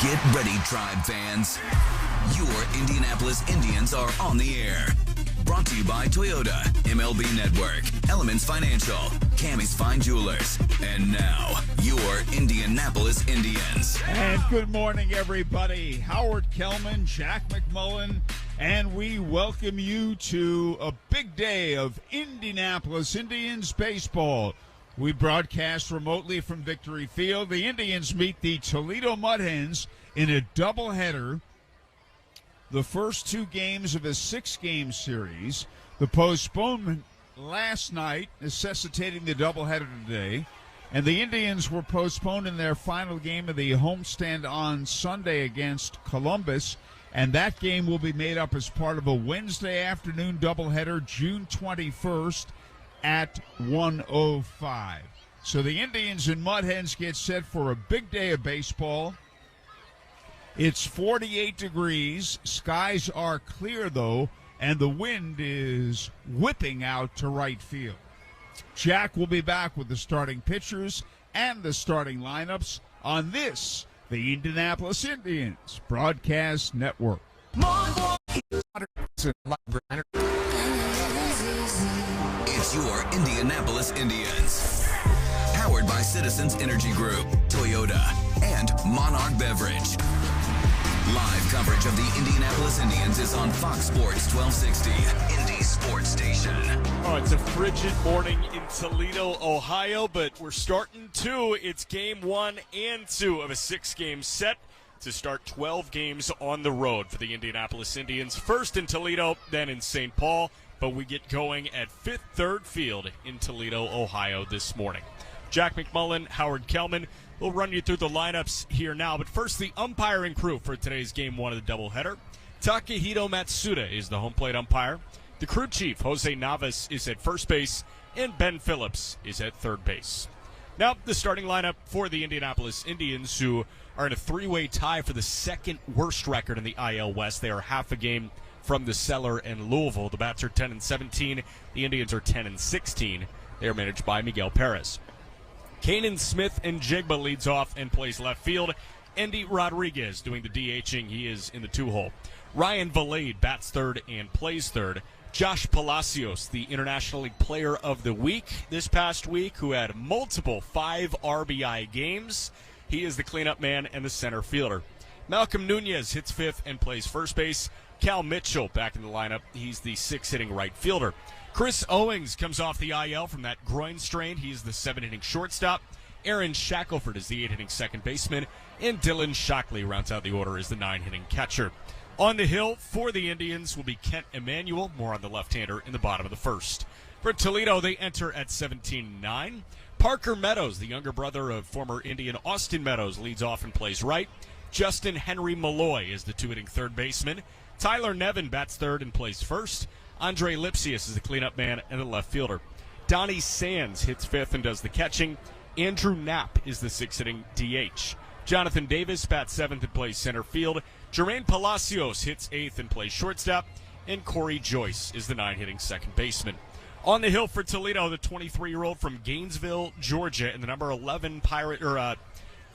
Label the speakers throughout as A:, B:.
A: Get ready, Tribe fans. Your Indianapolis Indians are on the air. Brought to you by Toyota, MLB Network, Elements Financial, Cammy's Fine Jewelers, and now, your Indianapolis Indians.
B: And good morning, everybody. Howard Kellman, Jack McMullen, and we welcome you to a big day of Indianapolis Indians baseball. We broadcast remotely from Victory Field. The Indians meet the Toledo Mud Hens in a doubleheader. The first two games of a six-game series. The postponement last night necessitating the doubleheader today. And the Indians were postponed in their final game of the homestand on Sunday against Columbus. And that game will be made up as part of a Wednesday afternoon doubleheader, June 21st at 1:05. So the Indians and Mud Hens get set for a big day of baseball. It's 48 degrees. Skies are clear, though, and the wind is whipping out to right field. Jack will be back with the starting pitchers and the starting lineups on this, the Indianapolis Indians Broadcast Network.
A: It's your Indianapolis Indians. Powered by Citizens Energy Group, Toyota, and Monarch Beverage. Live coverage of the Indianapolis Indians is on Fox Sports 1260, Indy Sports Station.
C: Oh, it's a frigid morning in Toledo, Ohio, but we're starting two. It's game 1 and 2 of a 6-game set to start 12 games on the road for the Indianapolis Indians. First in Toledo, then in St. Paul, but we get going at Fifth Third Field in Toledo, Ohio this morning. Jack McMullen, Howard Kellman. We'll run you through the lineups here now, but first the umpiring crew for today's Game 1 of the doubleheader. Takehito Matsuda is the home plate umpire. The crew chief, Jose Navas, is at first base, and Ben Phillips is at third base. Now, the starting lineup for the Indianapolis Indians, who are in a three-way tie for the second worst record in the IL West. They are half a game from the cellar in Louisville. The Bats are 10-17. The Indians are 10-16. They are managed by Miguel Perez. Kanan Smith and Jigba leads off and plays left field. Endy Rodriguez doing the DHing. He is in the two-hole. Ryan Valade bats third and plays third. Josh Palacios, the International League Player of the Week this past week, who had multiple 5 RBI games. He is the cleanup man and the center fielder. Malcolm Nunez hits fifth and plays first base. Cal Mitchell back in the lineup. He's the 6th-hitting right fielder. Chris Owings comes off the IL from that groin strain. He's the 7th-inning shortstop. Aaron Shackelford is the 8th-inning second baseman. And Dylan Shockley rounds out the order as the 9th-inning catcher. On the hill for the Indians will be Kent Emanuel, more on the left-hander in the bottom of the first. For Toledo, they enter at 17-9. Parker Meadows, the younger brother of former Indian Austin Meadows, leads off and plays right. Justin Henry Malloy is the 2-hitting third baseman. Tyler Nevin bats third and plays first. Andre Lipsius is the cleanup man and the left fielder. Donnie Sands hits fifth and does the catching. Andrew Knapp is the 6th-hitting DH. Jonathan Davis bats 7th and plays center field. Jermaine Palacios hits 8th and plays shortstop. And Corey Joyce is the 9th-hitting second baseman. On the hill for Toledo, the 23-year-old from Gainesville, Georgia, and the number 11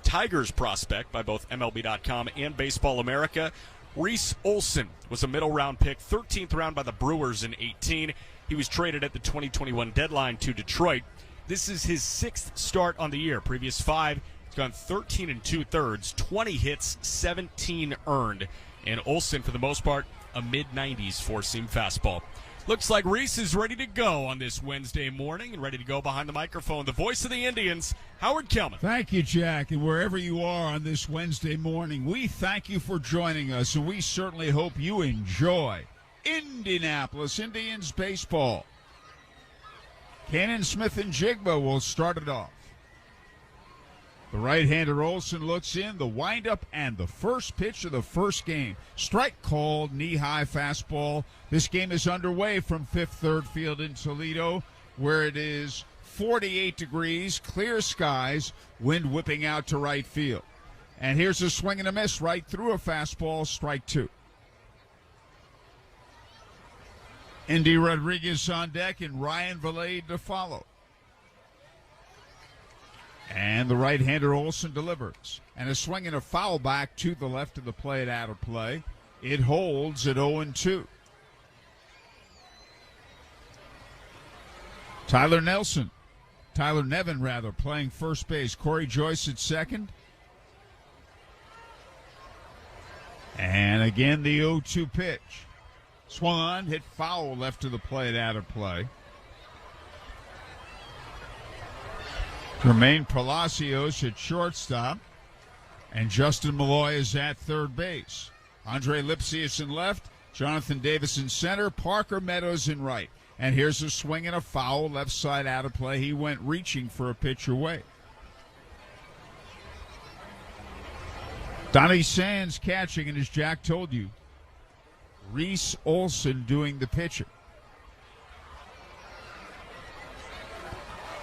C: Tigers prospect by both MLB.com and Baseball America. Reese Olson was a middle-round pick, 13th round by the Brewers in 18. He was traded at the 2021 deadline to Detroit. This is his 6th start on the year. Previous 5, he's gone 13 2/3, 20 hits, 17 earned. And Olson, for the most part, a mid-90s four-seam fastball. Looks like Reese is ready to go on this Wednesday morning and ready to go behind the microphone. The voice of the Indians, Howard Kellman.
B: Thank you, Jack. And wherever you are on this Wednesday morning, we thank you for joining us, and we certainly hope you enjoy Indianapolis Indians baseball. Kanan Smith and Jigba will start it off. The right-hander Olson looks in, the windup, and the first pitch of the first game. Strike called, knee-high fastball. This game is underway from Fifth Third Field in Toledo, where it is 48 degrees, clear skies, wind whipping out to right field. And here's a swing and a miss right through a fastball, strike 2. Endy Rodriguez on deck and Ryan Valade to follow. And the right-hander Olson delivers. And a swing and a foul back to the left of the plate out of play. It holds at 0-2. Tyler Nevin, playing first base. Corey Joyce at second. And again, the 0-2 pitch. Swung on, hit foul left to the plate out of play. Jermaine Palacios at shortstop. And Justin Malloy is at third base. Andre Lipsius in left. Jonathan Davis in center. Parker Meadows in right. And here's a swing and a foul, left side out of play. He went reaching for a pitch away. Donnie Sands catching, and as Jack told you, Reese Olson doing the pitching.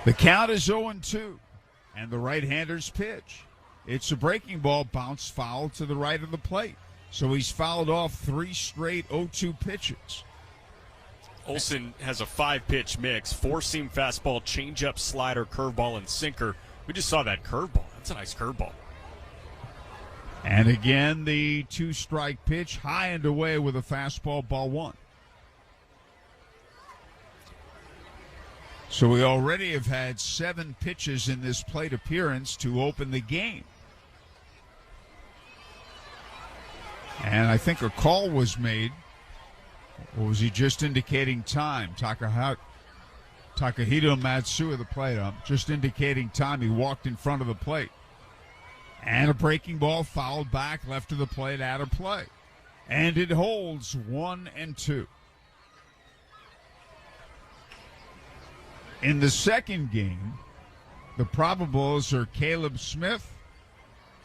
B: The count is 0-2, and the right-hander's pitch. It's a breaking ball, bounce foul to the right of the plate. So he's fouled off 3 straight 0-2 pitches.
C: Olson has a 5-pitch mix, 4-seam fastball, changeup, slider, curveball, and sinker. We just saw that curveball. That's a nice curveball.
B: And again, the 2-strike pitch, high and away with a fastball, ball 1. So we already have had 7 pitches in this plate appearance to open the game. And I think a call was made. Or was he just indicating time? Takahito Matsua, the plate ump, just indicating time. He walked in front of the plate. And a breaking ball fouled back, left of the plate, out of play. And it holds 1-2. In the second game, the probables are Caleb Smith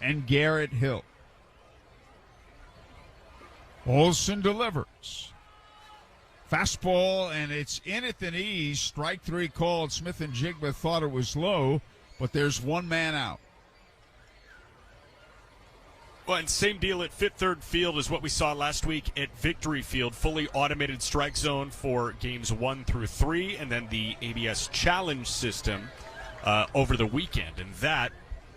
B: and Garrett Hill. Olson delivers. Fastball, and it's in at the knees. Strike 3 called. Smith and Jigba thought it was low, but there's one man out.
C: Well, and same deal at Fifth Third Field as what we saw last week at Victory Field. Fully automated strike zone for games 1 through 3, and then the ABS challenge system over the weekend. And that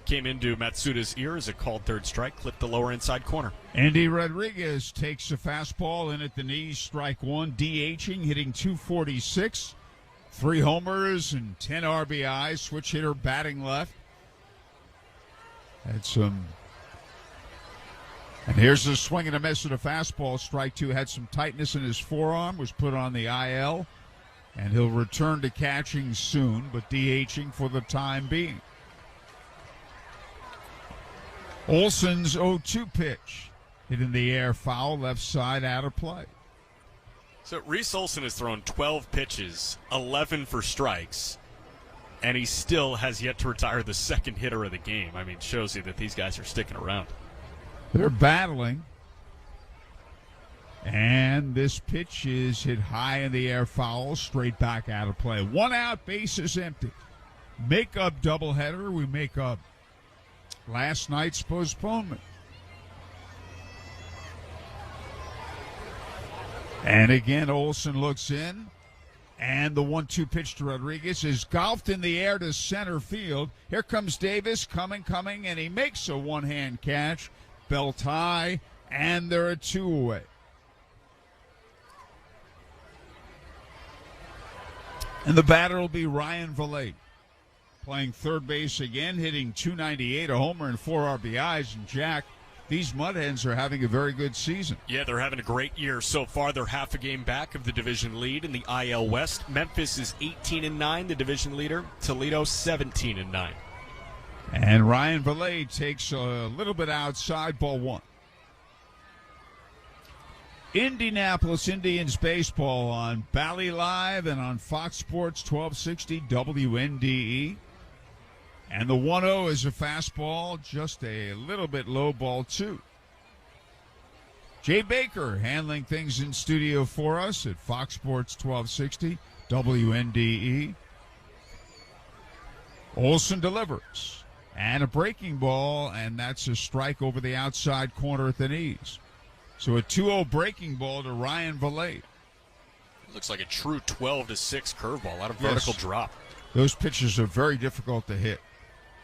C: came into Matsuda's ear as a called third strike, clipped the lower inside corner.
B: Andy Rodriguez takes a fastball in at the knees, strike 1, DHing, hitting .246, 3 homers and 10 RBIs, switch hitter batting left. And here's a swing and a miss at a fastball, strike 2, had some tightness in his forearm, was put on the IL, and he'll return to catching soon, but DHing for the time being. Olson's 0-2 pitch. Hit in the air, foul, left side, out of play.
C: So Reese Olson has thrown 12 pitches, 11 for strikes, and he still has yet to retire the second hitter of the game. I mean, shows you that these guys are sticking around.
B: They're battling. And this pitch is hit high in the air, foul, straight back out of play. 1 out, base is empty. Make up doubleheader. We make up last night's postponement. And again, Olson looks in. And the 1-2 pitch to Rodriguez is golfed in the air to center field. Here comes Davis, coming, and he makes a one-hand catch. Belt high, and they're a 2 away. And the batter will be Ryan Valade, playing third base again, hitting .298, a homer and 4 RBIs. And Jack, these Mudhens are having a very good season.
C: Yeah, they're having a great year so far. They're half a game back of the division lead in the IL West. Memphis is 18-9, the division leader. Toledo 17-9.
B: And Ryan Valade takes a little bit outside, ball 1. Indianapolis Indians baseball on Bally Live and on Fox Sports 1260 WNDE. And the 1-0 is a fastball, just a little bit low, ball 2. Jay Baker handling things in studio for us at Fox Sports 1260 WNDE. Olson delivers. And a breaking ball, and that's a strike over the outside corner at the knees. So a 2-0 breaking ball to Ryan Valade.
C: Looks like a true 12-6 curveball out of vertical drop.
B: Those pitches are very difficult to hit.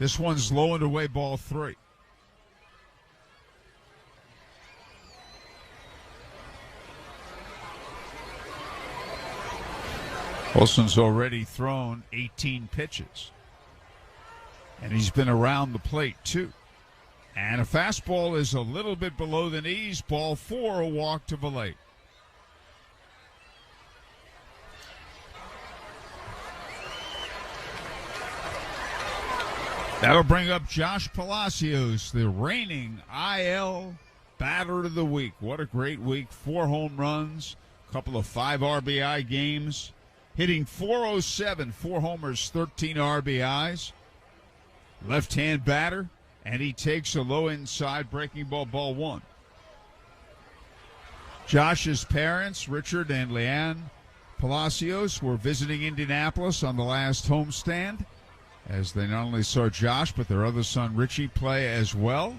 B: This one's low and away, ball 3. Olson's already thrown 18 pitches. And he's been around the plate, too. And a fastball is a little bit below the knees. Ball 4, a walk to Valade. That'll bring up Josh Palacios, the reigning IL batter of the week. What a great week. 4 home runs, a couple of 5 RBI games. Hitting .407, 4 homers, 13 RBIs. Left-hand batter, and he takes a low inside breaking ball, ball 1. Josh's parents, Richard and Leanne Palacios, were visiting Indianapolis on the last homestand, as they not only saw Josh, but their other son, Richie, play as well.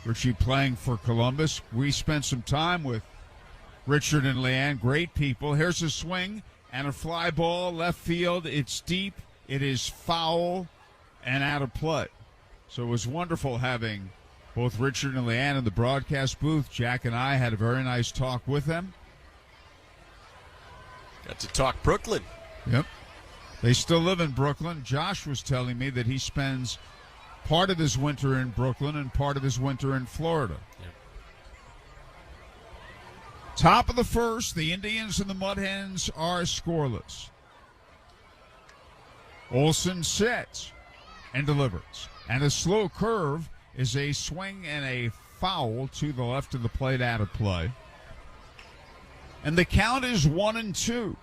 B: Richie playing for Columbus. We spent some time with Richard and Leanne, great people. Here's a swing and a fly ball, left field. It's deep, it is foul, and out of play. So it was wonderful having both Richard and Leanne in the broadcast booth. Jack and I had a very nice talk with them.
C: Got to talk Brooklyn.
B: Yep. They still live in Brooklyn. Josh was telling me that he spends part of his winter in Brooklyn and part of his winter in Florida.
C: Yep.
B: Top of the first, the Indians and the Mud Hens are scoreless. Olson sets and delivers. And a slow curve is a swing and a foul to the left of the plate, out of play. And the count is 1-2.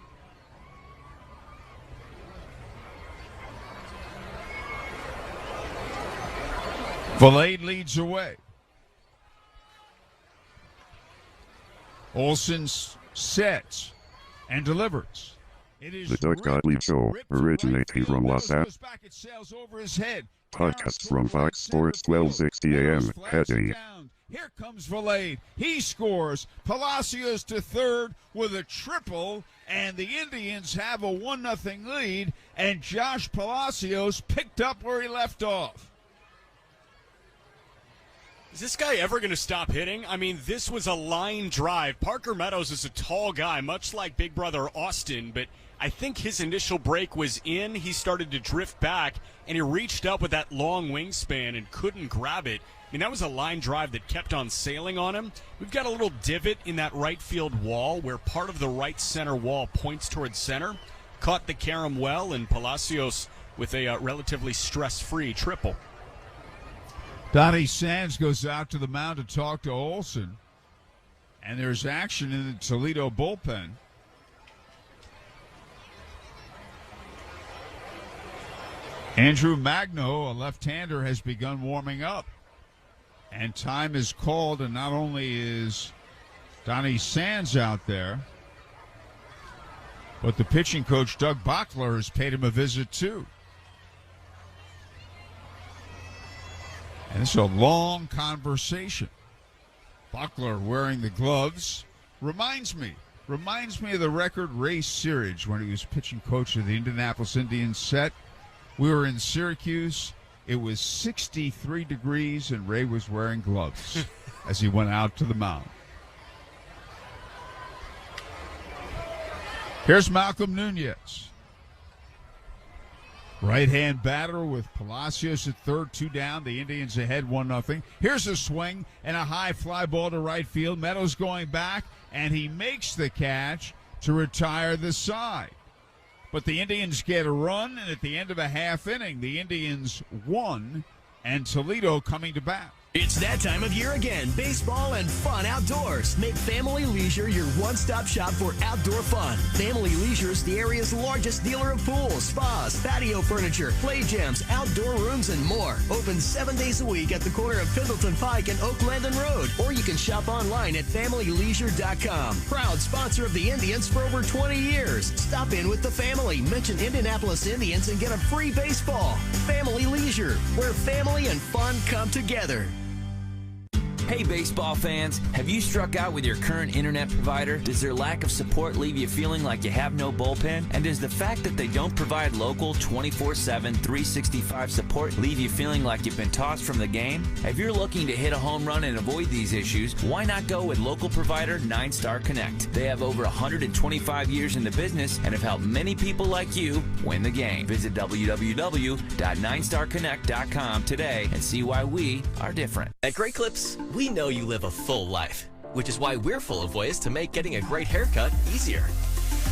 B: Valade leads away. Olson sets and delivers. It is
D: The Doug Gottlieb Show originating from WhatsApp.
B: It sails over his head.
D: Podcast from Fox Sports 1260 AM. Heady.
B: Here comes Valade. He scores. Palacios to third with a triple, and the Indians have a 1-0 lead, and Josh Palacios picked up where he left off.
C: Is this guy ever going to stop hitting? I mean, this was a line drive. Parker Meadows is a tall guy, much like big brother Austin, but I think his initial break was in. He started to drift back, and he reached up with that long wingspan and couldn't grab it. I mean, that was a line drive that kept on sailing on him. We've got a little divot in that right field wall where part of the right center wall points towards center. Caught the carom well, and Palacios with a relatively stress-free triple.
B: Donnie Sands goes out to the mound to talk to Olson, and there's action in the Toledo bullpen. Andrew Magno, a left-hander, has begun warming up, and time is called, and not only is Donnie Sands out there, but the pitching coach, Doug Bachler, has paid him a visit, too. And it's a long conversation. Bachler wearing the gloves reminds me of the record Ray Searage when he was pitching coach of the Indianapolis Indians set. We were in Syracuse. It was 63 degrees, and Ray was wearing gloves as he went out to the mound. Here's Malcolm Nunez. Right-hand batter with Palacios at third, 2 down. The Indians ahead 1-0. Here's a swing and a high fly ball to right field. Meadows going back, and he makes the catch to retire the side. But the Indians get a run, and at the end of a half inning, the Indians won, and Toledo coming to bat.
E: It's that time of year again. Baseball and fun outdoors. Make Family Leisure your one-stop shop for outdoor fun. Family Leisure is the area's largest dealer of pools, spas, patio furniture, play gyms, outdoor rooms, and more. Open 7 days a week at the corner of Pendleton Pike and Oak Landon Road. Or you can shop online at FamilyLeisure.com. Proud sponsor of the Indians for over 20 years. Stop in with the family. Mention Indianapolis Indians and get a free baseball. Family Leisure, where family and fun come together.
F: Hey baseball fans, have you struck out with your current internet provider? Does their lack of support leave you feeling like you have no bullpen? And does the fact that they don't provide local 24/7, 365 support leave you feeling like you've been tossed from the game? If you're looking to hit a home run and avoid these issues, why not go with local provider 9-Star Connect? They have over 125 years in the business and have helped many people like you win the game. Visit www.9starconnect.com today and see why we are different.
G: At Great Clips, we know you live a full life, which is why we're full of ways to make getting a great haircut easier.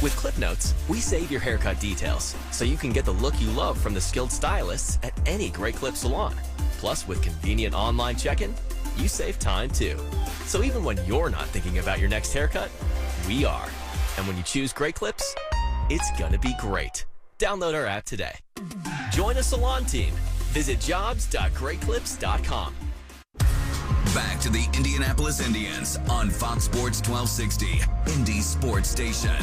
G: With Clip Notes, we save your haircut details so you can get the look you love from the skilled stylists at any Great Clip salon. Plus, with convenient online check-in, you save time too. So even when you're not thinking about your next haircut, we are. And when you choose Great Clips, it's gonna be great. Download our app today. Join a salon team. Visit jobs.greatclips.com.
A: Back to the Indianapolis Indians on Fox Sports 1260, Indy Sports Station.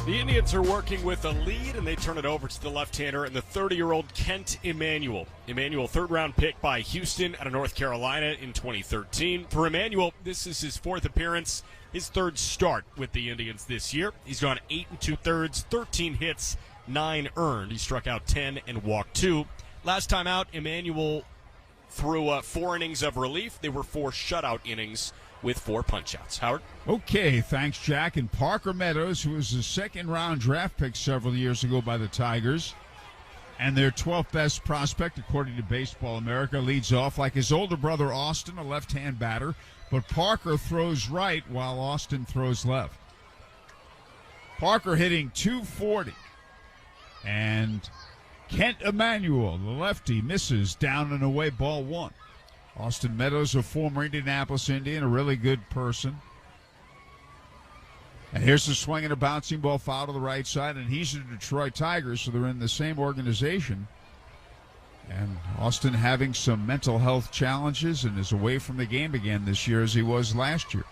C: The Indians are working with a lead, and they turn it over to the left-hander and the 30-year-old Kent Emanuel. Emanuel, third-round pick by Houston out of North Carolina in 2013. For Emanuel, this is his fourth appearance, his third start with the Indians this year. He's gone 8 2/3, 13 hits, 9 earned. He struck out 10 and walked 2. Last time out, Emanuel threw 4 innings of relief. They were 4 shutout innings with 4 punch-outs. Howard?
B: Okay, thanks, Jack. And Parker Meadows, who was a second-round draft pick several years ago by the Tigers, and their 12th best prospect, according to Baseball America, leads off like his older brother Austin, a left-hand batter, but Parker throws right while Austin throws left. Parker hitting .240, and Kent Emanuel, the lefty, misses down and away, ball 1. Austin Meadows, a former Indianapolis Indian, a really good person. And here's the swing and a bouncing ball foul to the right side, and he's a Detroit Tigers, so they're in the same organization. And Austin having some mental health challenges and is away from the game again this year as he was last year.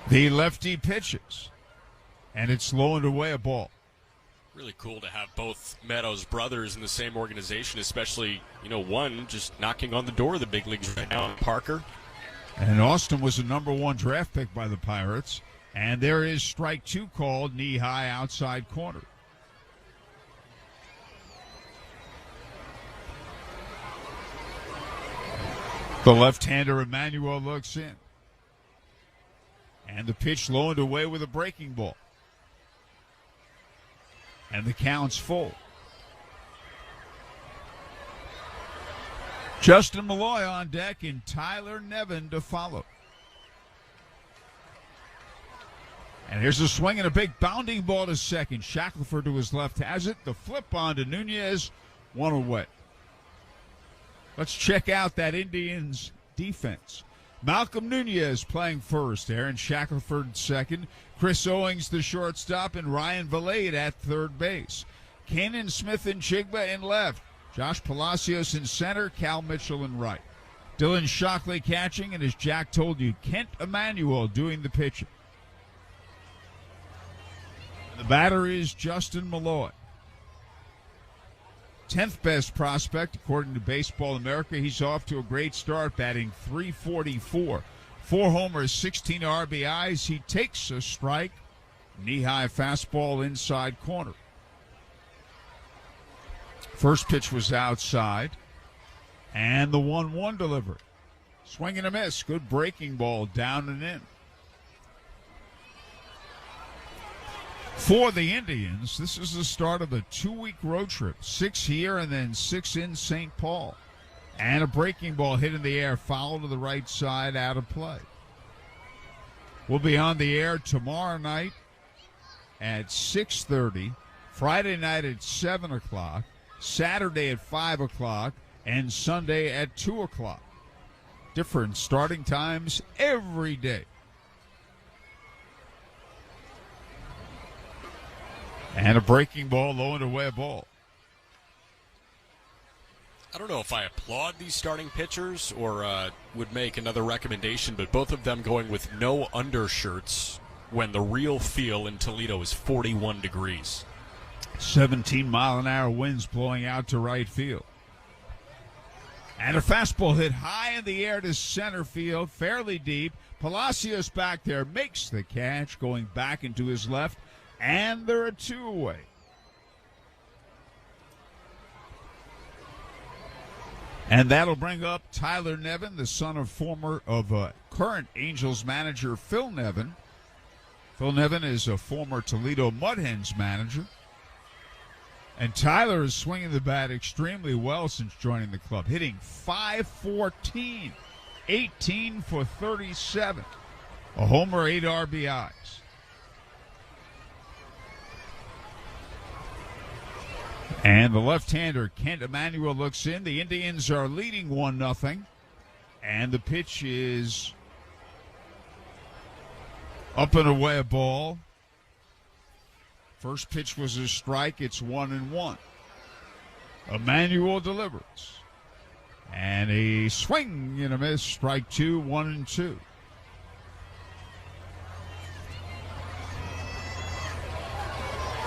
B: The lefty pitches, and it's low and away, a ball.
C: Really cool to have both Meadows brothers in the same organization, especially, one just knocking on the door of the big leagues right now, Parker.
B: And Austin was a number 1 draft pick by the Pirates. And there is strike 2 called, knee-high outside corner. The left-hander Emanuel looks in. And the pitch low and away with a breaking ball. And the count's full. Justin Malloy on deck and Tyler Nevin to follow. And here's a swing and a big bounding ball to second. Shackelford to his left has it. The flip on to Nunez, 1 away. Let's check out that Indians defense. Malcolm Nunez playing first. Aaron Shackelford second. Chris Owings the shortstop, and Ryan Valade at third base. Kanan Smith and Chigba in left. Josh Palacios in center. Cal Mitchell in right. Dylan Shockley catching, and as Jack told you, Kent Emanuel doing the pitching. The batter is Justin Malloy. 10th best prospect, according to Baseball America. He's off to a great start, batting .344. 4 homers, 16 RBIs. He takes a strike. Knee-high fastball inside corner. First pitch was outside. And the 1-1 delivery. Swing and a miss. Good breaking ball down and in. For the Indians, this is the start of a 2-week road trip. 6 here and then 6 in St. Paul. And a breaking ball hit in the air, foul to the right side, out of play. We'll be on the air tomorrow night at 6:30, Friday night at 7 o'clock, Saturday at 5 o'clock, and Sunday at 2 o'clock. Different starting times every day. And a breaking ball, low and away ball.
C: I don't know if I applaud these starting pitchers or would make another recommendation, but both of them going with no undershirts when the real feel in Toledo is 41 degrees.
B: 17-mile-an-hour winds blowing out to right field. And a fastball hit high in the air to center field, fairly deep. Palacios back there makes the catch, going back into his left, and they're a 2 away. And that'll bring up Tyler Nevin, the son of current Angels manager Phil Nevin. Phil Nevin is a former Toledo Mud Hens manager. And Tyler is swinging the bat extremely well since joining the club, hitting .514, 18 for 37, a homer, 8 RBIs. And the left-hander, Kent Emanuel, looks in. The Indians are leading 1-0. And the pitch is up and away, a ball. First pitch was a strike. It's 1-1. Emanuel delivers. And a swing and a miss. Strike 2, 1-2.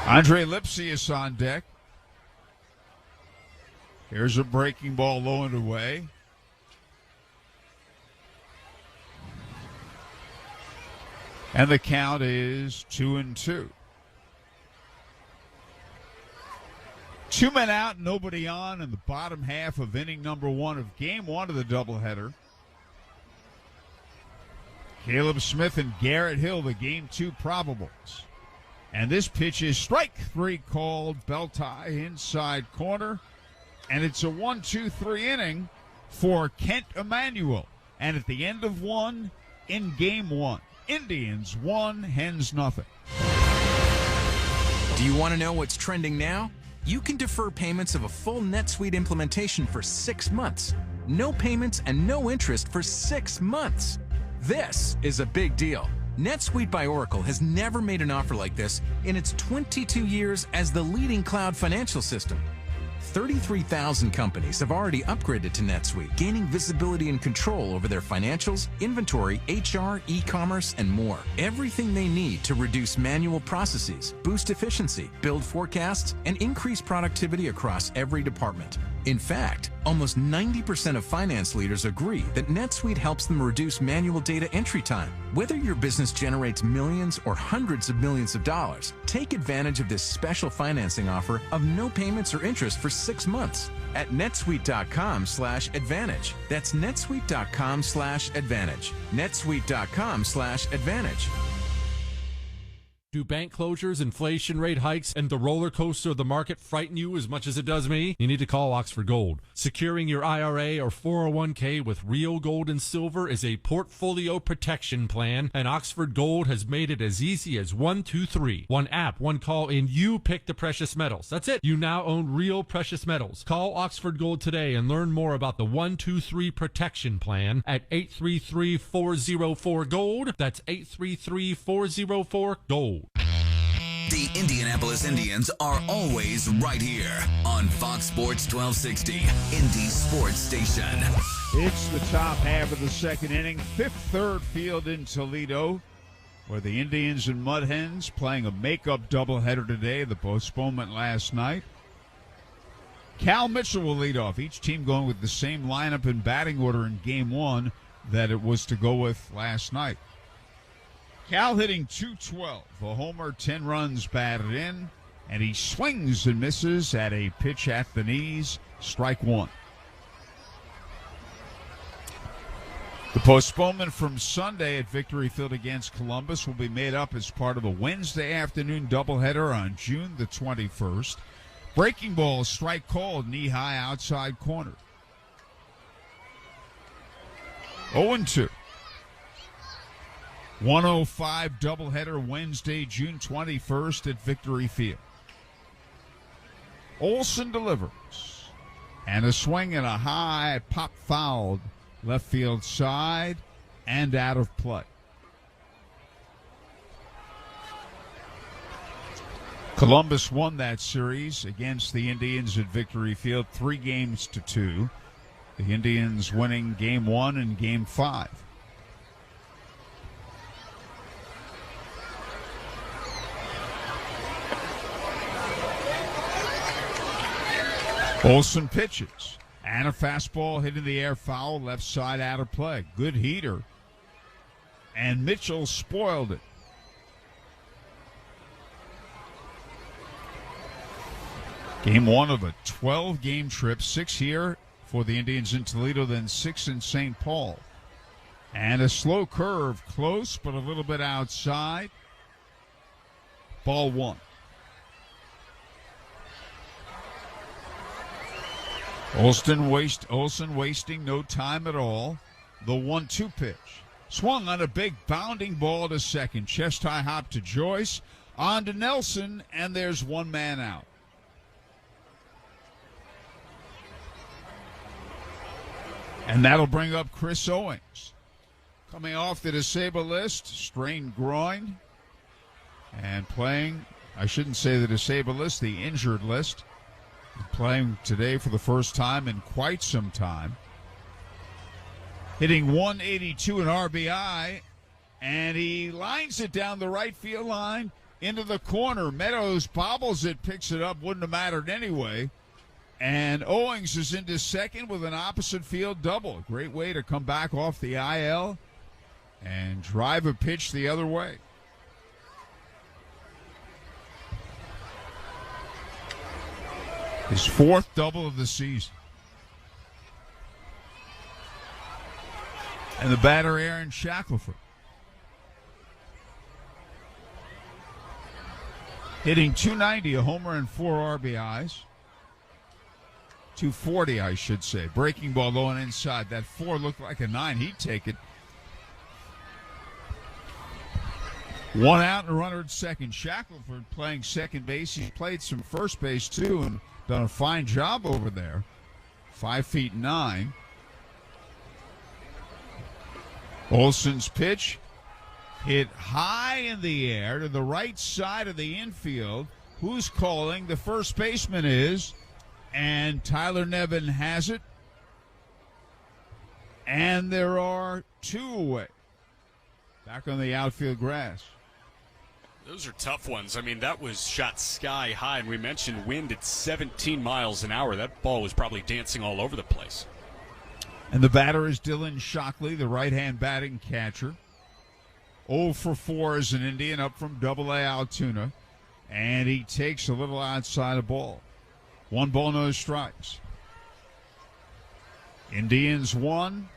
B: Andre Lipsius on deck. Here's a breaking ball low and away. And the count is 2-2. 2 men out, nobody on in the bottom half of inning number 1 of game 1 of the doubleheader. Caleb Smith and Garrett Hill, the game 2 probables. And this pitch is strike 3 called, belt high inside corner. And it's a 1-2-3 inning for Kent Emanuel. And at the end of 1 in game 1, Indians 1, Hens nothing.
H: Do you want to know what's trending now? You can defer payments of a full NetSuite implementation for 6 months. No payments and no interest for 6 months. This is a big deal. NetSuite by Oracle has never made an offer like this in its 22 years as the leading cloud financial system. 33,000 companies have already upgraded to NetSuite, gaining visibility and control over their financials, inventory, HR, e-commerce, and more. Everything they need to reduce manual processes, boost efficiency, build forecasts, and increase productivity across every department. In fact, almost 90% of finance leaders agree that NetSuite helps them reduce manual data entry time. Whether your business generates millions or hundreds of millions of dollars, take advantage of this special financing offer of no payments or interest for 6 months at netsuite.com/advantage. That's netsuite.com/advantage. netsuite.com/advantage.
I: Do bank closures, inflation rate hikes, and the roller coaster of the market frighten you as much as it does me? You need to call Oxford Gold. Securing your IRA or 401k with real gold and silver is a portfolio protection plan, and Oxford Gold has made it as easy as 1, 2, 3. One app, one call, and you pick the precious metals. That's it. You now own real precious metals. Call Oxford Gold today and learn more about the 1, 2, 3 protection plan at 833-404-GOLD. That's 833-404-GOLD.
A: The Indianapolis Indians are always right here on Fox Sports 1260, Indy Sports Station.
B: It's the top half of the second inning, Fifth Third Field in Toledo, where the Indians and Mud Hens playing a makeup doubleheader today, the postponement last night. Cal Mitchell will lead off, each team going with the same lineup and batting order in game 1 that it was to go with last night. Cal hitting .212, a homer, 10 runs batted in, and he swings and misses at a pitch at the knees, strike 1. The postponement from Sunday at Victory Field against Columbus will be made up as part of a Wednesday afternoon doubleheader on June the 21st. Breaking ball, strike called, knee-high outside corner. 0-2. 105 doubleheader Wednesday, June 21st at Victory Field. Olsen delivers. And a swing and a high pop fouled left field side and out of play. Columbus won that series against the Indians at Victory Field 3-2. The Indians winning game 1 and game 5. Olsen pitches, And a fastball hit in the air, foul, left side out of play. Good heater. And Mitchell spoiled it. Game one of a 12-game trip, 6 here for the Indians in Toledo, then 6 in St. Paul. And a slow curve, close, but a little bit outside. Ball one. Olson wasting no time at all. The 1-2 pitch. Swung on a big bounding ball to second. Chest high hop to Joyce. On to Nelson, and there's one man out. And that'll bring up Chris Owings. Coming off the disabled list, strained groin. And playing, I shouldn't say the disabled list, the injured list. Playing today for the first time in quite some time. Hitting 182 in RBI, and he lines it down the right field line into the corner. Meadows bobbles it, picks it up, wouldn't have mattered anyway. And Owings is into second with an opposite field double. Great way to come back off the IL and drive a pitch the other way. His fourth double of the season. And the batter, Aaron Shackelford. Hitting .290, a homer and 4 RBIs. .240, I should say. Breaking ball low and inside. That 4 looked like a 9. He'd take it. 1 out and a runner at second. Shackelford playing second base. He's played some first base, too, and done a fine job over there. 5'9". Olson's pitch hit high in the air to the right side of the infield. Who's calling? The first baseman is, and Tyler Nevin has it. And there are 2 away. Back on the outfield grass.
C: Those are tough ones. I mean, that was shot sky high, and we mentioned wind at 17 miles an hour. That ball was probably dancing all over the place.
B: And the batter is Dylan Shockley, the right-hand batting catcher. 0 for 4 as an Indian up from Double-A Altoona. And he takes a little outside of ball. 1 ball, no strikes. Indians 1,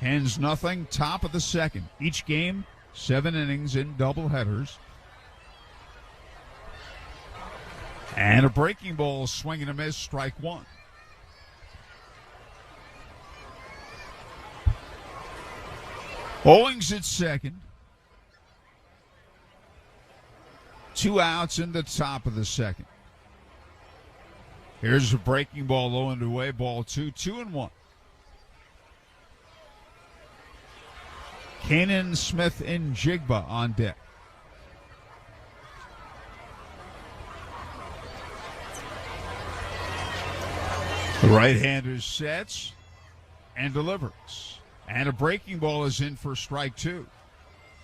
B: Hens nothing, top of the second. Each game, 7 innings in doubleheaders. And a breaking ball, swing and a miss, strike 1. Owings at second. 2 outs in the top of the second. Here's a breaking ball low and away, ball 2, 2-1. Kanan Smith and Jigba on deck. The right-hander sets and delivers. And a breaking ball is in for strike 2.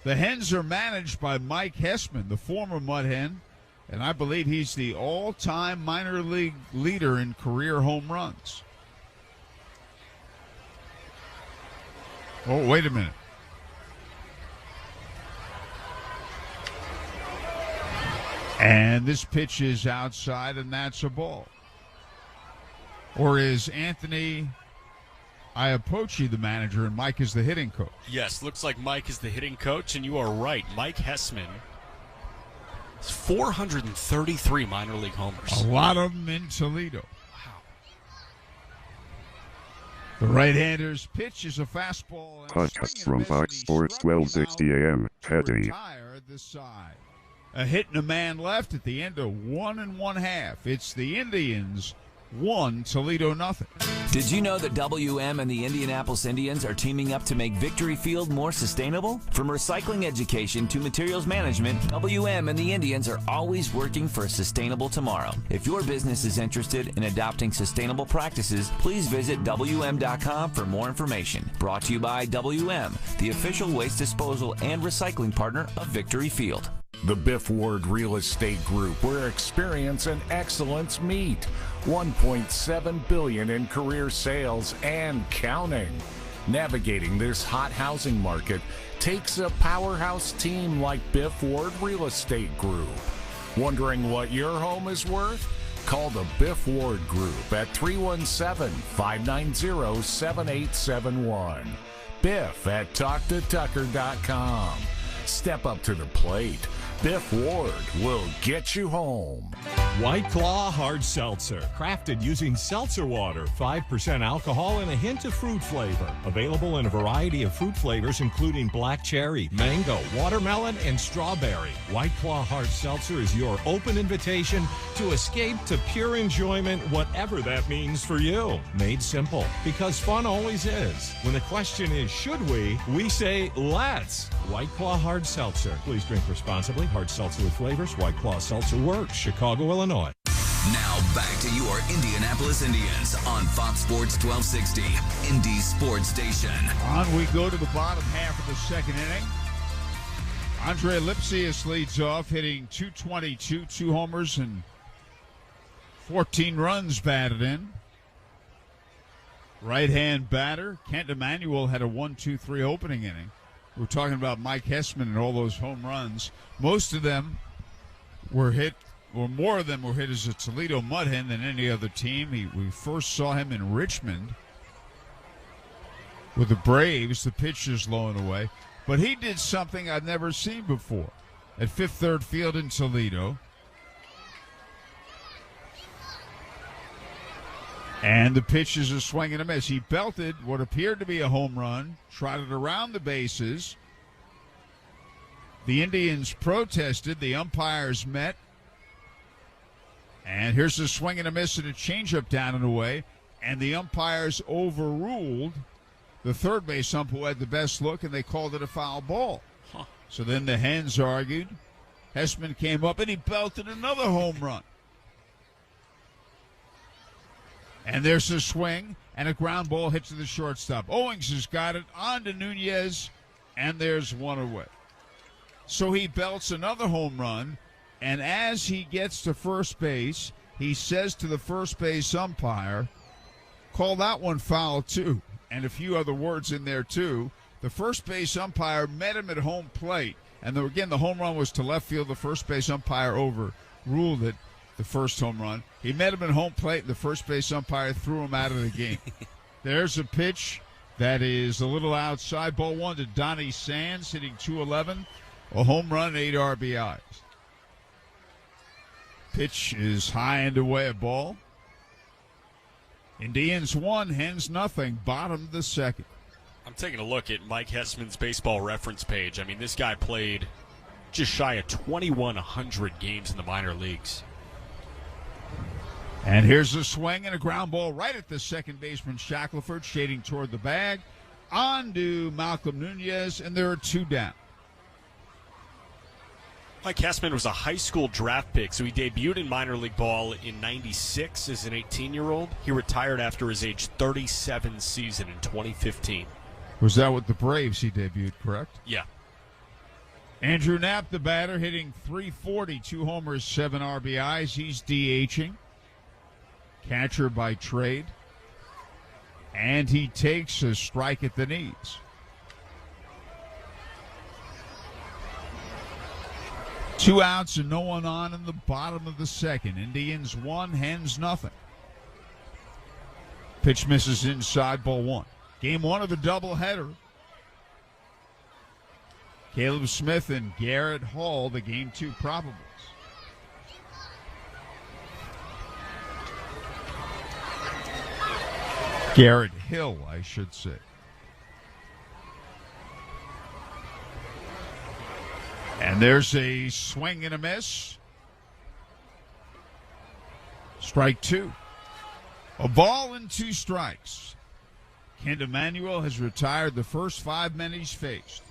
B: The Hens are managed by Mike Hessman, the former Mud Hen, and I believe he's the all-time minor league leader in career home runs. Oh, wait a minute. And this pitch is outside, and that's a ball. Or is Anthony Iapochi the manager and Mike is the hitting coach?
C: Yes, looks like Mike is the hitting coach, and you are right. Mike Hessman has 433 minor league homers.
B: A lot of them in Toledo. Wow. The right-hander's pitch is a fastball.
D: Podcast from Fox Sports 1260 AM. Petty.
B: A hit and a man left at the end of 1 1/2. It's the Indians 1, Toledo nothing.
F: Did you know that WM and the Indianapolis Indians are teaming up to make Victory Field more sustainable? From recycling education to materials management, WM and the Indians are always working for a sustainable tomorrow. If your business is interested in adopting sustainable practices, please visit WM.com for more information. Brought to you by WM, the official waste disposal and recycling partner of Victory Field.
J: The Biff Ward Real Estate Group, where experience and excellence meet. $1.7 billion in career sales and counting. Navigating this hot housing market takes a powerhouse team like Biff Ward Real Estate Group. Wondering what your home is worth? Call the Biff Ward Group at 317-590-7871. Biff at TalkToTucker.com. Step up to the plate. Biff Ward will get you home.
K: White Claw Hard Seltzer, crafted using seltzer water, 5% alcohol and a hint of fruit flavor. Available in a variety of fruit flavors including black cherry, mango, watermelon, and strawberry. White Claw Hard Seltzer is your open invitation to escape to pure enjoyment, whatever that means for you. Made simple, because fun always is. When the question is, should we say, let's. White Claw Hard Seltzer. Please drink responsibly. Hard seltzer with flavors. White Claw Seltzer works. Chicago, Illinois.
A: Now back to your Indianapolis Indians on Fox Sports 1260, Indy Sports Station.
B: On we go to the bottom half of the second inning. Andre Lipsius leads off, hitting .222, 2 homers and 14 runs batted in. Right-hand batter, Kent Emanuel, had a 1-2-3 opening inning. We're talking about Mike Hessman and all those home runs. Most of them were hit, or more of them were hit as a Toledo Mud Hen than any other team. We first saw him in Richmond with the Braves. The pitch is low and away. But he did something I've never seen before at Fifth Third Field in Toledo. And the pitch is a swing and a miss. He belted what appeared to be a home run, trotted around the bases. The Indians protested. The umpires met. And here's a swing and a miss and a changeup down and away. And the umpires overruled the third base ump who had the best look, and they called it a foul ball. So then the Hens argued. Hessman came up, and he belted another home run. And there's a swing and a ground ball hit to the shortstop. Owings has got it on to Nunez, and there's one away. So he belts another home run, and as he gets to first base, he says to the first base umpire, call that one foul too, and a few other words in there too. The first base umpire met him at home plate, and again, the home run was to left field. The first base umpire overruled it. The first home run. He met him at home plate, and the first base umpire threw him out of the game. There's a pitch that is a little outside. Ball 1 to Donnie Sands, hitting .211. A home run, 8 RBIs. Pitch is high and away, a ball. Indians 1, Hens nothing. Bottom of the second.
C: I'm taking a look at Mike Hessman's baseball reference page. I mean, this guy played just shy of 2,100 games in the minor leagues.
B: And here's a swing and a ground ball right at the second baseman, Shackelford, shading toward the bag. On to Malcolm Nunez, and there are 2 down.
C: Mike Hessman was a high school draft pick, so he debuted in minor league ball in '96 as an 18-year-old. He retired after his age 37 season in 2015.
B: Was that with the Braves he debuted, correct?
C: Yeah.
B: Andrew Knapp, the batter, hitting .340, 2 homers, 7 RBIs. He's DHing. Catcher by trade. And he takes a strike at the knees. 2 outs and no one on in the bottom of the second. Indians 1, Hens nothing. Pitch misses inside, ball 1. Game 1 of the doubleheader. Caleb Smith and Garrett Hall, the game 2 probables. Garrett Hill, I should say. And there's a swing and a miss. Strike 2. A ball and 2 strikes. Kent Emanuel has retired the first 5 men he's faced.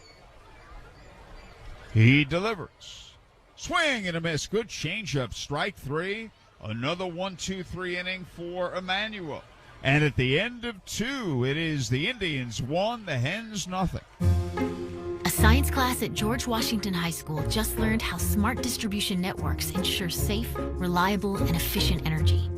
B: He delivers. Swing and a miss. Good changeup. Strike 3. Another 1-2-3 inning for Emanuel. And at the end of 2, it is the Indians 1, the Hens nothing.
L: A science class at George Washington High School just learned how smart distribution networks ensure safe, reliable, and efficient energy.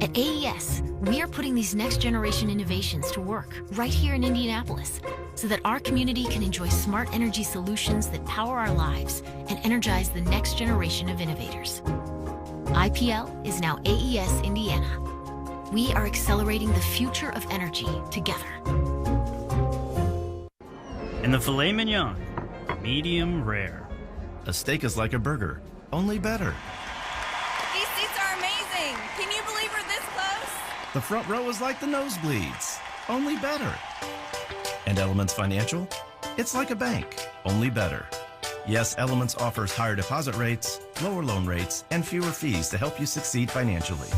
L: At AES, we are putting these next-generation innovations to work right here in Indianapolis so that our community can enjoy smart energy solutions that power our lives and energize the next generation of innovators. IPL is now AES Indiana. We are accelerating the future of energy together.
M: And the filet mignon, medium rare.
N: A steak is like a burger, only better.
O: These seats are amazing. Can you believe we're this close?
N: The front row is like the nosebleeds, only better. And Elements Financial? It's like a bank, only better. Yes, Elements offers higher deposit rates, lower loan rates, and fewer fees to help you succeed financially.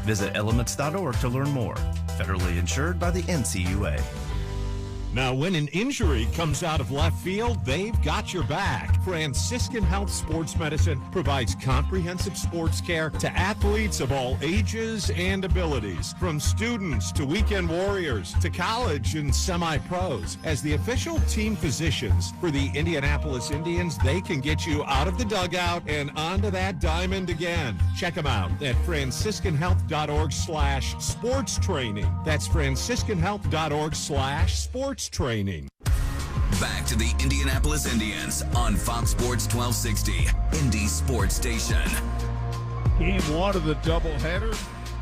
N: Visit elements.org to learn more. Federally insured by the NCUA.
K: Now, when an injury comes out of left field, they've got your back. Franciscan Health Sports Medicine provides comprehensive sports care to athletes of all ages and abilities, from students to weekend warriors to college and semi-pros. As the official team physicians for the Indianapolis Indians, they can get you out of the dugout and onto that diamond again. Check them out at franciscanhealth.org/sports training. That's franciscanhealth.org/sports training.
A: Back to the Indianapolis Indians on Fox Sports 1260, Indy Sports Station.
B: Game one of the doubleheader.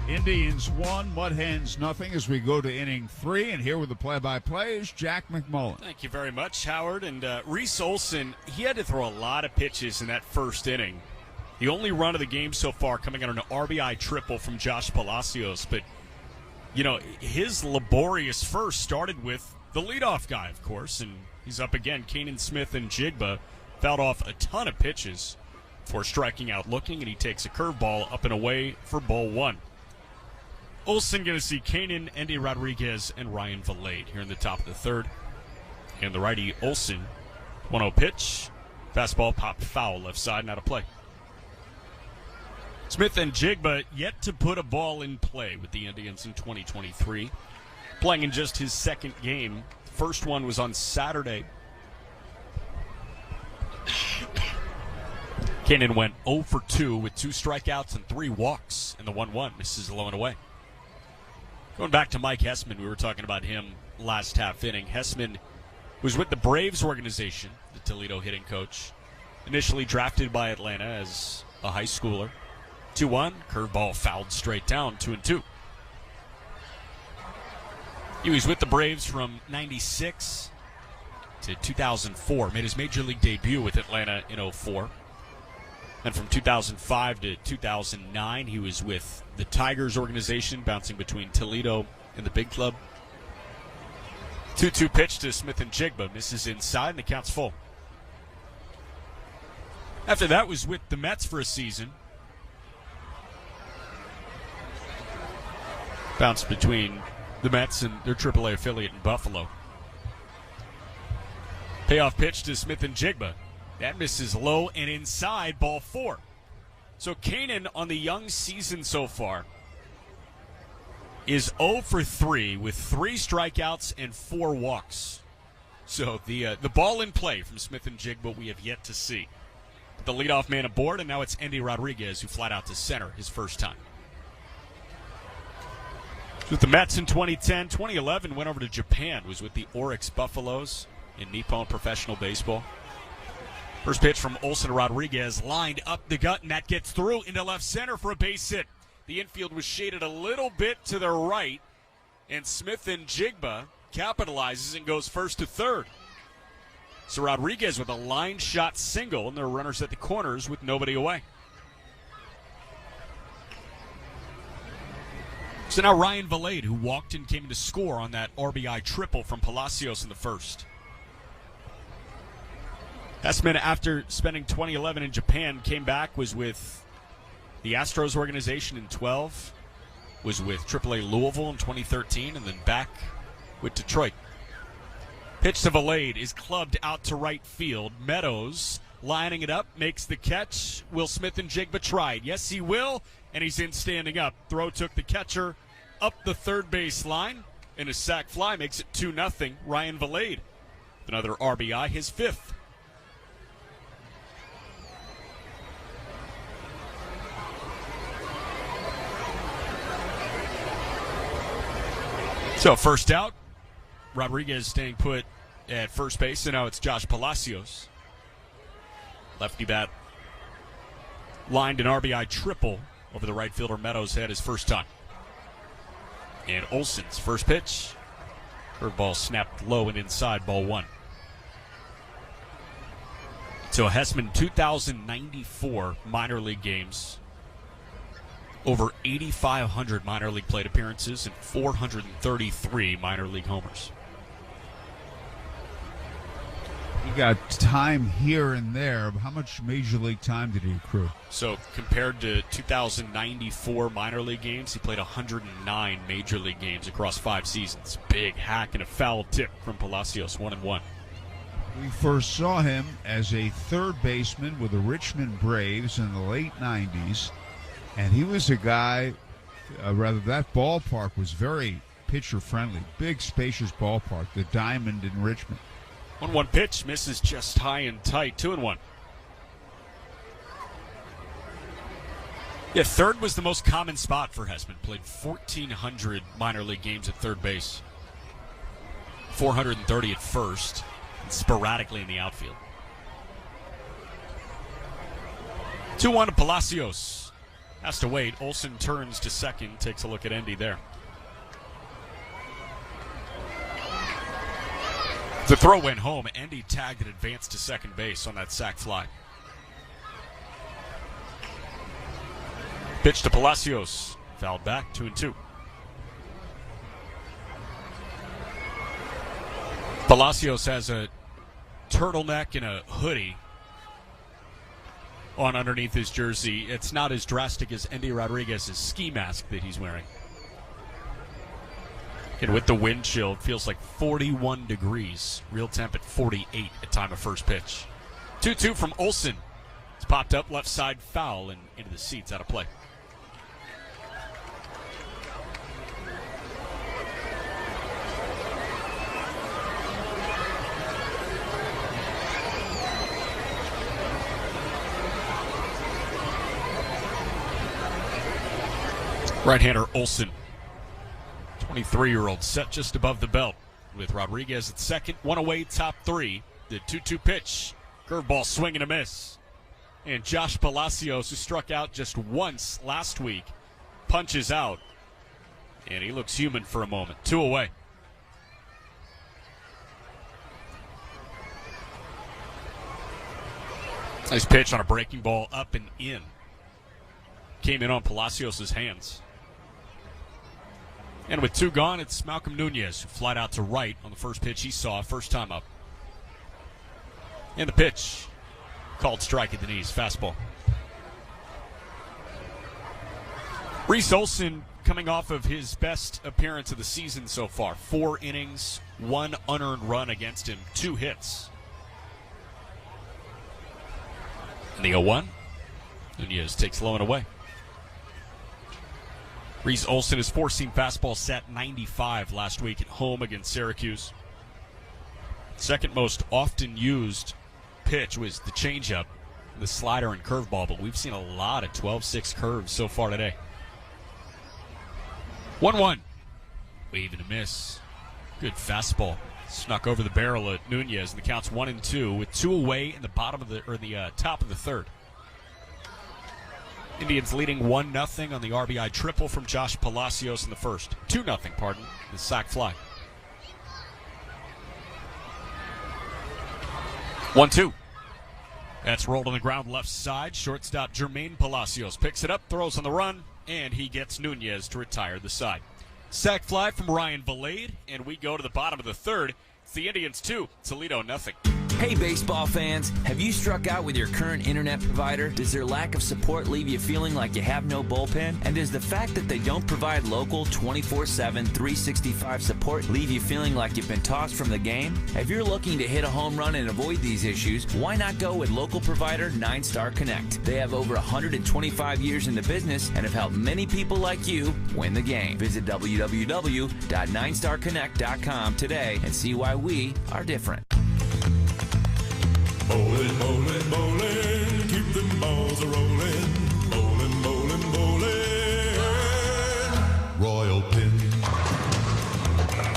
B: Indians 1, Mud Hens nothing as we go to inning 3. And here with the play-by-play is Jack McMullen.
C: Thank you very much, Howard. And Reese Olson, he had to throw a lot of pitches in that first inning. The only run of the game so far coming on an RBI triple from Josh Palacios. But, you know, his laborious first started with the leadoff guy, of course, and he's up again. Kanan Smith and Jigba fouled off a ton of pitches for striking out looking, and he takes a curveball up and away for ball 1. Olsen going to see Kanan, Andy Rodriguez, and Ryan Valade here in the top of the third. And the righty Olsen, 1-0 pitch. Fastball popped foul left side, not a play. Smith and Jigba yet to put a ball in play with the Indians in 2023. Playing in just his second game. First one was on Saturday. Kanan went 0 for 2 with 2 strikeouts and 3 walks in the 1-1. Misses low and away. Going back to Mike Hessman, we were talking about him last half inning. Hessman was with the Braves organization, the Toledo hitting coach. Initially drafted by Atlanta as a high schooler. 2-1, curveball fouled straight down, 2-2. He was with the Braves from 96 to 2004. Made his major league debut with Atlanta in 04. And from 2005 to 2009, he was with the Tigers organization, bouncing between Toledo and the big club. 2-2 pitch to Smith and Jigba. Misses inside, and the count's full. After that was with the Mets for a season. Bounced between the Mets and their AAA affiliate in Buffalo. Payoff pitch to Smith and Jigba. That misses low and inside, ball 4. So Kanan on the young season so far is 0 for 3 with 3 strikeouts and 4 walks. So the ball in play from Smith and Jigba we have yet to see. The leadoff man aboard, and now it's Andy Rodriguez who flat out to center his first time. With the Mets in 2010, 2011 went over to Japan, was with the Oryx Buffaloes in Nippon Professional Baseball. First pitch from Olsen Rodriguez, lined up the gut, and that gets through into left center for a base hit. The infield was shaded a little bit to the right, and Smith and Jigba capitalizes and goes first to third. So Rodriguez with a line shot single, and there are runners at the corners with nobody away. So now Ryan Valade, who walked and came to score on that RBI triple from Palacios in the first. Hessman, after spending 2011 in Japan, came back, was with the Astros organization in 12, was with AAA Louisville in 2013, and then back with Detroit. Pitch to Valade is clubbed out to right field. Meadows lining it up, makes the catch. Will Smith and Jigba try it? Yes, he will, and he's in standing up. Throw took the catcher up the third base line, and a sac fly makes it 2-0. Ryan Valade Another RBI, his 5th. So first out, Rodriguez staying put at first base, and now it's Josh Palacios. Lefty bat lined an RBI triple over the right fielder Meadows' head his first time. And Olson's first pitch. Curveball snapped low and inside, ball 1. So Hessman, 2,094 minor league games. Over 8,500 minor league plate appearances and 433 minor league homers.
B: He got time here and there. How much major league time did he accrue?
C: So compared to 2,094 minor league games, he played 109 major league games across 5 seasons. Big hack and a foul tip from Palacios, 1-1.
B: We first saw him as a third baseman with the Richmond Braves in the late 90s. And he was a guy, that ballpark was very pitcher-friendly. Big, spacious ballpark, the Diamond in Richmond.
C: 1-1 pitch, misses just high and tight, 2-1. Yeah, third was the most common spot for Hessman. Played 1,400 minor league games at third base. 430 at first, and sporadically in the outfield. 2-1 to Palacios. Has to wait. Olson turns to second, takes a look at Endy there. The throw went home. Endy tagged and advanced to second base on that sac fly. Pitch to Palacios. Fouled back, 2-2. Palacios has a turtleneck and a hoodie on underneath his jersey. It's not as drastic as Endy Rodriguez's ski mask that he's wearing. And with the wind chill, it feels like 41 degrees. Real temp at 48 at time of first pitch. 2-2 from Olson. It's popped up left side foul and into the seats, out of play. Right-hander Olson, 23-year-old, set just above the belt with Rodriguez at second. One away, top 3. The 2-2 pitch. Curveball swing and a miss. And Josh Palacios, who struck out just once last week, punches out. And he looks human for a moment. 2 away. Nice pitch on a breaking ball, up and in. Came in on Palacios' hands. And with 2 gone, it's Malcolm Nunez, who flied out to right on the first pitch he saw, first time up. And the pitch, called strike at the knees, fastball. Reese Olson coming off of his best appearance of the season so far. 4 innings, 1 unearned run against him, 2 hits. And the 0-1, Nunez takes low and away. Reese Olson, his 4-seam fastball sat 95 last week at home against Syracuse. Second most often used pitch was the changeup, the slider and curveball, but we've seen a lot of 12-6 curves so far today. 1-1. Wave and a miss. Good fastball. Snuck over the barrel at Nunez, and the count's 1-2 with 2 away in the top of the third. Indians leading 1-0 on the RBI triple from Josh Palacios in the first. 2-0, pardon, the sac fly. 1-2. That's rolled on the ground left side. Shortstop Jermaine Palacios picks it up, throws on the run, and he gets Nunez to retire the side. Sac fly from Ryan Valade, and we go to the bottom of the third. It's the Indians 2, Toledo 0.
F: Hey, baseball fans, have you struck out with your current internet provider? Does their lack of support leave you feeling like you have no bullpen? And does the fact that they don't provide local 24/7, 365 support leave you feeling like you've been tossed from the game? If you're looking to hit a home run and avoid these issues, why not go with local provider 9-Star Connect? They have over 125 years in the business and have helped many people like you win the game. Visit www.9starconnect.com today and see why we are different.
P: Bowling, bowling, bowling, keep them balls a-rolling. Bowling, bowling, bowling, Royal Pin.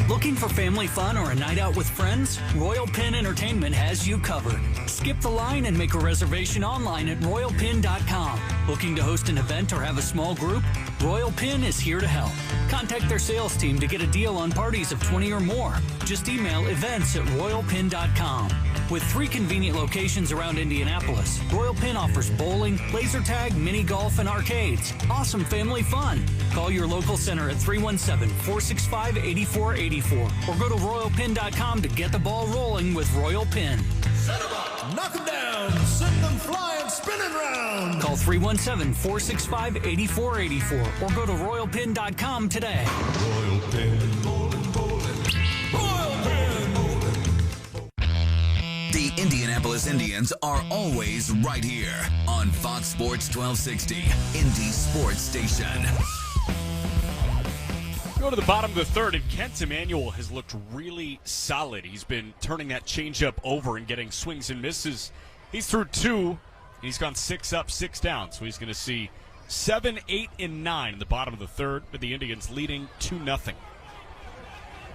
Q: Looking for family fun or a night out with friends? Royal Pin Entertainment has you covered. Skip the line and make a reservation online at royalpin.com. Looking to host an event or have a small group? Royal Pin is here to help. Contact their sales team to get a deal on parties of 20 or more. Just email events@royalpin.com. With 3 convenient locations around Indianapolis, Royal Pin offers bowling, laser tag, mini golf, and arcades. Awesome family fun. Call your local center at 317-465-8484 or go to royalpin.com to get the ball rolling with Royal Pin.
P: Set 'em up, knock 'em down, send them flying, spinning round.
Q: Call 317-465-8484 or go to royalpin.com today.
P: Royal Pin, bowling, bowling. Royal Pin, bowling.
A: The Indianapolis Indians are always right here on Fox Sports 1260, Indy Sports Station.
C: Go to the bottom of the third, and Kent Emanuel has looked really solid. He's been turning that changeup over and getting swings and misses. He's through 2, and he's gone 6 up, 6 down. So he's going to see 7, 8, and 9 in the bottom of the third, with the Indians leading 2-0.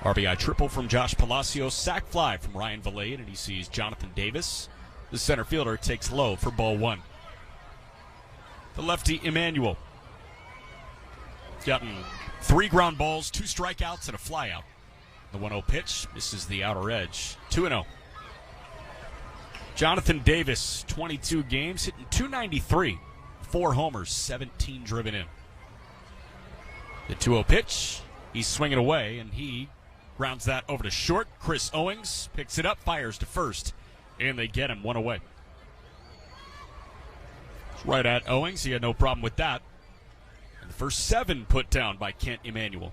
C: RBI triple from Josh Palacios, sac fly from Ryan Valade, and he sees Jonathan Davis. The center fielder takes low for ball 1. The lefty Emanuel. He's gotten 3 ground balls, 2 strikeouts, and a flyout. The 1-0 pitch misses the outer edge. 2-0. Jonathan Davis, 22 games, hitting .293. 4 homers, 17 driven in. The 2-0 pitch, he's swinging away, and he grounds that over to short. Chris Owings picks it up, fires to first, and they get him 1 away. It's right at Owings. He had no problem with that. And the first 7 put down by Kent Emanuel.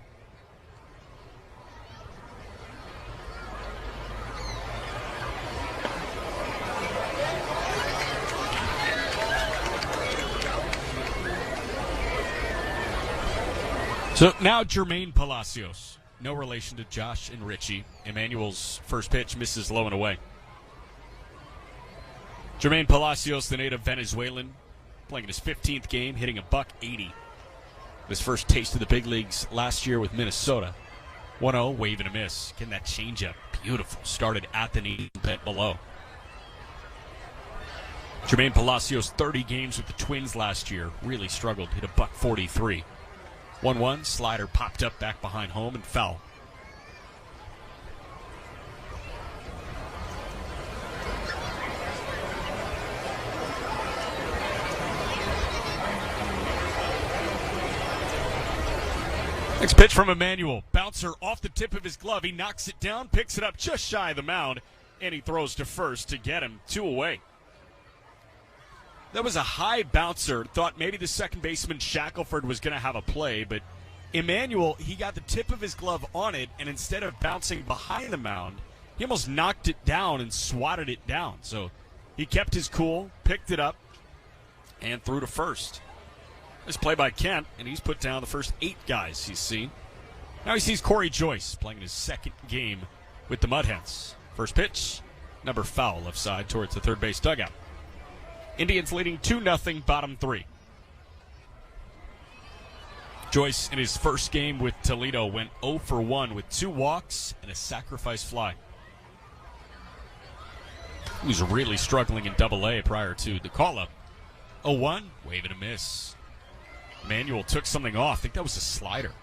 C: So now Jermaine Palacios. No relation to Josh and Richie. Emanuel's first pitch misses low and away. Jermaine Palacios, the native Venezuelan, playing in his 15th game, hitting a .180. His first taste of the big leagues last year with Minnesota. 1-0, wave and a miss. Getting that changeup, beautiful. Started at the knee, bent below. Jermaine Palacios, 30 games with the Twins last year. Really struggled, hit a .43. 1-1, slider popped up back behind home and foul. Next pitch from Emanuel. Bouncer off the tip of his glove. He knocks it down, picks it up just shy of the mound, and he throws to first to get him 2 away. That was a high bouncer. Thought maybe the second baseman Shackelford was going to have a play, but Emanuel, he got the tip of his glove on it, and instead of bouncing behind the mound, he almost knocked it down and swatted it down. So he kept his cool, picked it up, and threw to first. This play by Kent, and he's put down the first 8 guys he's seen. Now he sees Corey Joyce playing his second game with the Mudhens. First pitch, number foul left side towards the third base dugout. Indians leading 2-0, bottom 3. Joyce in his first game with Toledo went 0 for 1 with 2 walks and a sacrifice fly. He was really struggling in Double-A prior to the call-up. 0-1, wave and a miss. Emanuel took something off. I think that was a slider.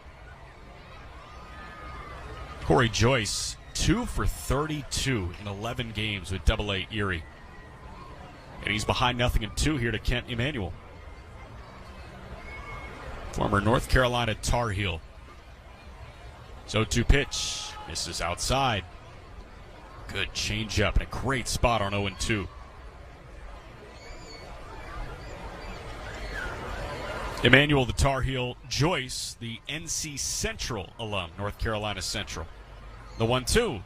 C: Corey Joyce, 2 for 32 in 11 games with Double-A Erie. And he's behind 0-2 here to Kent Emanuel. Former North Carolina Tar Heel. So 2 pitch. Misses outside. Good changeup and a great spot on 0-2. Emanuel, the Tar Heel. Joyce, the NC Central alum, North Carolina Central. The 1-2.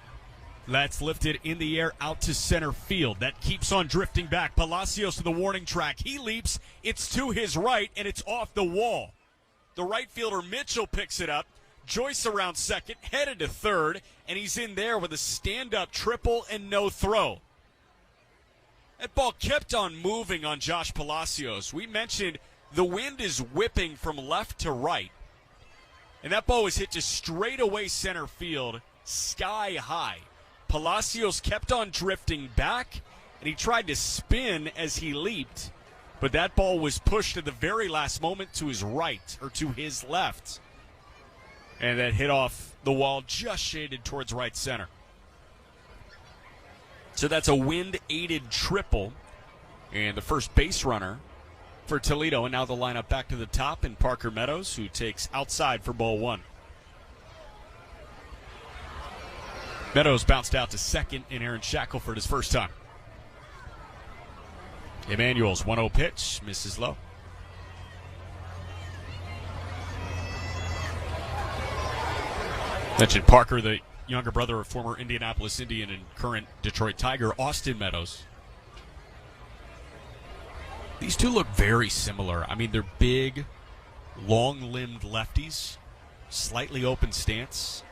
C: That's lifted in the air out to center field. That keeps on drifting back. Palacios to the warning track. He leaps. It's to his right, and it's off the wall. The right fielder Mitchell picks it up. Joyce around second, headed to third, and he's in there with a stand-up triple and no throw. That ball kept on moving on Josh Palacios. We mentioned the wind is whipping from left to right. And that ball was hit to straightaway center field, sky high. Palacios kept on drifting back, and he tried to spin as he leaped. But that ball was pushed at the very last moment to his right, or to his left. And that hit off the wall, just shaded towards right center. So that's a wind-aided triple. And the first base runner for Toledo. And now the lineup back to the top in Parker Meadows, who takes outside for ball one. Meadows bounced out to second in Aaron Shackelford his first time. Emmanuel's 1-0 pitch, misses low. Mentioned Parker, the younger brother of former Indianapolis Indian and current Detroit Tiger, Austin Meadows. These two look very similar. I mean, they're big, long-limbed lefties, slightly open stance.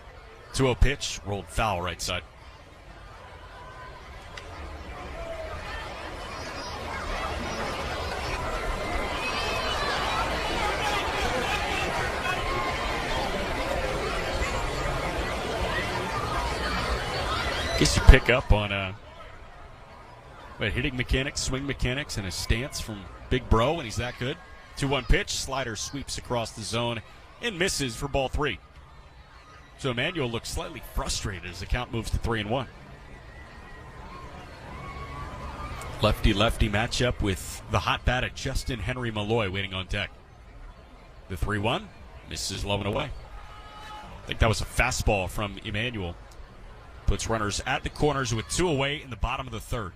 C: 2-0 pitch, rolled foul right side. Guess you pick up on hitting mechanics, swing mechanics, and a stance from Big Bro, and he's that good. 2-1 pitch, slider sweeps across the zone and misses for ball three. So Emmanuel looks slightly frustrated as the count moves to 3-1. Lefty-lefty matchup with the hot bat at Justin Henry Malloy waiting on deck. The 3-1 misses low and away. I think that was a fastball from Emmanuel. Puts runners at the corners with 2 away in the bottom of the third.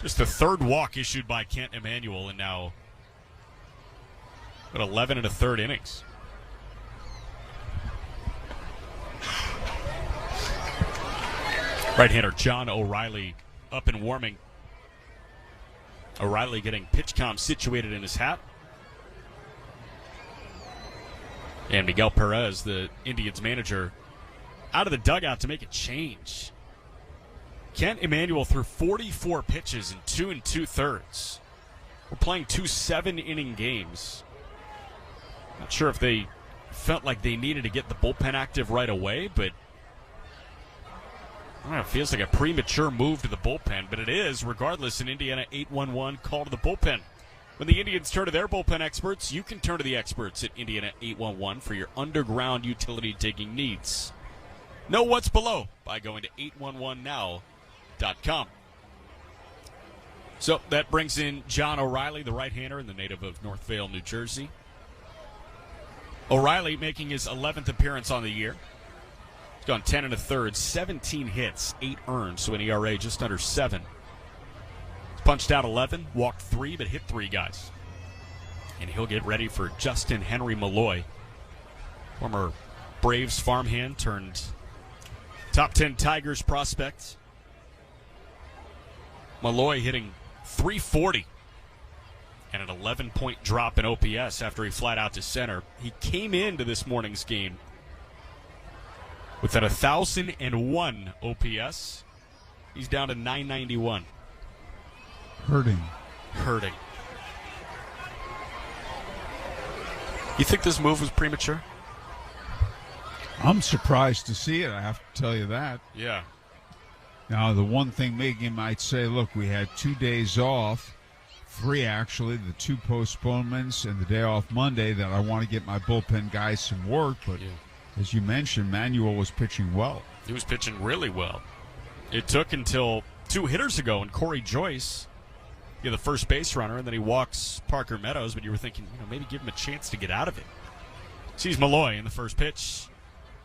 C: Just the third walk issued by Kent Emmanuel, and now 11 and a third innings. Right-hander John O'Reilly up and warming. O'Reilly getting pitch comm situated in his hat. And Miguel Perez, the Indians manager, out of the dugout to make a change. Kent Emmanuel threw 44 pitches in 2 2/3. We're playing 2 7-inning games. Not sure if they felt like they needed to get the bullpen active right away, but I don't know, it feels like a premature move to the bullpen, but it is, regardless, an Indiana 811 call to the bullpen. When the Indians turn to their bullpen experts, you can turn to the experts at Indiana 811 for your underground utility digging needs. Know what's below by going to 811now.com. So that brings in John O'Reilly, the right-hander and the native of Northvale, New Jersey. O'Reilly making his 11th appearance on the year. He's gone 10 1/3, 17 hits, 8 earned, so an ERA just under 7. He's punched out 11, walked 3, but hit 3 guys. And he'll get ready for Justin Henry Malloy, former Braves farmhand turned top 10 Tigers prospect. Malloy hitting .340 and an 11-point drop in OPS after he flat out to center. He came into this morning's game with an 1,001 OPS. He's down to 991.
B: Hurting.
C: You think this move was premature?
B: I'm surprised to see it, I have to tell you that.
C: Yeah.
B: Now, the one thing Megan might say, look, we had 2 days off, 3 actually, the 2 postponements and the day off Monday, that I want to get my bullpen guys some work. But as you mentioned, Manuel was pitching well.
C: He was pitching really well. It took until 2 hitters ago, and Corey Joyce, the first base runner, and then he walks Parker Meadows, but you were thinking, maybe give him a chance to get out of it. Sees Malloy in the first pitch.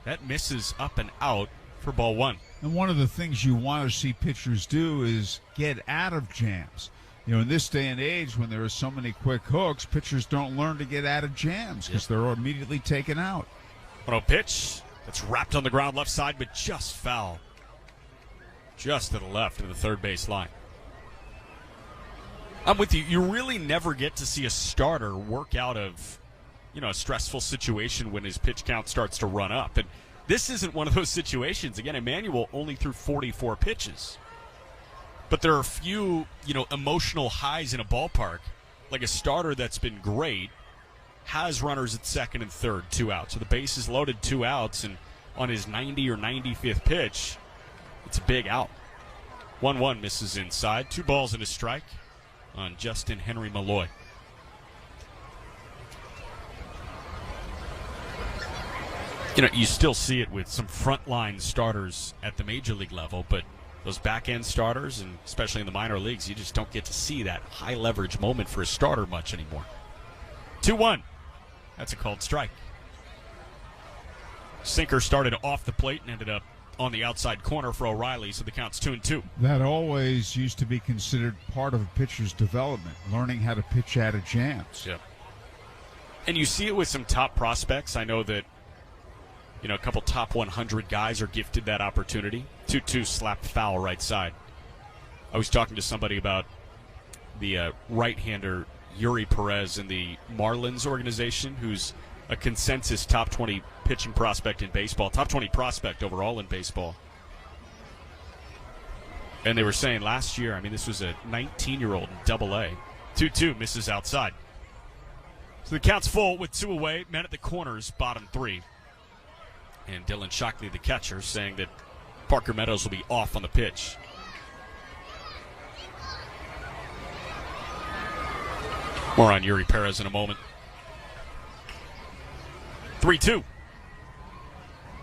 C: That misses up and out for ball 1.
B: And one of the things you want to see pitchers do is get out of jams. In this day and age, when there are so many quick hooks, pitchers don't learn to get out of jams because they're immediately taken out.
C: 1-0 pitch. That's wrapped on the ground left side, but just foul. Just to the left of the third base line. I'm with you. You really never get to see a starter work out of a stressful situation when his pitch count starts to run up. And this isn't one of those situations. Again, Emmanuel only threw 44 pitches. But there are a few, emotional highs in a ballpark. Like a starter that's been great has runners at second and third, 2 outs. So the base is loaded, 2 outs, and on his 90 or 95th pitch, it's a big out. 1-1 misses inside. 2 balls and a strike on Justin Henry Malloy. You still see it with some frontline starters at the major league level, but those back-end starters, and especially in the minor leagues, you just don't get to see that high-leverage moment for a starter much anymore. 2-1. That's a called strike. Sinker started off the plate and ended up on the outside corner for O'Reilly, so the count's 2-2.
B: That always used to be considered part of a pitcher's development, learning how to pitch out of jams.
C: Yeah. And you see it with some top prospects. I know that a couple top 100 guys are gifted that opportunity. 2-2 slapped foul right side. I was talking to somebody about the right-hander Yuri Perez in the Marlins organization, who's a consensus top 20 pitching prospect in baseball, top 20 prospect overall in baseball. And they were saying last year, this was a 19-year-old in Double-A. 2-2 misses outside. So the count's full with 2 away. Men at the corners, bottom 3. And Dylan Shockley, the catcher, saying that Parker Meadows will be off on the pitch. More on Yuri Perez in a moment. 3-2.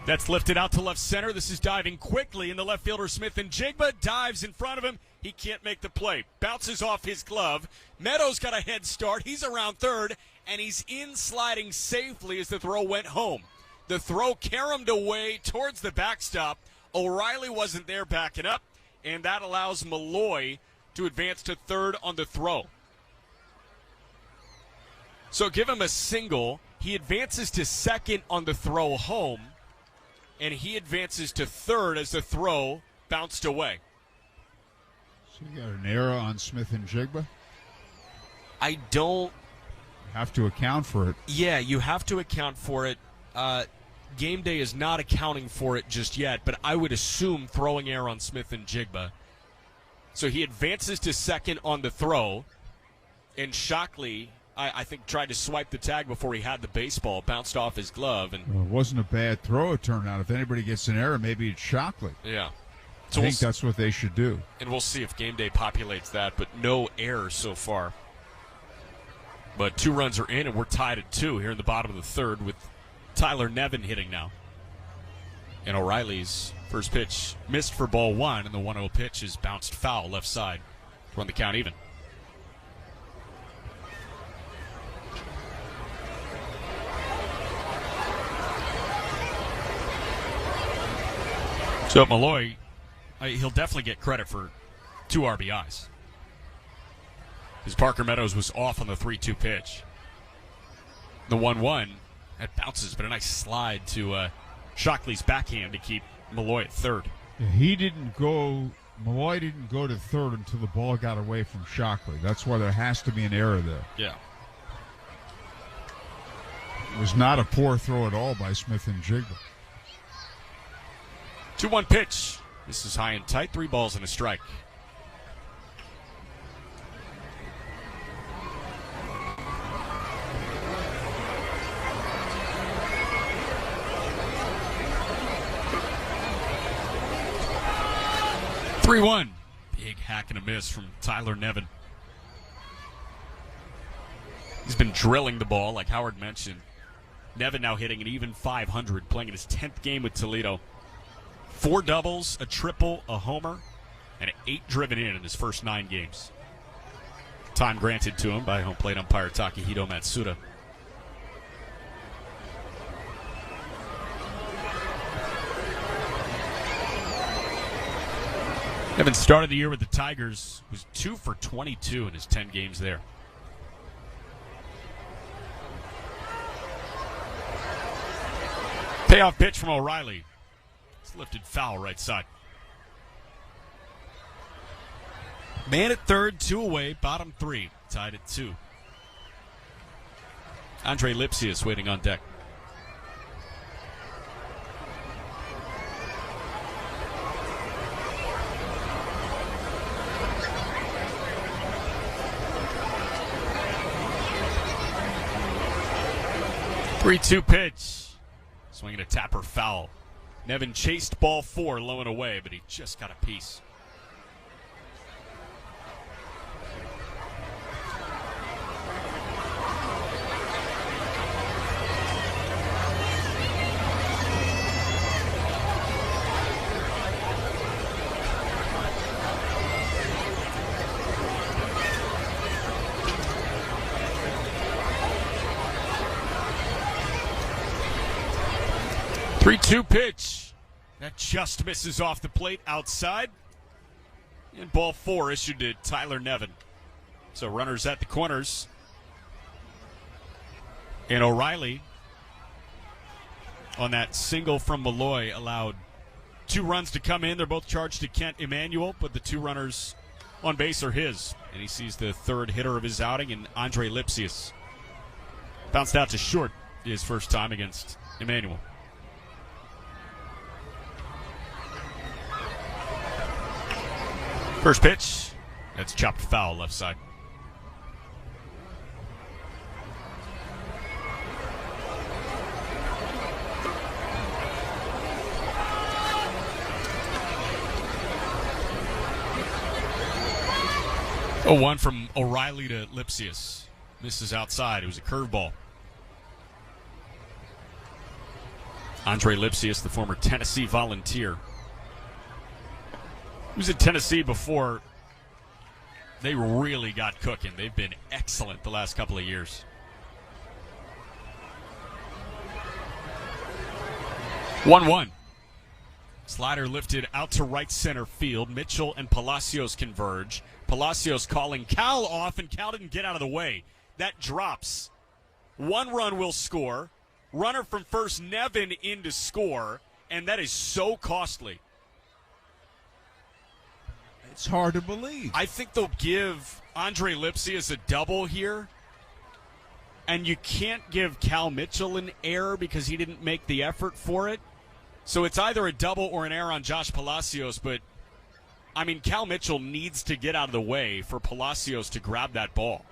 C: That's lifted out to left center. This is diving quickly, and the left fielder Smith-Njigba dives in front of him. He can't make the play. Bounces off his glove. Meadows got a head start. He's around third, and he's in sliding safely as the throw went home. The throw caromed away towards the backstop. O'Reilly wasn't there backing up, and that allows Malloy to advance to third on the throw. So give him a single. He advances to second on the throw home, and he advances to third as the throw bounced away.
B: So you got an error on Smith-Njigba?
C: I don't...
B: Have to account for it.
C: Yeah, you have to account for it. Game Day is not accounting for it just yet, but I would assume throwing error on Smith-Njigba. So he advances to second on the throw, and Shockley, I think, tried to swipe the tag before he had the baseball, bounced off his glove. And
B: Well, it wasn't a bad throw, it turned out. If anybody gets an error, maybe it's Shockley.
C: Yeah.
B: I think that's what they should do.
C: And we'll see if Game Day populates that, but no errors so far. But 2 runs are in, and we're tied at 2 here in the bottom of the third with Tyler Nevin hitting now. And O'Reilly's first pitch missed for ball 1, and the 1-0 pitch is bounced foul left side to run the count even. So Malloy, he'll definitely get credit for 2 RBIs. Because Parker Meadows was off on the 3-2 pitch. The 1-1, that bounces, but a nice slide to Shockley's backhand to keep Malloy at third.
B: Yeah, Malloy didn't go to third until the ball got away from Shockley. That's why there has to be an error there.
C: Yeah.
B: It was not a poor throw at all by Smith-Njigba.
C: 2-1 pitch. This is high and tight. 3 balls and a strike. (3-1). Big hack and a miss from Tyler Nevin. He's been drilling the ball, like Howard mentioned. Nevin now hitting an even .500, playing in his 10th game with Toledo. 4 doubles, a triple, a homer, and 8 driven in his first 9 games. Time granted to him by home plate umpire Takahito Matsuda. Nevin started the year with the Tigers, was 2 for 22 in his 10 games there. Payoff pitch from O'Reilly. It's lifted foul right side. Man at third, 2 away, bottom 3, tied at 2. Andre Lipsius waiting on deck. 3-2 pitch. Swinging a tapper foul. Nevin chased ball 4 low and away, but he just got a piece. Three-two pitch. That just misses off the plate outside. And ball 4 issued to Tyler Nevin. So runners at the corners. And O'Reilly, on that single from Malloy, allowed 2 runs to come in. They're both charged to Kent Emanuel, but the 2 runners on base are his. And he sees the 3rd hitter of his outing, and Andre Lipsius. Bounced out to short his first time against Emanuel. First pitch, that's chopped foul left side. Oh, 1 from O'Reilly to Lipsius. Misses outside. It was a curveball. Andre Lipsius, the former Tennessee Volunteer. He was in Tennessee before they really got cooking. They've been excellent the last couple of years. 1-1. Slider lifted out to right center field. Mitchell and Palacios converge. Palacios calling Cal off, and Cal didn't get out of the way. That drops. 1 run will score. Runner from first, Nevin, in to score, and that is so costly.
B: It's hard to believe.
C: I think they'll give Andre Lipsius a double here. And you can't give Cal Mitchell an error because he didn't make the effort for it. So it's either a double or an error on Josh Palacios. But, I mean, Cal Mitchell needs to get out of the way for Palacios to grab that ball.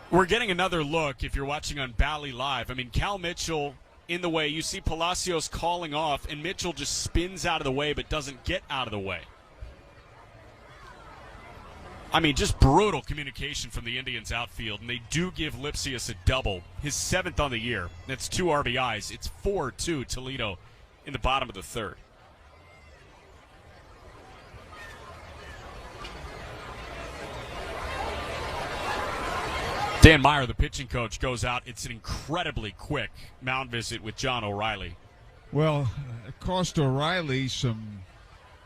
C: We're getting another look if you're watching on Bally Live. I mean, Cal Mitchell in the way. You see Palacios calling off, and Mitchell just spins out of the way but doesn't get out of the way. I mean, just brutal communication from the Indians outfield, and they do give Lipsius a double, his 7th on the year. That's 2 RBIs. It's 4-2 Toledo in the bottom of the 3rd. Dan Meyer, the pitching coach, goes out. It's an incredibly quick mound visit with John O'Reilly.
B: Well, it cost O'Reilly some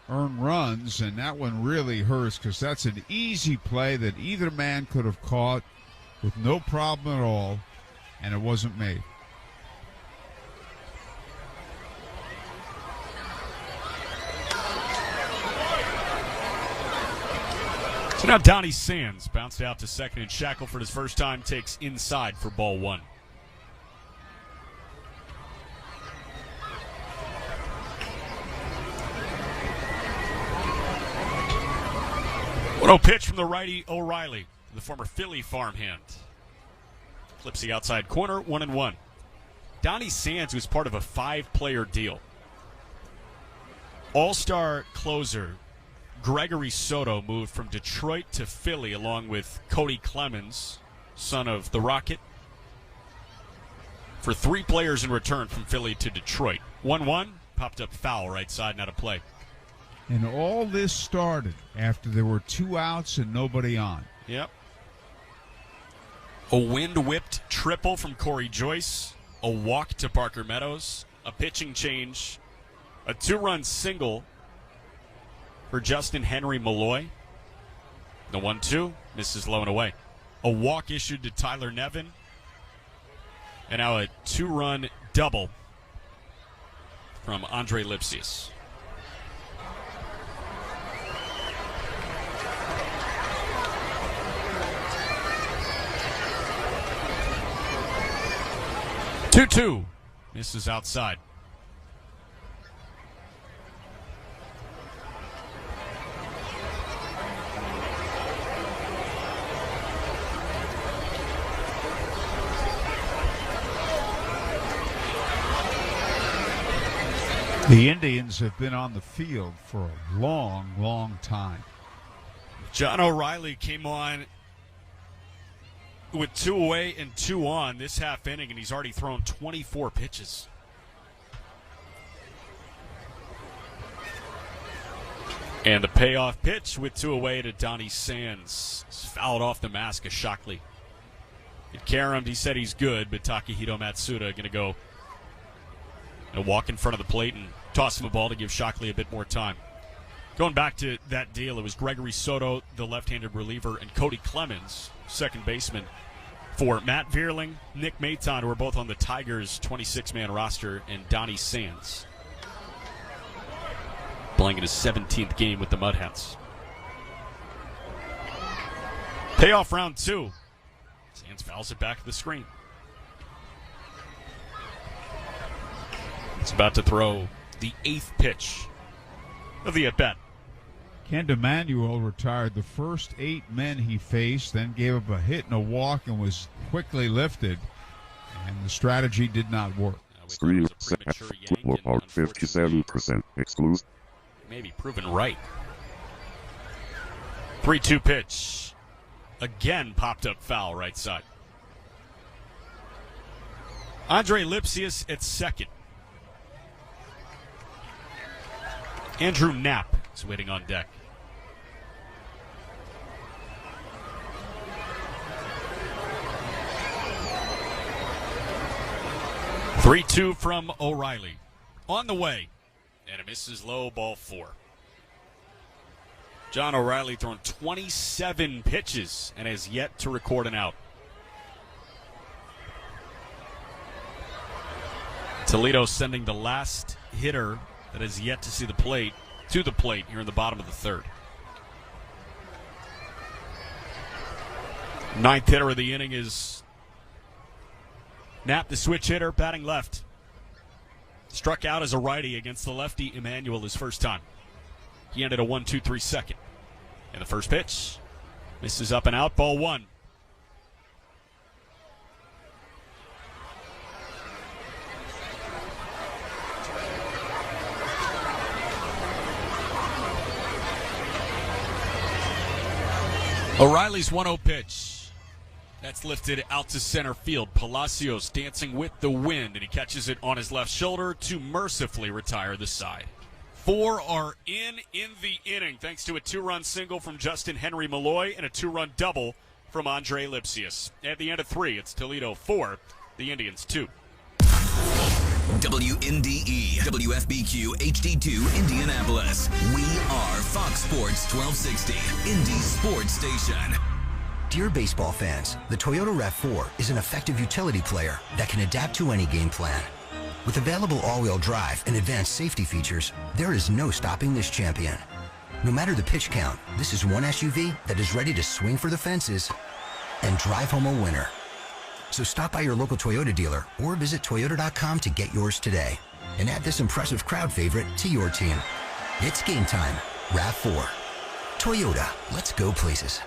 B: earned runs, and that one really hurts because that's an easy play that either man could have caught with no problem at all, and it wasn't made.
C: So now Donnie Sands bounced out to second, and Shackelford his first time takes inside for ball 1. What a pitch from the righty O'Reilly, the former Philly farmhand. Clips the outside corner, 1-1. Donnie Sands was part of a 5-player deal. All-star closer Gregory Soto moved from Detroit to Philly along with Cody Clemens, son of the Rocket, for 3 players in return from Philly to Detroit. 1-1, popped up foul right side, not a play.
B: And all this started after there were 2 outs and nobody on.
C: Yep. A wind-whipped triple from Corey Joyce, a walk to Parker Meadows, a pitching change, a 2-run single for Justin Henry Malloy. The 1-2 misses low and away. A walk issued to Tyler Nevin. And now a 2-run double from Andre Lipsius. Two misses outside.
B: The Indians have been on the field for a long, long time.
C: John O'Reilly came on with 2 away and 2 on this half inning, and he's already thrown 24 pitches. And the payoff pitch with 2 away to Donnie Sands. It's fouled off the mask of Shockley. It caromed. He said he's good, but Takahito Matsuda going to go and walk in front of the plate and toss him a ball to give Shockley a bit more time. Going back to that deal, it was Gregory Soto, the left-handed reliever, and Cody Clemens, second baseman, for Matt Vierling, Nick Maton, who are both on the Tigers' 26-man roster, and Donnie Sands, playing in his 17th game with the Mudhens. Payoff round 2. Sands fouls it back to the screen. It's about to throw the 8th pitch of the at-bat.
B: Ken DeManuel retired the first 8 men he faced, then gave up a hit and a walk and was quickly lifted, and the strategy did not work.
D: Screen set, football part 57% exclusive.
C: Maybe proven right. 3-2 pitch. Again popped up foul right side. Andre Lipsius at second. Andrew Knapp is waiting on deck. Three-two from O'Reilly. On the way. And it misses low, ball 4. John O'Reilly thrown 27 pitches and has yet to record an out. Toledo sending the last hitter that has yet to see the plate to the plate here in the bottom of the 3rd. 9th hitter of the inning is Knapp, the switch hitter, batting left. Struck out as a righty against the lefty Emmanuel his first time. He ended a 1-2-3 second. And the first pitch misses up and out, ball 1. O'Reilly's 1-0 pitch. That's lifted out to center field. Palacios dancing with the wind, and he catches it on his left shoulder to mercifully retire the side. 4 are in the inning, thanks to a 2-run single from Justin Henry Malloy and a 2-run double from Andre Lipsius. At the end of 3, it's Toledo 4, the Indians 2.
A: WNDE, WFBQ, HD2, Indianapolis. We are Fox Sports 1260, Indy Sports Station.
R: Dear baseball fans, the Toyota RAV4 is an effective utility player that can adapt to any game plan. With available all-wheel drive and advanced safety features, there is no stopping this champion. No matter the pitch count, this is one SUV that is ready to swing for the fences and drive home a winner. So stop by your local Toyota dealer or visit Toyota.com to get yours today and add this impressive crowd favorite to your team. It's game time. RAV4. Toyota, let's go places.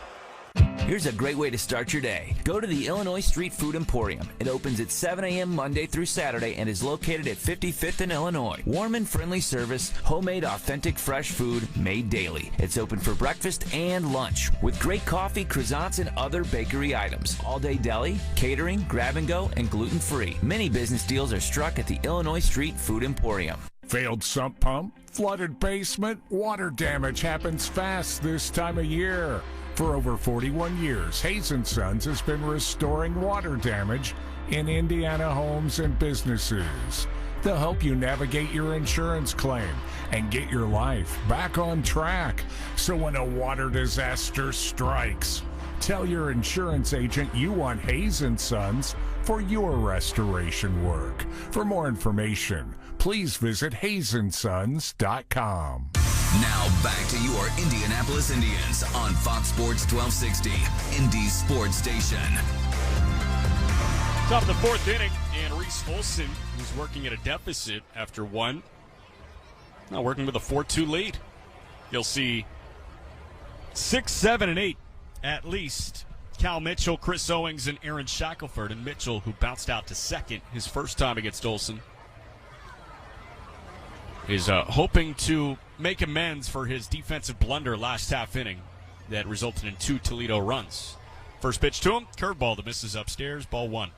F: Here's a great way to start your day. Go to the Illinois Street Food Emporium. It opens at 7 a.m. Monday through Saturday and is located at 55th in Illinois. Warm and friendly service, homemade authentic fresh food made daily. It's open for breakfast and lunch with great coffee, croissants, and other bakery items. All-day deli, catering, grab and go, and gluten-free. Many business deals are struck at the Illinois Street Food Emporium.
J: Failed sump pump, flooded basement, water damage happens fast this time of year. For over 41 years, Hayes & Sons has been restoring water damage in Indiana homes and businesses. They'll help you navigate your insurance claim and get your life back on track. So when a water disaster strikes, tell your insurance agent you want Hayes & Sons for your restoration work. For more information, please visit HayesandSons.com.
A: Now back to your Indianapolis Indians on Fox Sports 1260, Indy Sports Station.
C: Top of the 4th inning, and Reese Olson, who's working at a deficit after 1, now working with a 4-2 lead. You'll see 6, 7, and 8 at least. Cal Mitchell, Chris Owings, and Aaron Shackelford. And Mitchell, who bounced out to second his first time against Olson. is hoping to make amends for his defensive blunder last half inning that resulted in 2 Toledo runs. First pitch to him, curveball that misses upstairs, ball 1.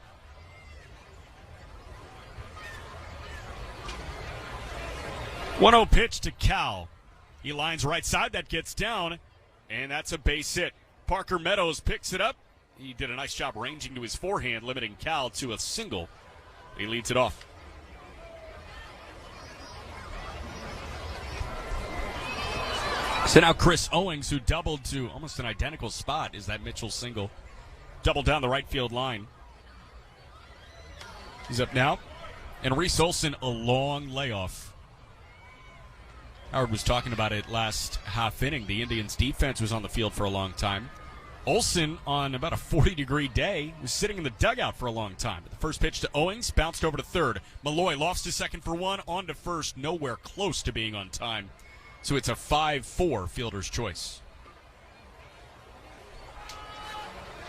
C: 1-0 pitch to Cal. He lines right side, that gets down, and that's a base hit. Parker Meadows picks it up. He did a nice job ranging to his forehand, limiting Cal to a single. He leads it off. So now Chris Owings, who doubled to almost an identical spot, is that Mitchell single. Doubled down the right field line. He's up now. And Reese Olson, a long layoff. Howard was talking about it last half inning. The Indians' defense was on the field for a long time. Olson, on about a 40-degree day, was sitting in the dugout for a long time. The first pitch to Owings, bounced over to third. Malloy lofts to second for 1, on to first, nowhere close to being on time. So it's a 5-4 fielder's choice.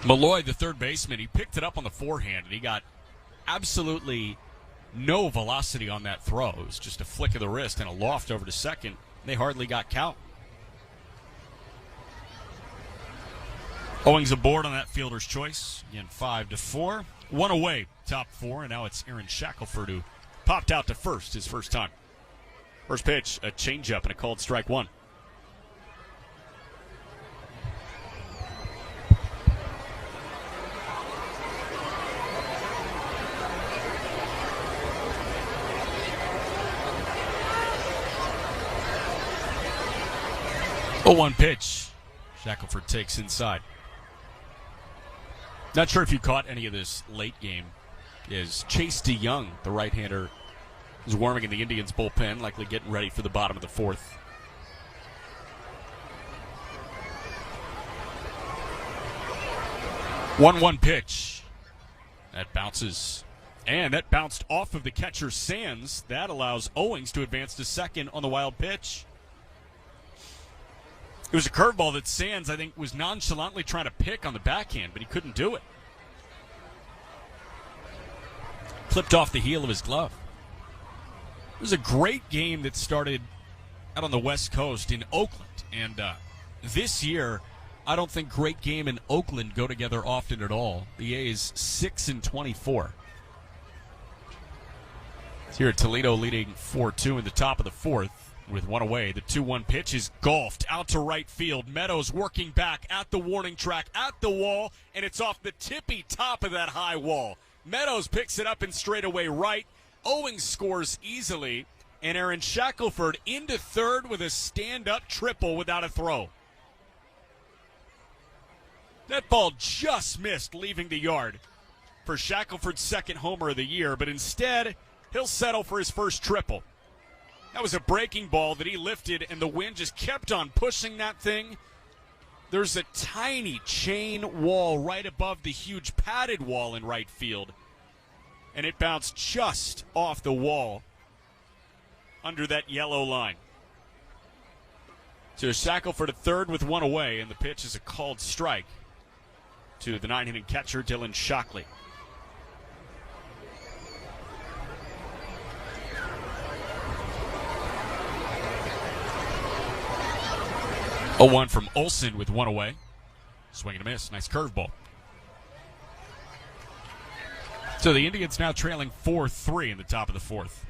C: Malloy, the third baseman, he picked it up on the forehand, and he got absolutely no velocity on that throw. It was just a flick of the wrist and a loft over to second. They hardly got count. Owings aboard on that fielder's choice. Again, 5-4. 1 away, top 4, and now it's Aaron Shackelford who popped out to first his first time. First pitch, a changeup and a called strike 1. Oh, 1 pitch. Shackelford takes inside. Not sure if you caught any of this late game. Is Chase DeYoung, the right-hander, is warming in the Indians' bullpen, likely getting ready for the bottom of the 4th. One pitch. That bounces. And that bounced off of the catcher Sands. That allows Owings to advance to second on the wild pitch. It was a curveball that Sands, I think, was nonchalantly trying to pick on the backhand, but he couldn't do it. Clipped off the heel of his glove. It was a great game that started out on the West Coast in Oakland. And this year, I don't think great game and Oakland go together often at all. The A's 6-24. It's here at Toledo leading 4-2 in the top of the 4th. With 1 away, the 2-1 pitch is golfed out to right field. Meadows working back at the warning track, at the wall, and it's off the tippy top of that high wall. Meadows picks it up in straightaway right. Owings scores easily, and Aaron Shackelford into third with a stand-up triple without a throw. That ball just missed leaving the yard for Shackelford's second homer of the year, but instead, he'll settle for his first triple. That was a breaking ball that he lifted, and the wind just kept on pushing that thing. There's a tiny chain wall right above the huge padded wall in right field, and it bounced just off the wall under that yellow line. So Shackelford at third with 1 away, and the pitch is a called strike to the 9-inning catcher, Dylan Shockley. A 1 from Olson with 1 away. Swing and a miss. Nice curveball. So the Indians now trailing 4-3 in the top of the 4th.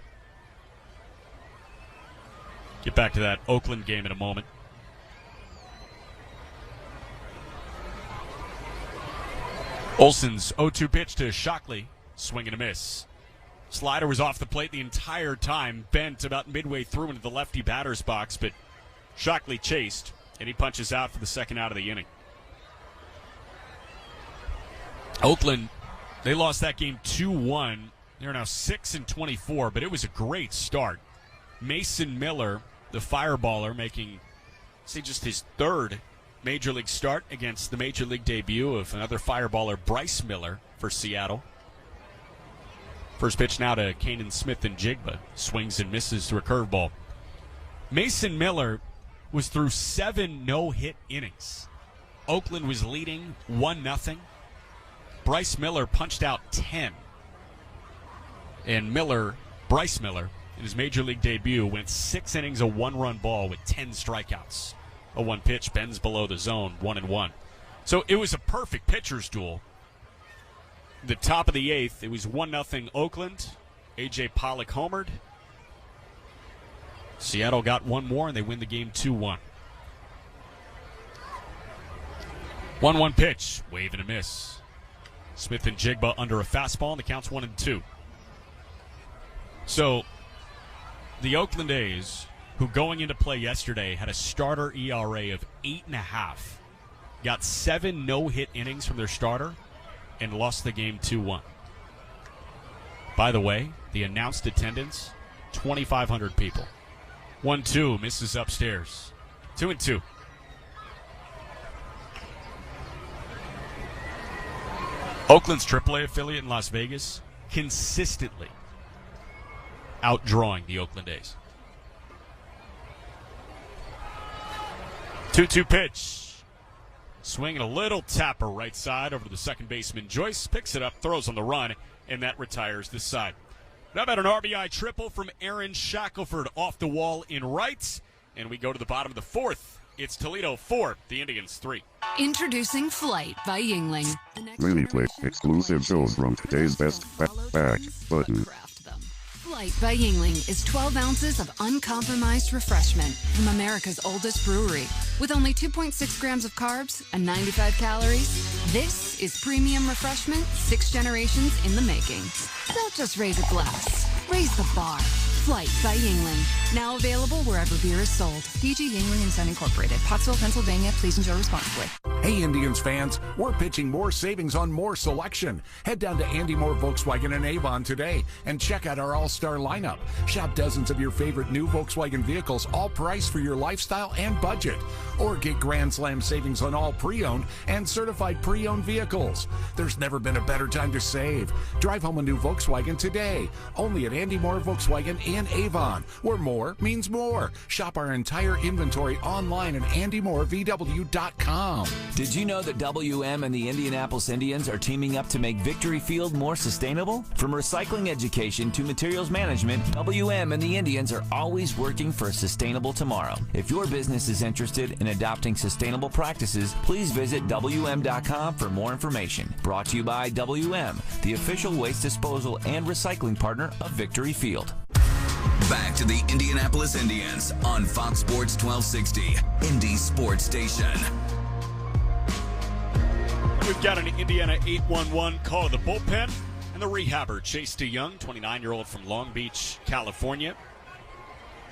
C: Get back to that Oakland game in a moment. Olson's 0-2 pitch to Shockley. Swing and a miss. Slider was off the plate the entire time. Bent about midway through into the lefty batter's box, but Shockley chased. And he punches out for the second out of the inning. Oakland, they lost that game 2-1. They're now 6-24, but it was a great start. Mason Miller, the fireballer, making, say, just his third Major League start against the Major League debut of another fireballer, Bryce Miller, for Seattle. First pitch now to Kanan Smith and Jigba. Swings and misses through a curveball. Mason Miller was through 7 no-hit innings. Oakland was leading 1-0. Bryce Miller punched out 10. And Bryce Miller, in his Major League debut, went 6 innings, a 1-run ball with 10 strikeouts. A 1 pitch, bends below the zone, 1-1. So it was a perfect pitcher's duel. The top of the 8th, it was 1-0 Oakland. A.J. Pollock homered. Seattle got one more, and they win the game 2-1. 1-1 pitch, wave and a miss. Smith and Jigba under a fastball, and the count's 1-2. So the Oakland A's, who going into play yesterday had a starter ERA of 8.5, got 7 no-hit innings from their starter, and lost the game 2-1. By the way, the announced attendance, 2,500 people. 1-2, misses upstairs. 2-2. Oakland's AAA affiliate in Las Vegas consistently outdrawing the Oakland A's. 2-2 pitch. Swinging a little tapper right side over to the second baseman. Joyce picks it up, throws on the run, and that retires this side. How about an RBI triple from Aaron Shackelford off the wall in right? And we go to the bottom of the 4th. It's Toledo 4, the Indians 3.
S: Introducing Flight by Yingling.
D: Really play exclusive shows from today's best back button.
S: Flight by Yingling is 12 ounces of uncompromised refreshment from America's oldest brewery. With only 2.6 grams of carbs and 95 calories, this is premium refreshment 6 generations in the making. Don't just raise a glass, raise the bar. Flight by Yingling. Now available wherever beer is sold. DG Yingling and Son Incorporated. Pottsville, Pennsylvania. Please enjoy responsibly.
J: Hey, Indians fans, we're pitching more savings on more selection. Head down to Andy Moore Volkswagen in Avon today and check out our all-star lineup. Shop dozens of your favorite new Volkswagen vehicles, all priced for your lifestyle and budget. Or get Grand Slam savings on all pre-owned and certified pre-owned vehicles. There's never been a better time to save. Drive home a new Volkswagen today. Only at Andy Moore Volkswagen in Avon, where more means more. Shop our entire inventory online at andymorevw.com.
F: Did you know that WM and the Indianapolis Indians are teaming up to make Victory Field more sustainable? From recycling education to materials management, WM and the Indians are always working for a sustainable tomorrow. If your business is interested in adopting sustainable practices, please visit WM.com for more information. Brought to you by WM, the official waste disposal and recycling partner of Victory Field.
A: Back to the Indianapolis Indians on Fox Sports 1260, Indy Sports Station.
C: We've got an Indiana 811 call to the bullpen, and the rehabber, Chase DeYoung, 29-year-old from Long Beach, California.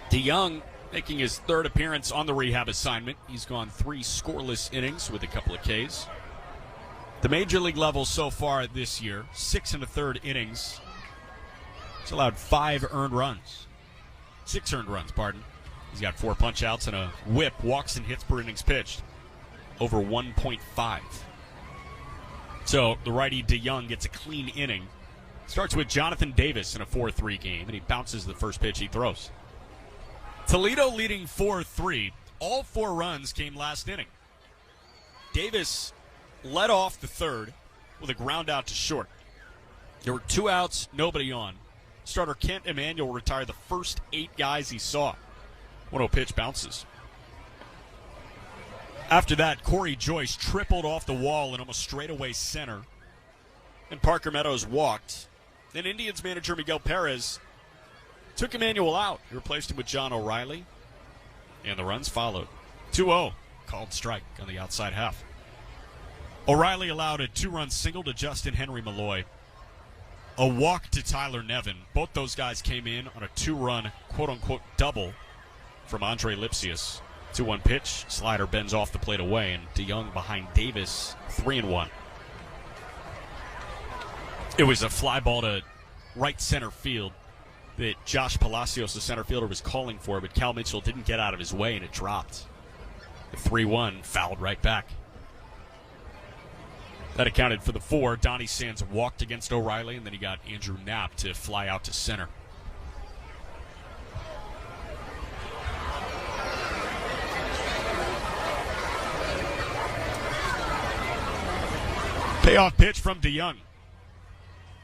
C: DeYoung making his 3rd appearance on the rehab assignment. He's gone 3 scoreless innings with a couple of Ks. The major league level so far this year, 6 1/3 innings. He's allowed 5 earned runs. 6 earned runs, pardon. He's got 4 punch-outs and a whip, walks and hits per innings pitched. Over 1.5. So the righty DeYoung gets a clean inning. Starts with Jonathan Davis in a 4-3 game, and he bounces the first pitch he throws. Toledo leading 4-3. All 4 runs came last inning. Davis led off the 3rd with a ground out to short. There were 2 outs, nobody on. Starter Kent Emanuel retired the first 8 guys he saw. 1-0 pitch bounces. After that, Corey Joyce tripled off the wall in almost straightaway center. And Parker Meadows walked. Then Indians manager Miguel Perez took Emanuel out. He replaced him with John O'Reilly. And the runs followed. 2-0. Called strike on the outside half. O'Reilly allowed a 2-run single to Justin Henry Malloy. A walk to Tyler Nevin. Both those guys came in on a 2-run, quote-unquote, double from Andre Lipsius. 2-1 pitch. Slider bends off the plate away, and DeYoung behind Davis, 3-1. It was a fly ball to right center field that Josh Palacios, the center fielder, was calling for, but Cal Mitchell didn't get out of his way, and it dropped. The 3-1 fouled right back. That accounted for the 4. Donnie Sands walked against O'Reilly, and then he got Andrew Knapp to fly out to center. Payoff pitch from DeYoung.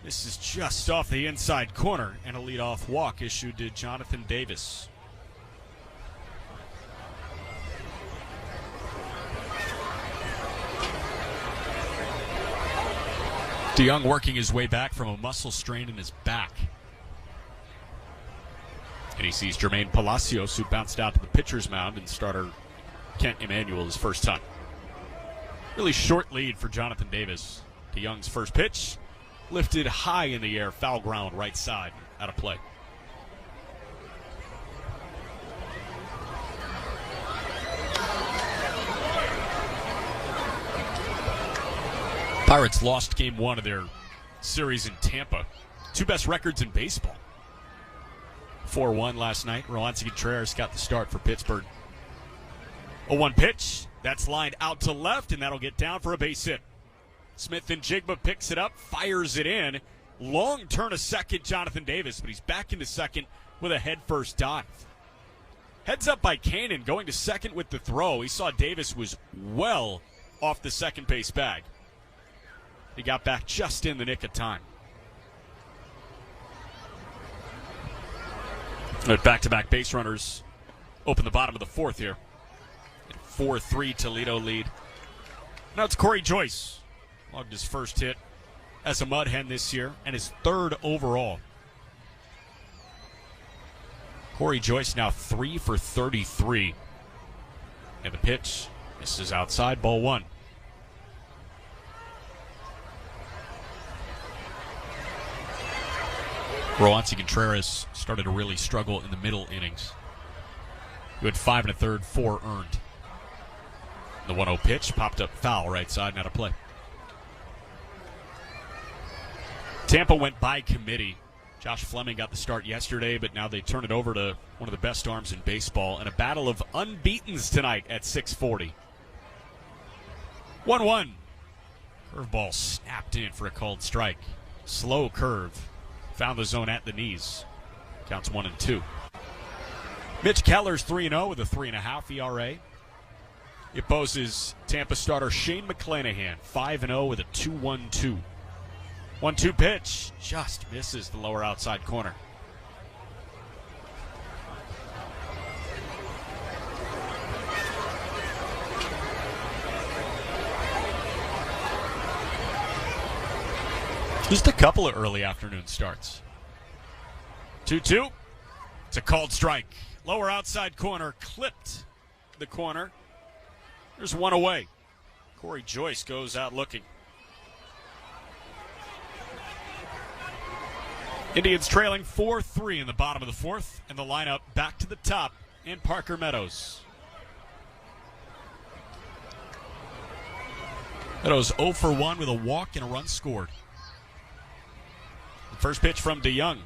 C: This is just off the inside corner, and a leadoff walk issued to Jonathan Davis. DeYoung working his way back from a muscle strain in his back. And he sees Jermaine Palacios, who bounced out to the pitcher's mound, and starter Kent Emanuel his first time. Really short lead for Jonathan Davis. DeYoung's first pitch, lifted high in the air, foul ground, right side, out of play. Pirates lost game one of their series in Tampa. Two best records in baseball. 4-1 last night. Roansy Contreras got the start for Pittsburgh. 0-1 pitch. That's lined out to left, and that'll get down for a base hit. Smith and Jigba picks it up, fires it in. Long turn to second, Jonathan Davis, but he's back into second with a head-first dive. Heads up by Cannon, going to second with the throw. He saw Davis was well off the second base bag. He got back just in the nick of time. But back-to-back base runners open the bottom of the fourth here. 4-3 Toledo lead. Now it's Corey Joyce. Logged his first hit as a Mud Hen this year and his third overall. Corey Joyce now 3 for 33. And the pitch misses outside, ball one. Roansy Contreras started to really struggle in the middle innings. He had 5 1/3, 4 earned. The 1-0 pitch popped up foul, right side, not a play. Tampa went by committee. Josh Fleming got the start yesterday, but now they turn it over to one of the best arms in baseball, and a battle of unbeatens tonight at 6:40. 1-1. Curveball snapped in for a called strike. Slow curve. Found the zone at the knees. Counts 1-2. Mitch Keller's 3-0 with a 3.5 ERA. It poses Tampa starter Shane McClanahan, 5-0 with a 2.12. 1-2 pitch just misses the lower outside corner. Just a couple of early afternoon starts. 2-2. It's a called strike. Lower outside corner, clipped the corner. There's one away. Corey Joyce goes out looking. Indians trailing 4-3 in the bottom of the fourth, and the lineup back to the top in Parker Meadows. Meadows 0 for 1 with a walk and a run scored. The first pitch from DeYoung.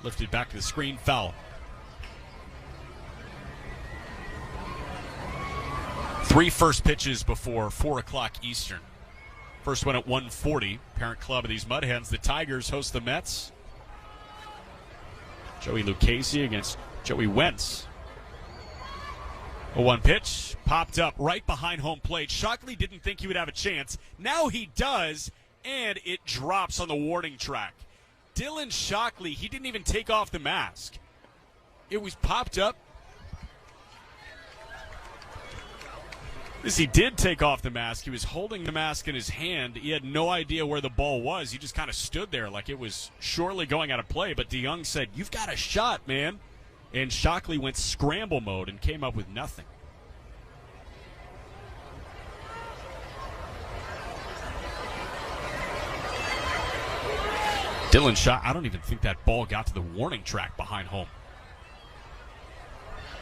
C: Lifted back to the screen, foul. 3 first pitches before 4 o'clock Eastern. First one at 1:40. Parent club of these Mud Hens. The Tigers host the Mets. Joey Lucchesi against Joey Wentz. A 1 pitch. Popped up right behind home plate. Shockley didn't think he would have a chance. Now he does, and it drops on the warning track. Dylan Shockley, he didn't even take off the mask. It was popped up. As he did take off the mask, he was holding the mask in his hand. He had no idea where the ball was. He just kind of stood there like it was surely going out of play. But DeYoung said, "You've got a shot, man." And Shockley went scramble mode and came up with nothing. Dylan shot. I don't even think that ball got to the warning track behind home.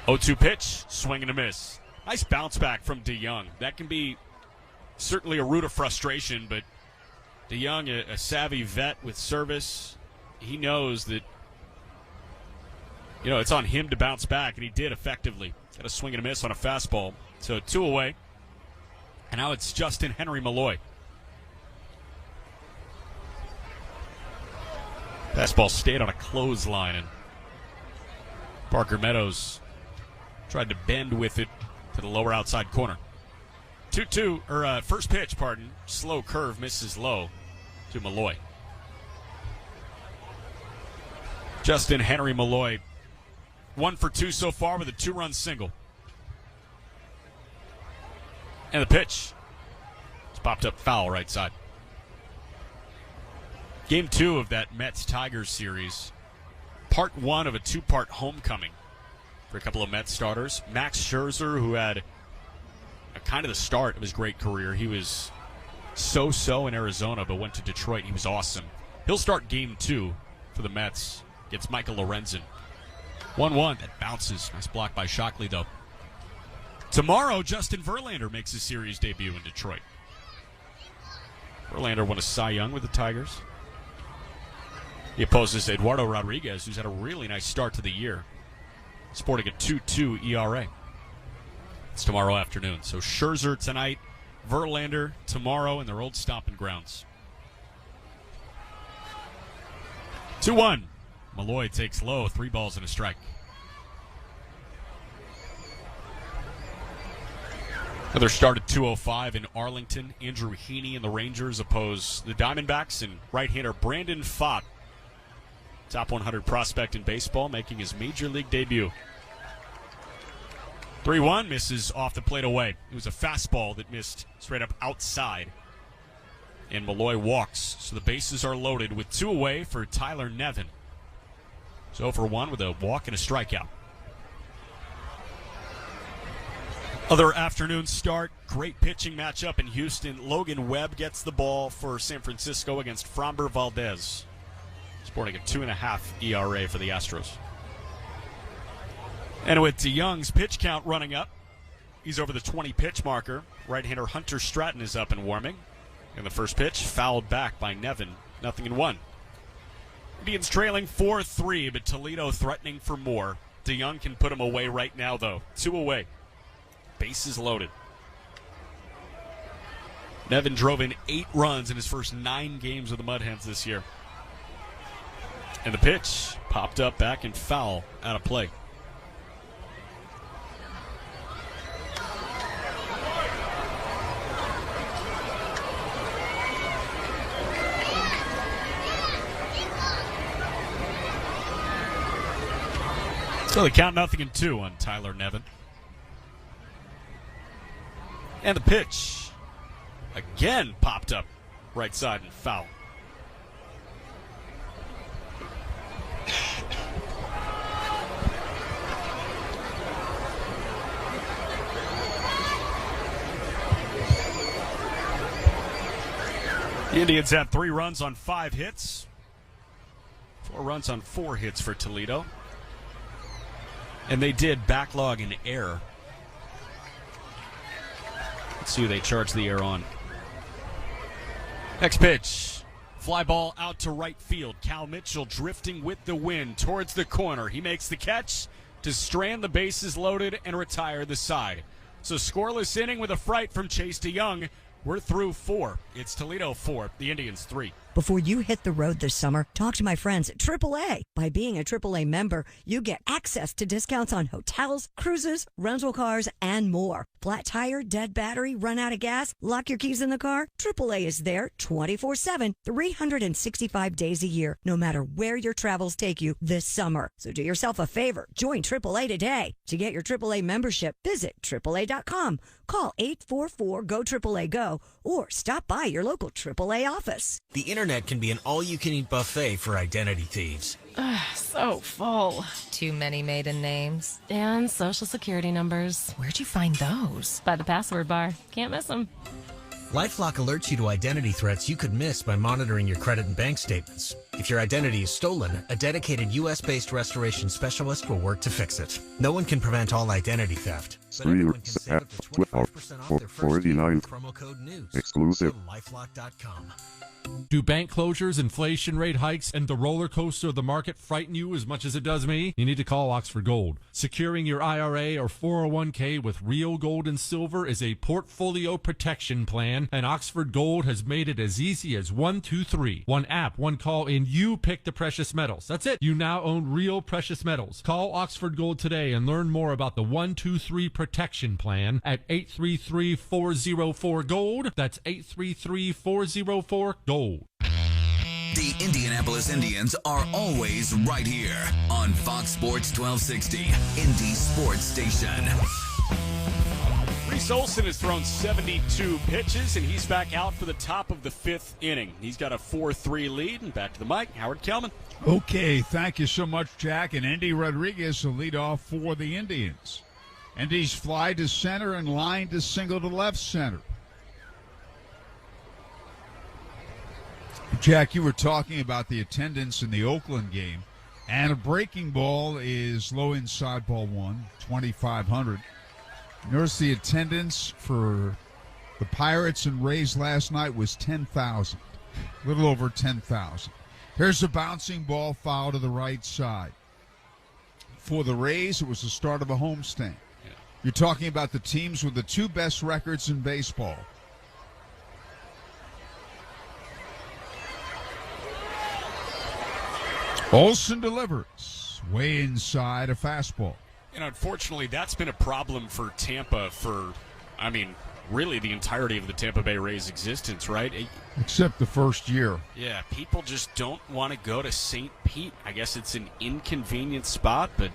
C: 0-2 pitch, swing and a miss. Nice bounce back from DeYoung. That can be certainly a root of frustration, but DeYoung, a savvy vet with service, he knows that, it's on him to bounce back, and he did effectively. Got a swing and a miss on a fastball. So 2 away, and now it's Justin Henry Malloy. Fastball stayed on a clothesline, and Parker Meadows tried to bend with it to the lower outside corner. 2-2, first pitch, slow curve misses low to Malloy. Justin Henry Malloy, 1 for 2 so far with a 2-run single. And the pitch. It's popped up foul right side. Game 2 of that Mets-Tigers series. Part 1 of a 2-part homecoming for a couple of Mets starters. Max Scherzer, who had a kind of the start of his great career. He was so-so in Arizona, but went to Detroit. He was awesome. He'll start Game 2 for the Mets against Michael Lorenzen. 1-1. That bounces. Nice block by Shockley, though. Tomorrow, Justin Verlander makes his series debut in Detroit. Verlander won a Cy Young with the Tigers. He opposes Eduardo Rodriguez, who's had a really nice start to the year, sporting a 2.2 ERA. It's tomorrow afternoon. So Scherzer tonight, Verlander tomorrow in their old stomping grounds. 2-1. Malloy takes low, 3 balls and a strike. Another start at 2:05 in Arlington. Andrew Heaney and the Rangers oppose the Diamondbacks, and right-hander Brandon Pfaadt, top 100 prospect in baseball, making his major league debut. 3-1, misses off the plate away. It was a fastball that missed straight up outside. And Malloy walks, so the bases are loaded with 2 away for Tyler Nevin. So for 1 with a walk and a strikeout. Other afternoon start, great pitching matchup in Houston. Logan Webb gets the ball for San Francisco against Framber Valdez, sporting a 2.5 ERA for the Astros. And with DeYoung's pitch count running up, he's over the 20 pitch marker. Right-hander Hunter Stratton is up and warming. And the first pitch fouled back by Nevin, 0-1. Indians trailing 4-3, but Toledo threatening for more. DeYoung can put him away right now, though. 2 away. Bases loaded. Nevin drove in 8 runs in his first 9 games with the Mud Hens this year. And the pitch popped up back and foul out of play. So they count 0-2 on Tyler Nevin. And the pitch again popped up right side and foul. The Indians have 3 runs on 5 hits. 4 runs on 4 hits for Toledo. And they did backlog an error. Let's see who they charge the error on. Next pitch. Fly ball out to right field. Cal Mitchell drifting with the wind towards the corner. He makes the catch to strand the bases loaded and retire the side. So scoreless inning with a fright from Chase DeYoung. We're through 4. It's Toledo 4, the Indians 3.
T: Before you hit the road this summer, talk to my friends at AAA. By being a AAA member, you get access to discounts on hotels, cruises, rental cars, and more. Flat tire, dead battery, run out of gas, lock your keys in the car? AAA is there 24/7, 365 days a year, no matter where your travels take you this summer. So do yourself a favor. Join AAA today. To get your AAA membership, visit AAA.com. Call 844-GO-AAA-GO or stop by your local AAA office.
U: The internet can be an all-you-can-eat buffet for identity thieves.
V: So full.
W: Too many maiden names.
V: And social security numbers.
W: Where'd you find those?
V: By the password bar. Can't miss them.
U: LifeLock alerts you to identity threats you could miss by monitoring your credit and bank statements. If your identity is stolen, a dedicated U.S.-based restoration specialist will work to fix it. No one can prevent all identity theft, but everyone can save up to 25% off their first year with promo code NEWS.
D: Exclusive.
U: Go to LifeLock.com.
I: Do bank closures, inflation rate hikes, and the roller coaster of the market frighten you as much as it does me? You need to call Oxford Gold. Securing your IRA or 401k with real gold and silver is a portfolio protection plan, and Oxford Gold has made it as easy as 1, 2, 3. One app, one call, and you pick the precious metals. That's it. You now own real precious metals. Call Oxford Gold today and learn more about the 1, 2, 3 protection plan at 833-404-GOLD. That's 833-404-GOLD.
A: The Indianapolis Indians are always right here on Fox Sports 1260, Indy Sports Station.
C: Reese Olson has thrown 72 pitches, and he's back out for the top of the 5th inning. He's got a 4-3 lead, and back to the mic, Howard Kelman.
B: Okay, thank you so much, Jack. And Andy Rodriguez will lead off for the Indians. Andy's fly to center and line to single to left center. Jack, you were talking about the attendance in the Oakland game, and a breaking ball is low inside ball 1, 2,500. Notice the attendance for the Pirates and Rays last night was 10,000, a little over 10,000. Here's a bouncing ball foul to the right side. For the Rays, it was the start of a homestand. Yeah. You're talking about the teams with the 2 best records in baseball. Olson delivers way inside a fastball.
C: And unfortunately, that's been a problem for Tampa for, really the entirety of the Tampa Bay Rays' existence, right?
B: Except the first year.
C: Yeah, people just don't want to go to St. Pete. I guess it's an inconvenient spot, but...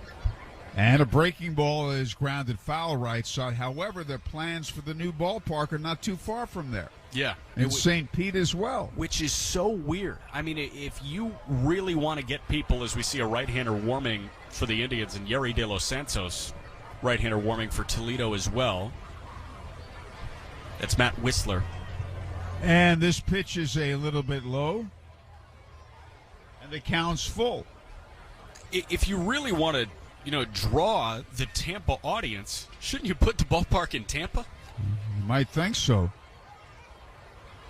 B: And a breaking ball is grounded foul right side. However, their plans for the new ballpark are not too far from there.
C: Yeah.
B: In St. Pete as well.
C: Which is so weird. If you really want to get people, as we see a right-hander warming for the Indians and Yerry De Los Santos, right-hander warming for Toledo as well. That's Matt Whistler.
B: And this pitch is a little bit low. And the count's full.
C: If you really want to, draw the Tampa audience, shouldn't you put the ballpark in Tampa?
B: You might think so.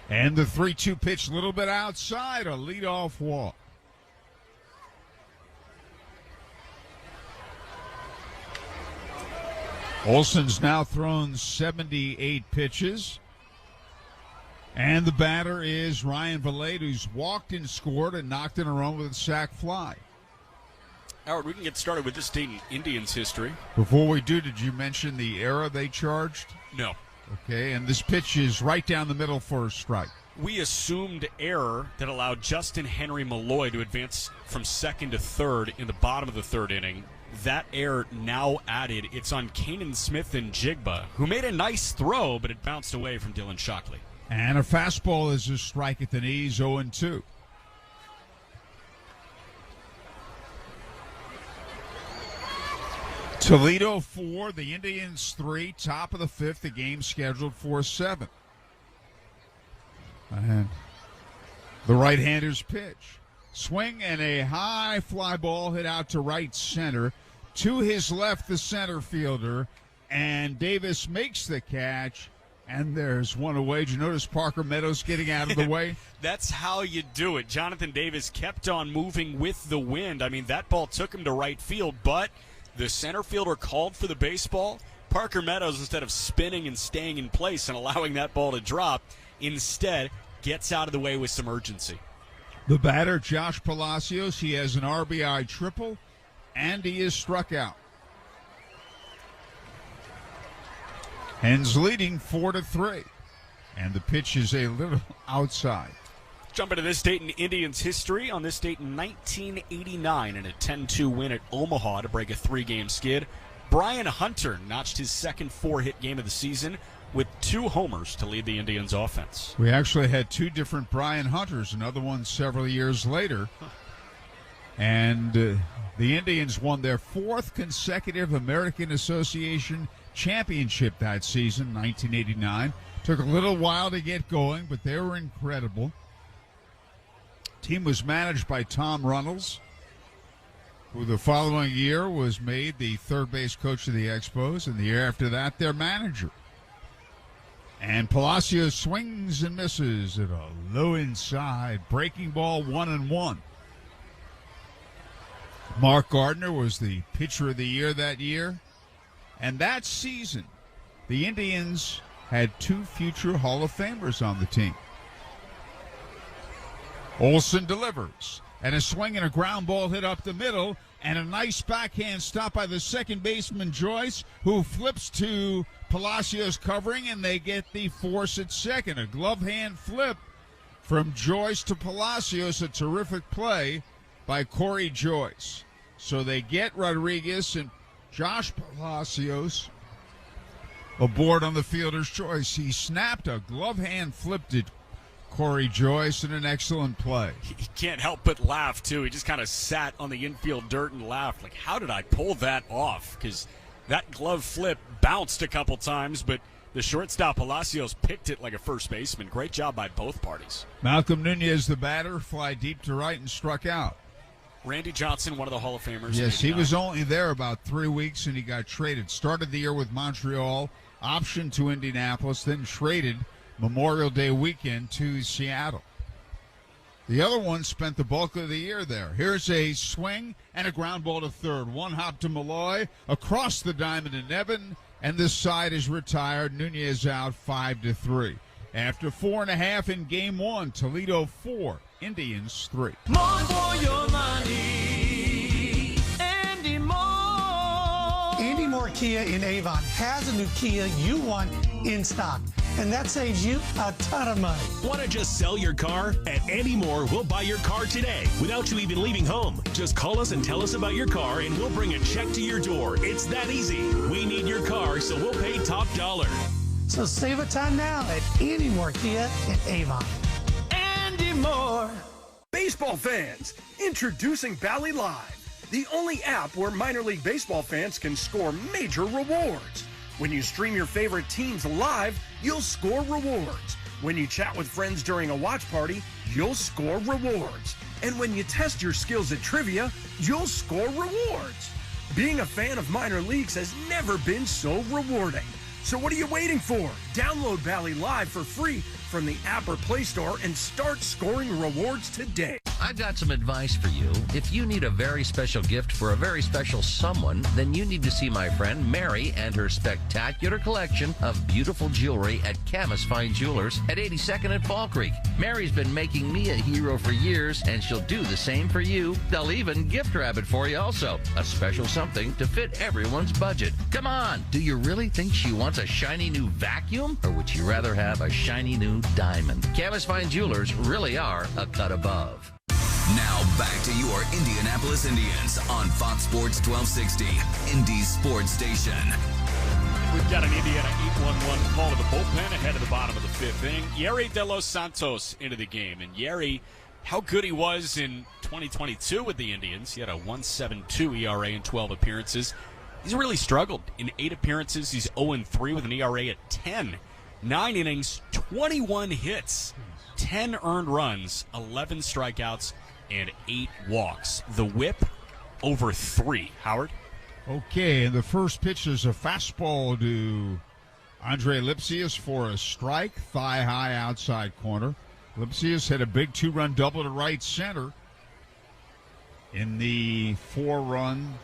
B: And the 3-2 pitch, a little bit outside, a leadoff walk. Olson's now thrown 78 pitches. And the batter is Ryan Valade, who's walked and scored and knocked in a run with a sac fly.
C: Howard, we can get started with this day in Indians history.
B: Before we do, did you mention the error they charged?
C: No.
B: Okay, and this pitch is right down the middle for a strike.
C: We assumed error that allowed Justin Henry Malloy to advance from second to third in the bottom of the 3rd inning. That error now added. It's on Kanan Smith and Jigba, who made a nice throw, but it bounced away from Dylan Shockley.
B: And a fastball is a strike at the knees, 0-2. Toledo 4, the Indians 3, top of the 5th, the game scheduled for 7. And the right-hander's pitch. Swing and a high fly ball hit out to right center. To his left, the center fielder, and Davis makes the catch, and there's one away. Did you notice Parker Meadows getting out of the way?
C: That's how you do it. Jonathan Davis kept on moving with the wind. That ball took him to right field, but the center fielder called for the baseball. Parker Meadows, instead of spinning and staying in place and allowing that ball to drop, instead gets out of the way with some urgency.
B: The batter, Josh Palacios, he has an RBI triple, and he is struck out. Hens leading 4-3, and the pitch is a little outside.
C: Jump into this date in Indians history. On this date in 1989, in a 10-2 win at Omaha to break a 3-game skid, Brian Hunter notched his second 4-hit game of the season with 2 homers to lead the Indians' offense.
B: We actually had 2 different Brian Hunters, another one several years later. And the Indians won their 4th consecutive American Association championship that season, 1989. Took a little while to get going, but they were incredible. Team was managed by Tom Runnels, who the following year was made the third base coach of the Expos, and the year after that, their manager. And Palacios swings and misses at a low inside breaking ball, 1-1. Mark Gardner was the pitcher of the year that year. And that season, the Indians had 2 future Hall of Famers on the team. Olson delivers, and a swing and a ground ball hit up the middle, and a nice backhand stop by the second baseman Joyce, who flips to Palacios covering, and they get the force at second. A glove hand flip From Joyce to Palacios, a terrific play by Corey Joyce. So they get Rodriguez and Josh Palacios aboard on the fielder's choice. He snapped a glove hand, flipped it, Corey Joyce, in an excellent play.
C: He can't help but laugh, too. He just kind of sat on the infield dirt and laughed. Like, how did I pull that off? Because that glove flip bounced a couple times, but the shortstop Palacios picked it like a first baseman. Great job by both parties.
B: Malcolm Nunez, the batter, fly deep to right and struck out.
C: Randy Johnson, one of the Hall of Famers.
B: Yes, he was only there about 3 weeks, and he got traded. Started the year with Montreal, optioned to Indianapolis, then traded Memorial Day weekend to Seattle. The other one spent the bulk of the year there. Here's a swing and a ground ball to third. One hop to Malloy, across the diamond to Nevin, and this side is retired. Nunez out 5-3. After 4.5 in game one, Toledo 4, Indians 3.
P: More for your money, Andy Moore.
E: Andy Moore Kia in Avon has a new Kia you want in stock, and that saves you a ton of money.
G: Want to just sell your car? At Andy Moore, we'll buy your car today without you even leaving home. Just call us and tell us about your car, and we'll bring a check to your door. It's that easy. We need your car, so we'll pay top dollar.
E: So save a ton now at Andy Moore Kia in Avon.
P: Andy Moore. Baseball fans, introducing Bally Live, the only app where minor league baseball fans can score major rewards. When you stream your favorite teams live, you'll score rewards. When you chat with friends during a watch party, you'll score rewards. And when you test your skills at trivia, you'll score rewards. Being a fan of minor leagues has never been so rewarding. So what are you waiting for? Download Bally Live for free from the app or Play Store and start scoring rewards today.
H: I've got some advice for you. If you need a very special gift for a very special someone, then you need to see my friend Mary and her spectacular collection of beautiful jewelry at Camus Fine Jewelers at 82nd and Fall Creek. Mary's been making me a hero for years, and she'll do the same for you. They'll even gift wrap it for you also. A special something to fit everyone's budget. Come on, do you really think she wants a shiny new vacuum, or would you rather have a shiny new diamond? Camus Fine Jewelers really are a cut above.
A: Now back to your Indianapolis Indians on Fox Sports 1260, Indy's sports station.
C: We've got an Indiana 8-1-1 call to the bullpen ahead of the bottom of the fifth inning. Yerry De Los Santos into the game. And Yerry, how good he was in 2022 with the Indians. He had a 1.72 ERA in 12 appearances. He's really struggled. In 8 appearances, he's 0-3 with an ERA at 10. 9 innings, 21 hits, 10 earned runs, 11 strikeouts, and 8 walks. The whip over 3. Howard?
B: Okay, and the first pitch is a fastball to Andre Lipsius for a strike, thigh-high outside corner. Lipsius had a big 2-run double to right center in the 4-run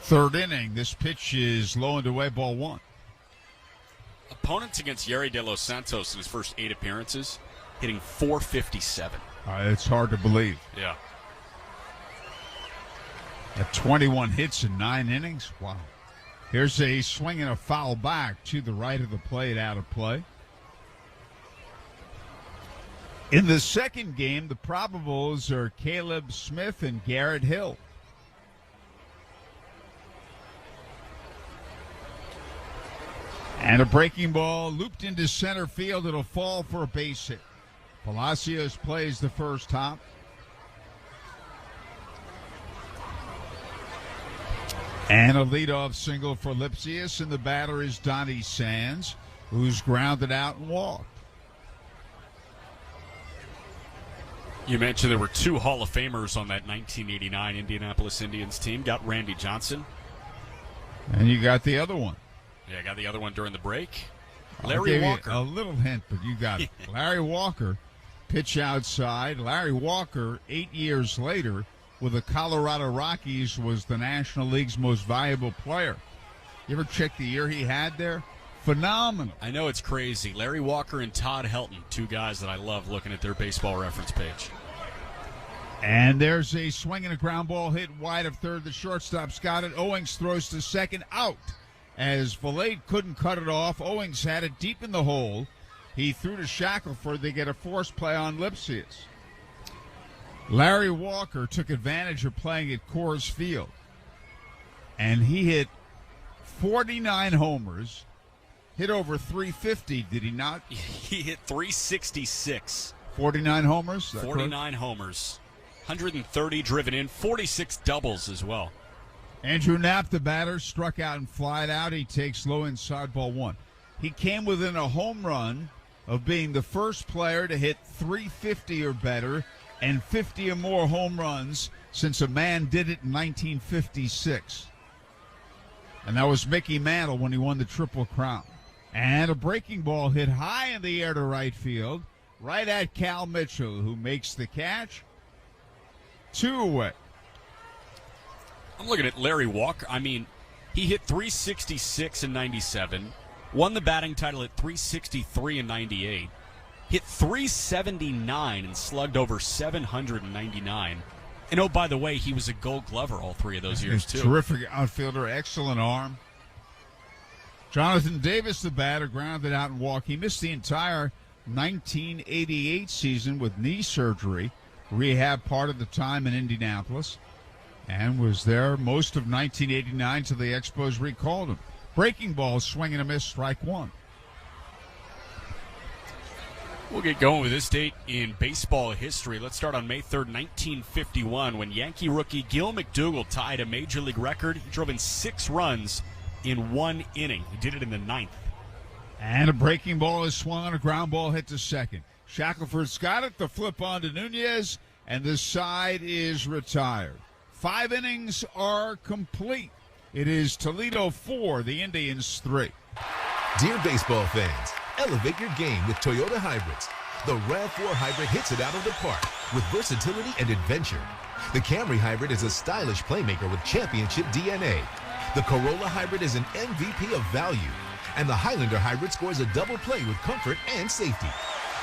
B: third inning. This pitch is low and away, ball 1.
C: Opponents against Yerry De Los Santos in his first 8 appearances, hitting .457.
B: It's hard to believe.
C: Yeah.
B: At 21 hits in 9 innings. Wow. Here's a swing and a foul back to the right of the plate, out of play. In the second game, the probables are Caleb Smith and Garrett Hill. And a breaking ball looped into center field. It'll fall for a base hit. Palacios plays the first hop. And a leadoff single for Lipsius, and the batter is Donnie Sands, who's grounded out and walked.
C: You mentioned there were 2 Hall of Famers on that 1989 Indianapolis Indians team. Got Randy Johnson.
B: And you got the other one.
C: Yeah, I got the other one during the break.
B: I'll
C: Larry
B: give you
C: Walker.
B: a little hint, but you got it. Larry Walker, pitch outside. Larry Walker, 8 years later, with the Colorado Rockies, was the National League's most valuable player. You ever check the year he had there? Phenomenal.
C: I know it's crazy. Larry Walker and Todd Helton, 2 guys that I love looking at their baseball reference page.
B: And there's a swing and a ground ball hit wide of third. The shortstop's got it. Owings throws to second, out. As Valade couldn't cut it off, Owings had it deep in the hole. He threw to Shackelford. They get a forced play on Lipsius. Larry Walker took advantage of playing at Coors Field, and he hit 49 homers, hit over 350, did he not?
C: He hit 366.
B: 49 homers?
C: 49 homers. 130 driven in, 46 doubles as well.
B: Andrew Knapp, the batter, struck out and flied out. He takes low inside ball one. He came within a home run of being the first player to hit 350 or better and 50 or more home runs since a man did it in 1956. And that was Mickey Mantle when he won the Triple Crown. And a breaking ball hit high in the air to right field, right at Cal Mitchell, who makes the catch. 2 away.
C: I'm looking at Larry Walker. I mean, he hit 366 in 97, won the batting title at 363 in 98, hit 379 and slugged over 799. And oh, by the way, he was a Gold Glover all 3 of those years, too.
B: Terrific outfielder, excellent arm. Jonathan Davis, the batter, grounded out and walked. He missed the entire 1988 season with knee surgery, rehab part of the time in Indianapolis, and was there most of 1989 till the Expos recalled him. Breaking ball, swing and a miss, strike 1.
C: We'll get going with this date in baseball history. Let's start on May 3rd, 1951, when Yankee rookie Gil McDougall tied a Major League record. He drove in 6 runs in 1 inning. He did it in the 9th.
B: And a breaking ball is swung on a ground ball hit to second. Shackelford's got it, the flip on to Nunez, and the side is retired. 5 innings are complete. It is Toledo 4, the Indians 3.
L: Dear baseball fans, elevate your game with Toyota Hybrids. The RAV4 Hybrid hits it out of the park with versatility and adventure. The Camry Hybrid is a stylish playmaker with championship DNA. The Corolla Hybrid is an MVP of value. And the Highlander Hybrid scores a double play with comfort and safety.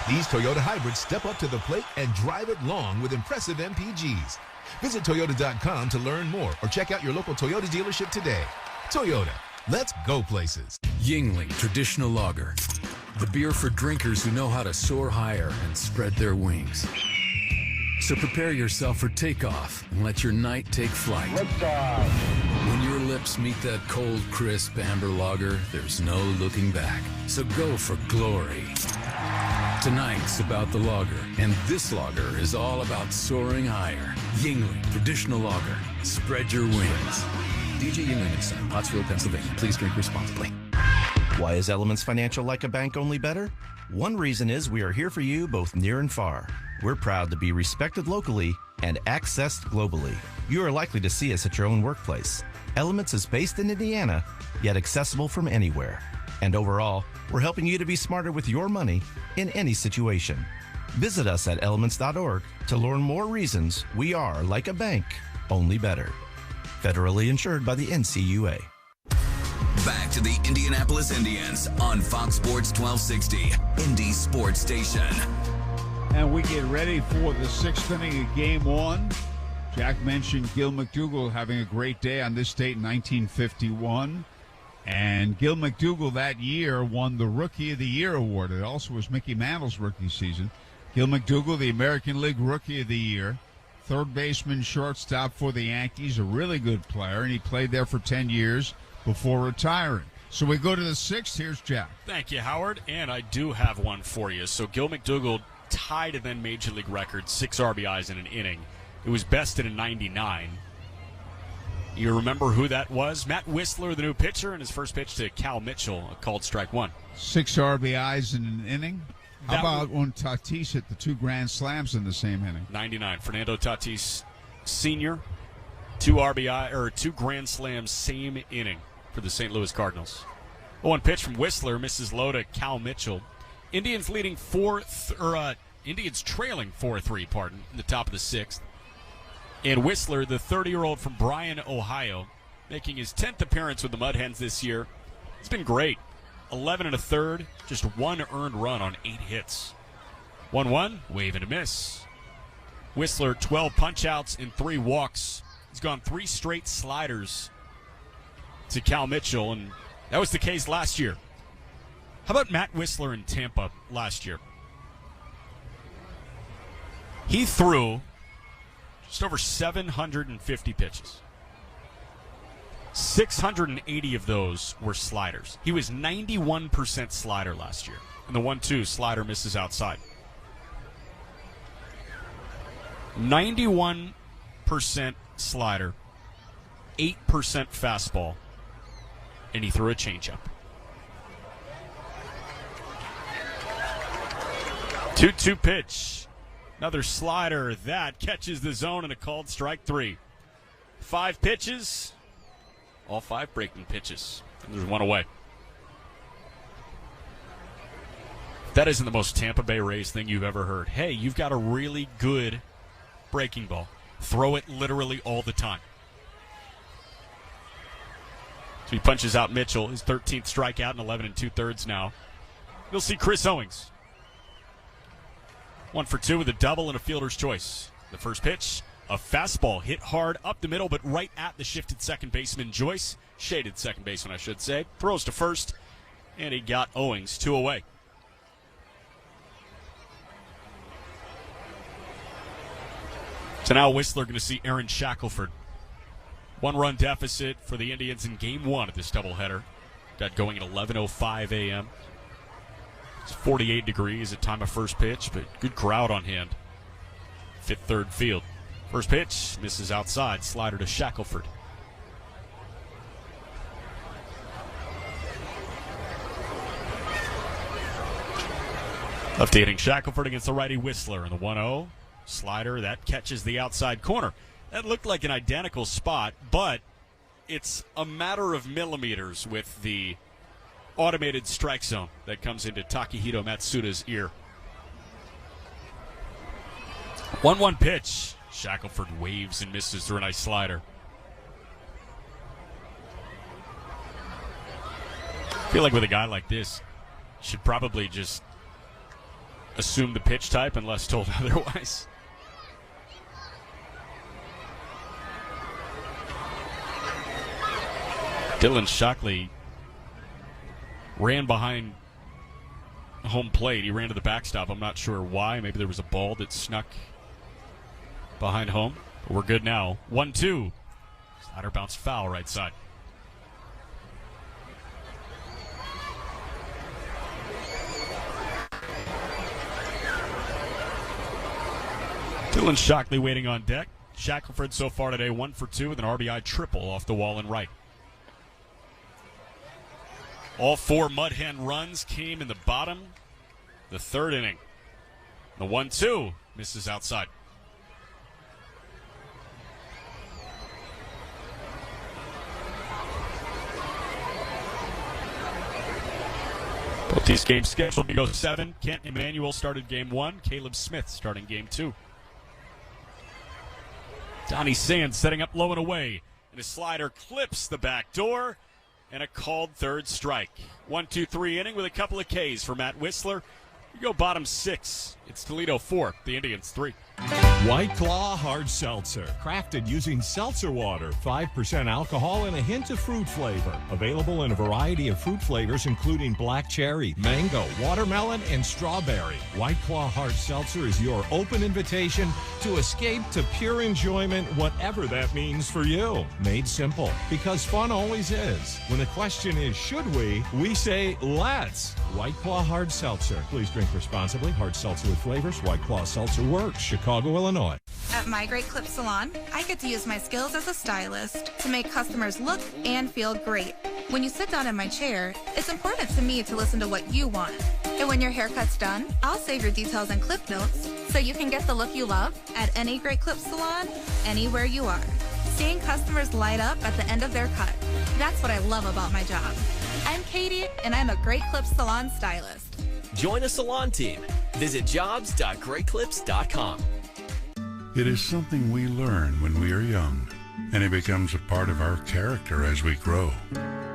L: These Toyota Hybrids step up to the plate and drive it long with impressive MPGs. Visit Toyota.com to learn more or check out your local Toyota dealership today. Toyota, let's go places.
M: Yingling Traditional Lager. The beer for drinkers who know how to soar higher and spread their wings. So prepare yourself for takeoff and let your night take flight. When your lips meet that cold, crisp amber lager, there's no looking back. So go for glory. Tonight's about the lager, and this lager is all about soaring higher. Yingling Traditional Lager. Spread your wings. DJ Yingling and Son, Pottsville, Pennsylvania. Please drink responsibly.
N: Why is Elements Financial like a bank only better? One reason is we are here for you both near and far. We're proud to be respected locally and accessed globally. You are likely to see us at your own workplace. Elements is based in Indiana, yet accessible from anywhere. And overall, we're helping you to be smarter with your money in any situation. Visit us at elements.org to learn more reasons we are like a bank, only better. Federally insured by the NCUA.
A: Back to the Indianapolis Indians on Fox Sports 1260, Indy Sports Station.
B: And we get ready for the 6th inning of Game 1. Jack mentioned Gil McDougall having a great day on this date in 1951. And Gil McDougall that year won the Rookie of the Year award. It also was Mickey Mantle's rookie season. Gil McDougall, the American League Rookie of the Year. Third baseman, shortstop for the Yankees, a really good player, and he played there for 10 years before retiring. So we go to the 6th. Here's Jack.
C: Thank you, Howard. And I do have one for you. So Gil McDougall tied a then Major League record, 6 RBIs in an inning. It was bested in 99. You remember who that was? Matt Whistler, the new pitcher, and his first pitch to Cal Mitchell, a called strike 1.
B: 6 RBIs in an inning. How about when Tatis hit the 2 grand slams in the same inning?
C: 99. Fernando Tatis Sr., 2 RBI or 2 grand slams, same inning for the St. Louis Cardinals. 1 pitch from Whistler misses low to Cal Mitchell. Indians trailing 4-3, in the top of the 6th. And Whistler, the 30-year-old from Bryan, Ohio, making his 10th appearance with the Mud Hens this year. It's been great. 11 1/3, just 1 earned run on 8 hits. 1-1, wave and a miss. Whistler, 12 punch-outs and 3 walks. He's gone 3 straight sliders to Cal Mitchell, and that was the case last year. How about Matt Whistler in Tampa last year? He threw just over 750 pitches. 680 of those were sliders. He was 91% slider last year. And the 1-2 slider misses outside. 91% slider, 8% fastball, and he threw a changeup. 2-2 pitch. Another slider. That catches the zone and a called strike 3. 5 pitches. All 5 breaking pitches. And there's 1 away. That isn't the most Tampa Bay Rays thing you've ever heard. Hey, you've got a really good breaking ball. Throw it literally all the time. So he punches out Mitchell, his 13th strikeout in 11 2/3 now. You'll see Chris Owings. 1 for 2 with a double and a fielder's choice. The first pitch, a fastball hit hard up the middle, but right at the shifted second baseman Joyce. Shaded second baseman, I should say. Throws to first, and he got Owings 2 away. So now Whistler going to see Aaron Shackelford. 1-run deficit for the Indians in Game 1 of this doubleheader. Got going at 11:05 a.m. It's 48 degrees at time of first pitch, but good crowd on hand. 5th, 3rd field. First pitch, misses outside. Slider to Shackelford. Lefty hitting Shackelford against the righty Whistler. And the 1-0 slider, that catches the outside corner. That looked like an identical spot, but it's a matter of millimeters with the automated strike zone that comes into Takehito Matsuda's ear. 1-1 pitch. Shackelford waves and misses through a nice slider. I feel like with a guy like this, you should probably just assume the pitch type unless told otherwise. Dylan Shockley ran behind home plate. He ran to the backstop. I'm not sure why. Maybe there was a ball that snuck behind home. But we're good now. 1-2. Slider bounced foul right side. Dylan Shockley waiting on deck. Shackelford so far today 1 for 2 with an RBI triple off the wall and right. All 4 Mud Hen runs came in the bottom, the 3rd inning. The 1-2 misses outside. Both these games scheduled to go 7. Kent Emmanuel started Game 1. Caleb Smith starting Game 2. Donnie Sands setting up low and away. And his slider clips the back door. And a called 3rd strike. 1-2-3 inning with a couple of Ks for Matt Whistler. You go bottom 6. It's Toledo 4, the Indians 3.
K: White Claw Hard Seltzer. Crafted using seltzer water, 5% alcohol, and a hint of fruit flavor. Available in a variety of fruit flavors, including black cherry, mango, watermelon, and strawberry. White Claw Hard Seltzer is your open invitation to escape to pure enjoyment, whatever that means for you. Made simple, because fun always is. When the question is, should we say, let's. White Claw Hard Seltzer. Please drink responsibly. Hard seltzer with flavors. White Claw Seltzer works. Chicago, Illinois.
O: At My Great Clip Salon, I get to use my skills as a stylist to make customers look and feel great. When you sit down in my chair, it's important to me to listen to what you want. And when your haircut's done, I'll save your details and clip notes so you can get the look you love at any Great Clip Salon, anywhere you are. Seeing customers light up at the end of their cut. That's what I love about my job. I'm Katie, and I'm a Great Clip Salon stylist.
Q: Join a salon team. Visit jobs.greatclips.com.
X: It is something we learn when we are young, and it becomes a part of our character as we grow.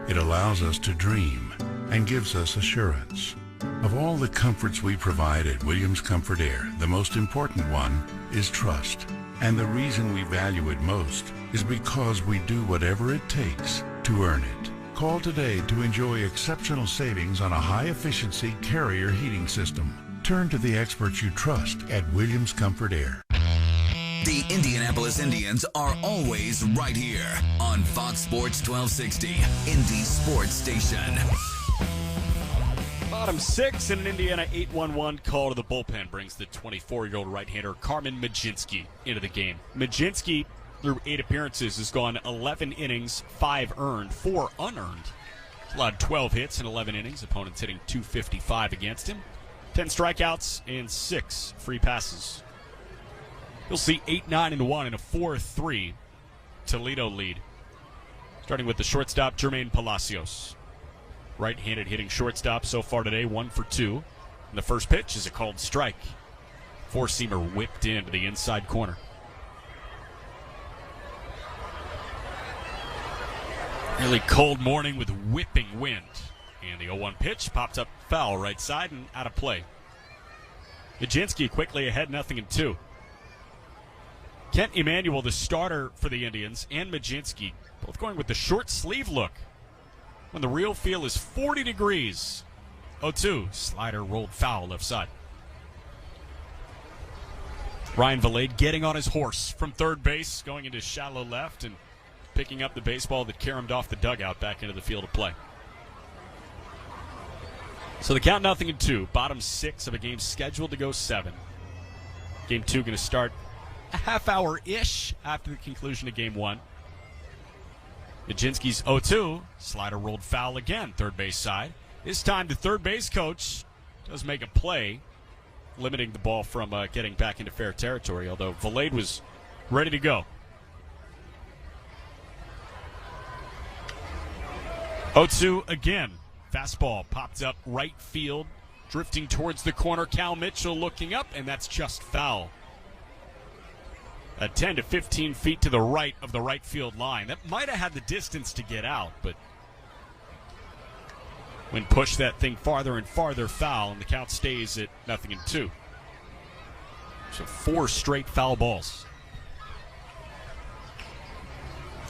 X: It allows us to dream and gives us assurance. Of all the comforts we provide at Williams Comfort Air, the most important one is trust. And the reason we value it most is because we do whatever it takes to earn it. Call today to enjoy exceptional savings on a high-efficiency Carrier heating system. Turn to the experts you trust at Williams Comfort Air.
A: The Indianapolis Indians are always right here on Fox Sports 1260, Indy Sports Station.
C: Bottom six in an Indiana 8-1-1 call to the bullpen brings the 24-year-old right-hander Carmen Mlodzinski into the game. Mlodzinski, through 8 appearances, has gone 11 innings, 5 earned, 4 unearned. He's allowed 12 hits in 11 innings. Opponents hitting .255 against him. 10 strikeouts and 6 free passes. You'll see 8-9-1 in a 4-3 Toledo lead. Starting with the shortstop, Jermaine Palacios. Right-handed hitting shortstop so far today, 1 for 2. And the first pitch is a called strike. Four-seamer whipped into the inside corner. Really cold morning with whipping wind. And the 0-1 pitch popped up foul right side and out of play. Mlodzinski quickly ahead, 0-2. Kent Emanuel, the starter for the Indians, and Mlodzinski both going with the short sleeve look when the real feel is 40 degrees. 0-2, slider rolled foul left side. Ryan Valade getting on his horse from third base, going into shallow left and picking up the baseball that caromed off the dugout back into the field of play. So the count 0-2, bottom 6 of a game scheduled to go 7. Game 2 going to start a half hour-ish after the conclusion of Game 1. Mlodzinski's 0-2. Slider rolled foul again, third base side. This time the third base coach does make a play, limiting the ball from getting back into fair territory, although Valade was ready to go. 0-2 again. Fastball popped up right field, drifting towards the corner. Cal Mitchell looking up, and that's just foul. 10 to 15 feet to the right of the right field line. That might have had the distance to get out, but when pushed that thing farther and farther foul, and the count stays at 0-2. So 4 straight foul balls.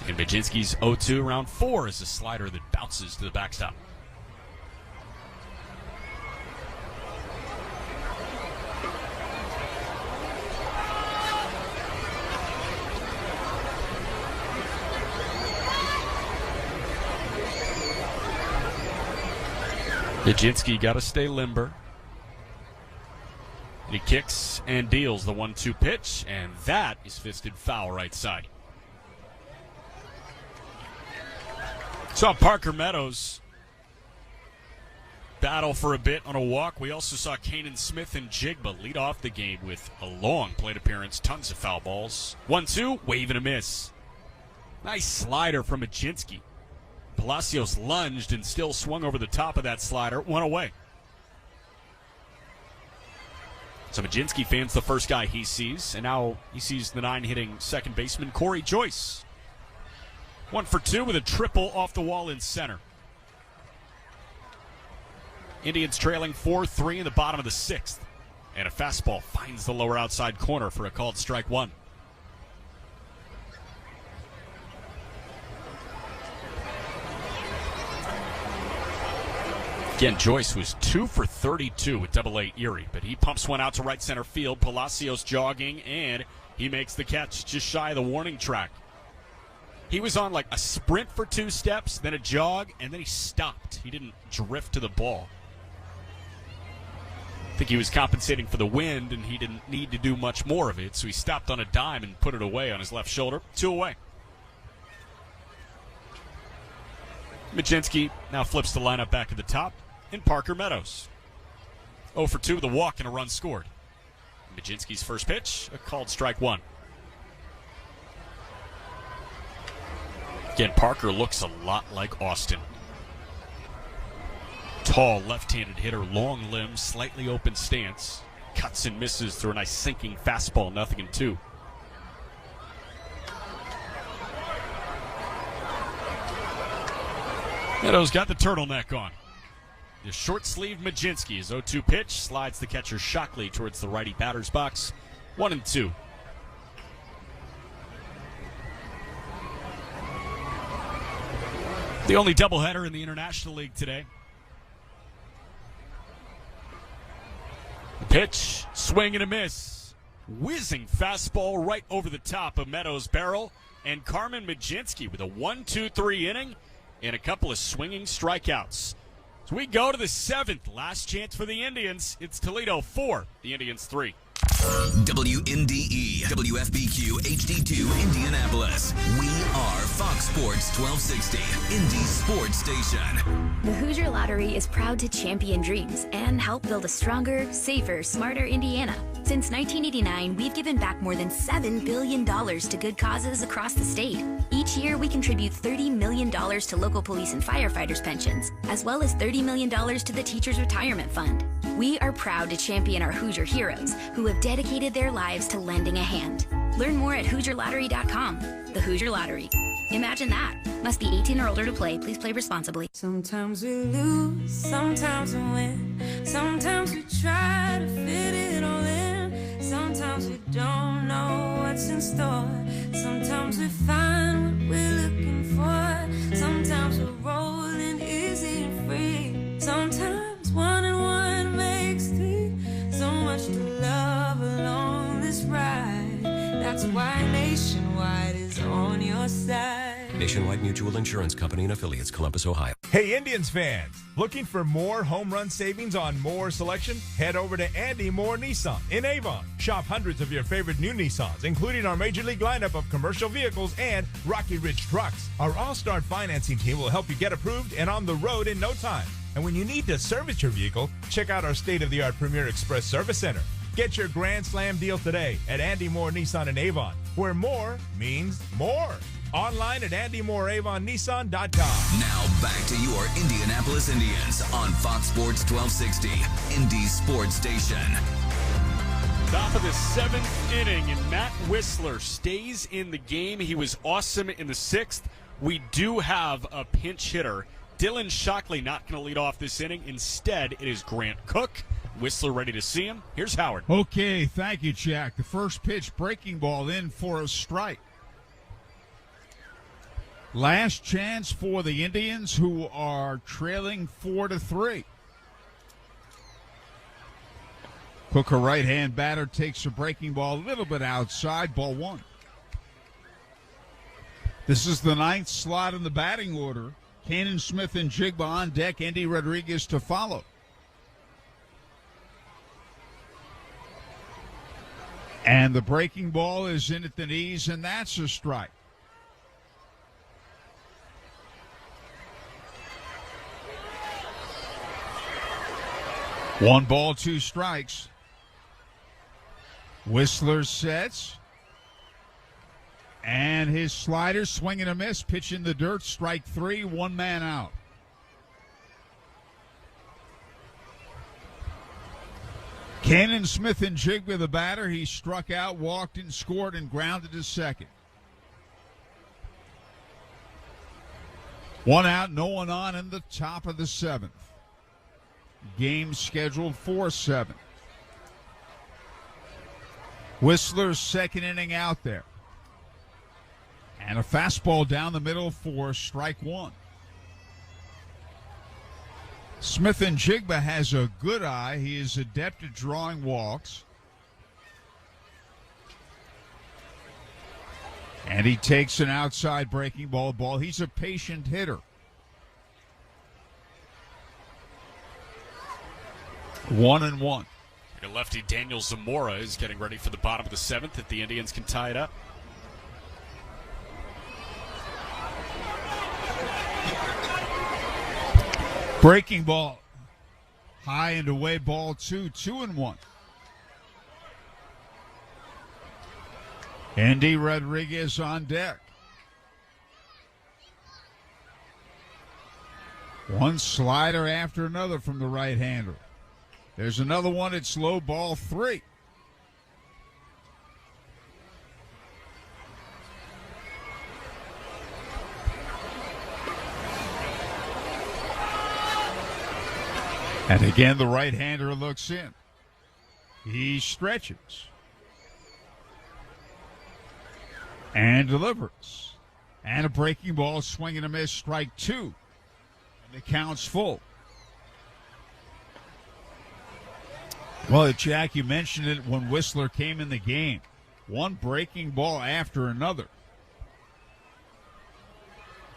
C: And Mlodzinski's 0-2 round 4 is a slider that bounces to the backstop. Mlodzinski got to stay limber. He kicks and deals the 1-2 pitch, and that is fisted foul right side. Saw Parker Meadows battle for a bit on a walk. We also saw Kanan Smith and Jigba lead off the game with a long plate appearance, tons of foul balls. 1-2, wave and a miss. Nice slider from Mlodzinski. Palacios lunged and still swung over the top of that slider. 1 away. So Mlodzinski fans the first guy he sees, and now he sees the 9-hitting second baseman Corey Joyce. 1 for 2 with a triple off the wall in center. Indians trailing 4-3 in the bottom of the 6th. And a fastball finds the lower outside corner for a called strike 1. Again, Joyce was 2 for 32 with Double-A Erie, but he pumps one out to right center field. Palacios jogging, and he makes the catch just shy of the warning track. He was on like a sprint for 2 steps, then a jog, and then he stopped. He didn't drift to the ball. I think he was compensating for the wind, and he didn't need to do much more of it, so he stopped on a dime and put it away on his left shoulder. 2 away. Mlodzinski now flips the lineup back at the top. And Parker Meadows. 0 for 2 with a walk and a run scored. Mlodzinski's first pitch, a called strike 1. Again, Parker looks a lot like Austin. Tall, left-handed hitter, long limbs, slightly open stance. Cuts and misses through a nice sinking fastball, 0-2. Meadows got the turtleneck on. The short-sleeved Mlodzinski's 0-2 pitch slides the catcher Shockley towards the righty batter's box. 1-2. The only doubleheader in the International League today. The pitch, swing and a miss. Whizzing fastball right over the top of Meadows' barrel. And Carmen Majinski with a 1-2-3 inning and a couple of swinging strikeouts. So we go to the 7th. Last chance for the Indians. It's Toledo 4, the Indians 3.
A: WNDE, WFBQ, HD2, Indianapolis. We are Fox Sports 1260, Indy Sports Station.
F: The Hoosier Lottery is proud to champion dreams and help build a stronger, safer, smarter Indiana. Since 1989, we've given back more than $7 billion to good causes across the state. Each year, we contribute $30 million to local police and firefighters' pensions, as well as $30 million to the Teachers' Retirement Fund. We are proud to champion our Hoosier heroes who have dedicated their lives to lending a hand. Learn more at HoosierLottery.com. The Hoosier Lottery. Imagine that. Must be 18 or older to play. Please play responsibly.
J: Sometimes we lose, sometimes we win. Sometimes we try to fit it all in. Sometimes we don't know what's in store. Sometimes we find what we're looking for. Sometimes we're rolling easy and free. Sometimes 1 and 1 makes 3. So much to love along this ride. That's why Nationwide is on your side.
R: Nationwide Mutual Insurance Company and affiliates, Columbus, Ohio.
S: Hey, Indians fans, looking for more home run savings on more selection? Head over to Andy Moore Nissan in Avon. Shop hundreds of your favorite new Nissans, including our major league lineup of commercial vehicles and Rocky Ridge trucks. Our all-star financing team will help you get approved and on the road in no time. And when you need to service your vehicle, check out our state-of-the-art Premier Express Service Center. Get your Grand Slam deal today at Andy Moore Nissan in Avon, where more means more. Online at AndyMooreAvonNissan.com.
A: Now back to your Indianapolis Indians on Fox Sports 1260, Indy Sports Station.
C: Top of the 7th inning, and Matt Whistler stays in the game. He was awesome in the 6th. We do have a pinch hitter. Dylan Shockley not going to lead off this inning. Instead, it is Grant Cook. Whistler ready to see him. Here's Howard.
B: Okay, thank you, Jack. The first pitch, breaking ball in for a strike. Last chance for the Indians, who are trailing 4-3. Cook, a right-hand batter, takes a breaking ball a little bit outside, ball 1. This is the 9th slot in the batting order. Cannon Smith and Jigba on deck, Andy Rodriguez to follow. And the breaking ball is in at the knees, and that's a strike. One ball, 2 strikes. Whistler sets. And his slider, swing and a miss, pitch in the dirt, strike 3, 1 man out. Cannon Smith and Jigba, the batter. He struck out, walked and scored and grounded to second. 1 out, no one on in the top of the 7th. Game scheduled for 7. Whistler's second inning out there. And a fastball down the middle for strike 1. Smith and Jigba has a good eye. He is adept at drawing walks. And he takes an outside breaking ball. He's a patient hitter. 1-1.
C: Your lefty Daniel Zamora is getting ready for the bottom of the 7th if the Indians can tie it up.
B: Breaking ball. High and away, ball 2, 2-1. Andy Rodriguez on deck. One slider after another from the right-hander. There's another one. It's low, ball 3. And again, the right-hander looks in. He stretches. And delivers. And a breaking ball, swing and a miss, strike 2. And the count's full. Well, Jack, you mentioned it when Whistler came in the game. One breaking ball after another.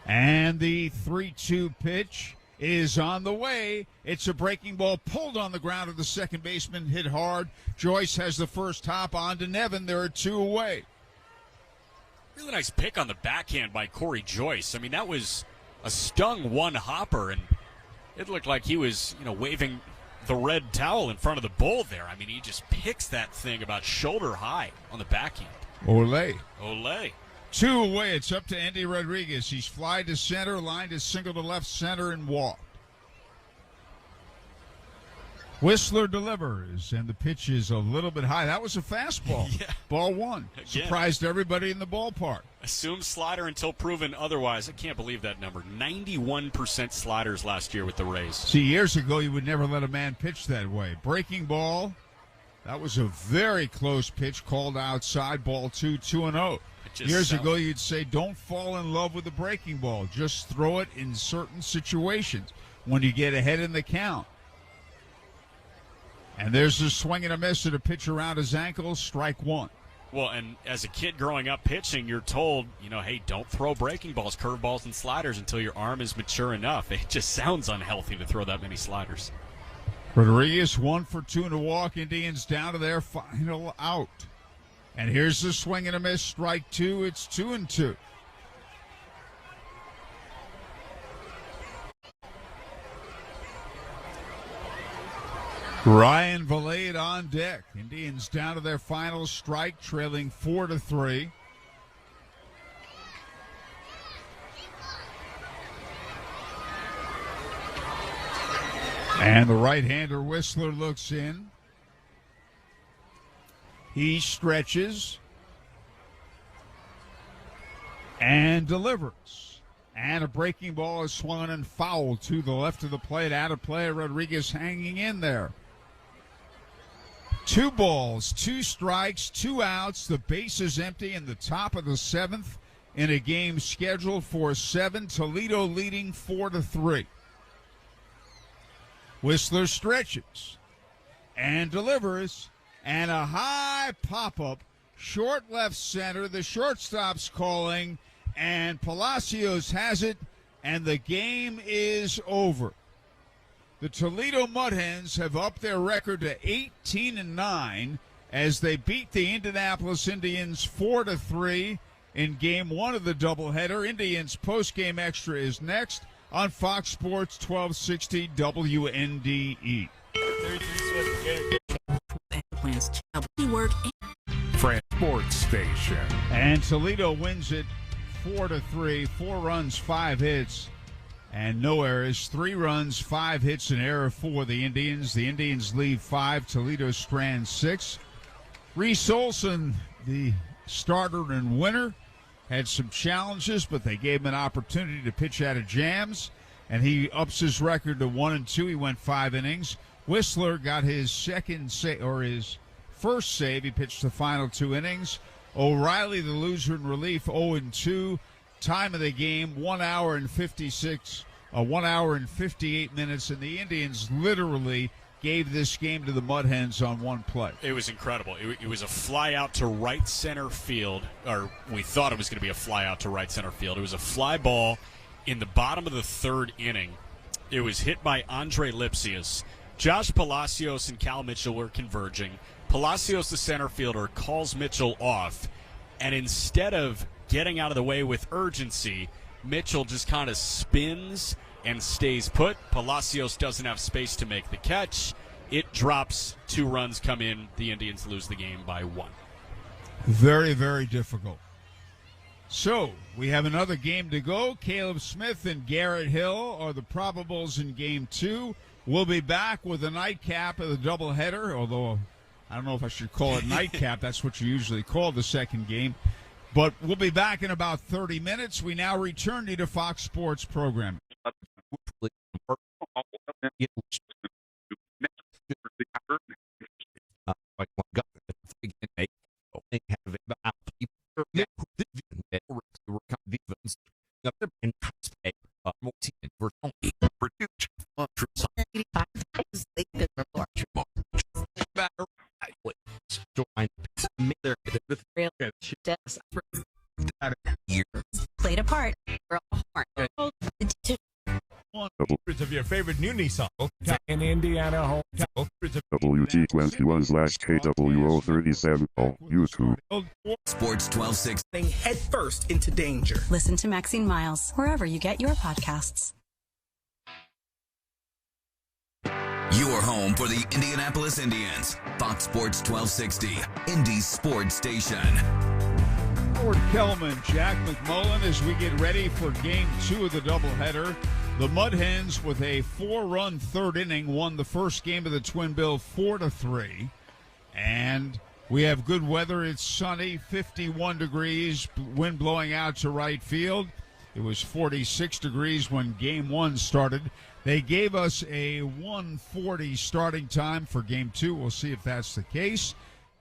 B: And the 3-2 pitch is on the way. It's a breaking ball pulled on the ground of the second baseman, hit hard. Joyce has the first hop on to Nevin. There are 2 away.
C: Really nice pick on the backhand by Corey Joyce. I mean, that was a stung one hopper, and it looked like he was, waving the red towel in front of the bull there. I mean, he just picks that thing about shoulder high on the backhand.
B: Olay. 2 away. It's up to Andy Rodriguez. He's fly to center, lined his single to left center, and walked. Whistler delivers, and the pitch is a little bit high. That was a fastball.
C: Yeah.
B: Ball 1.
C: Again.
B: Surprised everybody in the ballpark.
C: Assume slider until proven otherwise. I can't believe that number. 91% sliders last year with the Rays.
B: See, years ago, you would never let a man pitch that way. Breaking ball. That was a very close pitch called outside. Ball 2, 2-0. Years ago, you'd say, don't fall in love with the breaking ball. Just throw it in certain situations when you get ahead in the count. And there's a swing and a miss at a pitch around his ankle, strike 1.
C: Well, and as a kid growing up pitching, you're told, hey, don't throw breaking balls, curveballs, and sliders until your arm is mature enough. It just sounds unhealthy to throw that many sliders.
B: Rodriguez 1 for 2 in a walk. Indians down to their final out. And here's the swing and a miss, strike 2. It's 2-2. Ryan Valade on deck. Indians down to their final strike, trailing 4-3. And the right-hander Whistler looks in. He stretches and delivers. And a breaking ball is swung and fouled to the left of the plate. Out of play, Rodriguez hanging in there. 2 balls, 2 strikes, 2 outs. The base is empty in the top of the 7th in a game scheduled for 7. Toledo leading 4-3. Whistler stretches and delivers. And a high pop-up, short left center. The shortstop's calling, and Palacios has it, and the game is over. The Toledo Mudhens have upped their record to 18-9 as they beat the Indianapolis Indians 4-3 in Game 1 of the doubleheader. Indians postgame extra is next on Fox Sports 1260 WNDE.
D: France Sports Station.
B: And Toledo wins it 4-3. 4 runs, 5 hits, and no errors. 3 runs, 5 hits, and error for the Indians. The Indians leave 5. Toledo strands 6. Reese Olson, the starter and winner, had some challenges, but they gave him an opportunity to pitch out of jams, and he ups his record to 1-2. He went 5 innings. Whistler got his his first save. He pitched the final 2 innings. O'Reilly, the loser in relief, 0-2. Time of the game, 1 hour and 58 minutes, and the Indians literally gave this game to the Mudhens on one play.
C: It was incredible. It was a fly out to right center field, or we thought it was going to be a fly out to right center field. It was a fly ball in the bottom of the 3rd inning. It was hit by Andre Lipsius. Josh Palacios and Cal Mitchell were converging. Palacios, the center fielder, calls Mitchell off, and instead of getting out of the way with urgency, Mitchell just kind of spins and stays put. Palacios doesn't have space to make the catch. It drops. 2 runs come in. The Indians lose the game by 1.
B: Very, very difficult. So, we have another game to go. Caleb Smith and Garrett Hill are the probables in Game 2. We'll be back with a nightcap of the doubleheader, although I don't know if I should call it nightcap. That's what you usually call the second game. But we'll be back in about 30 minutes. We now return to the Fox Sports program.
T: Played a part.
S: Hundreds of your favorite new Nissan in Indiana home.
U: WT21/KWO37 on YouTube.
A: Sports 1260.
V: Head first into danger.
T: Listen to Maxine Miles wherever you get your podcasts.
A: Your home for the Indianapolis Indians. Fox Sports 1260, Indy Sports Station.
B: Howard Kellman, Jack McMullen, as we get ready for Game 2 of the doubleheader. The Mud Hens, with a 4-run third inning, won the first game of the Twin Bill 4-3. And we have good weather. It's sunny, 51 degrees, wind blowing out to right field. It was 46 degrees when Game 1 started. They gave us a 1:40 starting time for Game 2. We'll see if that's the case.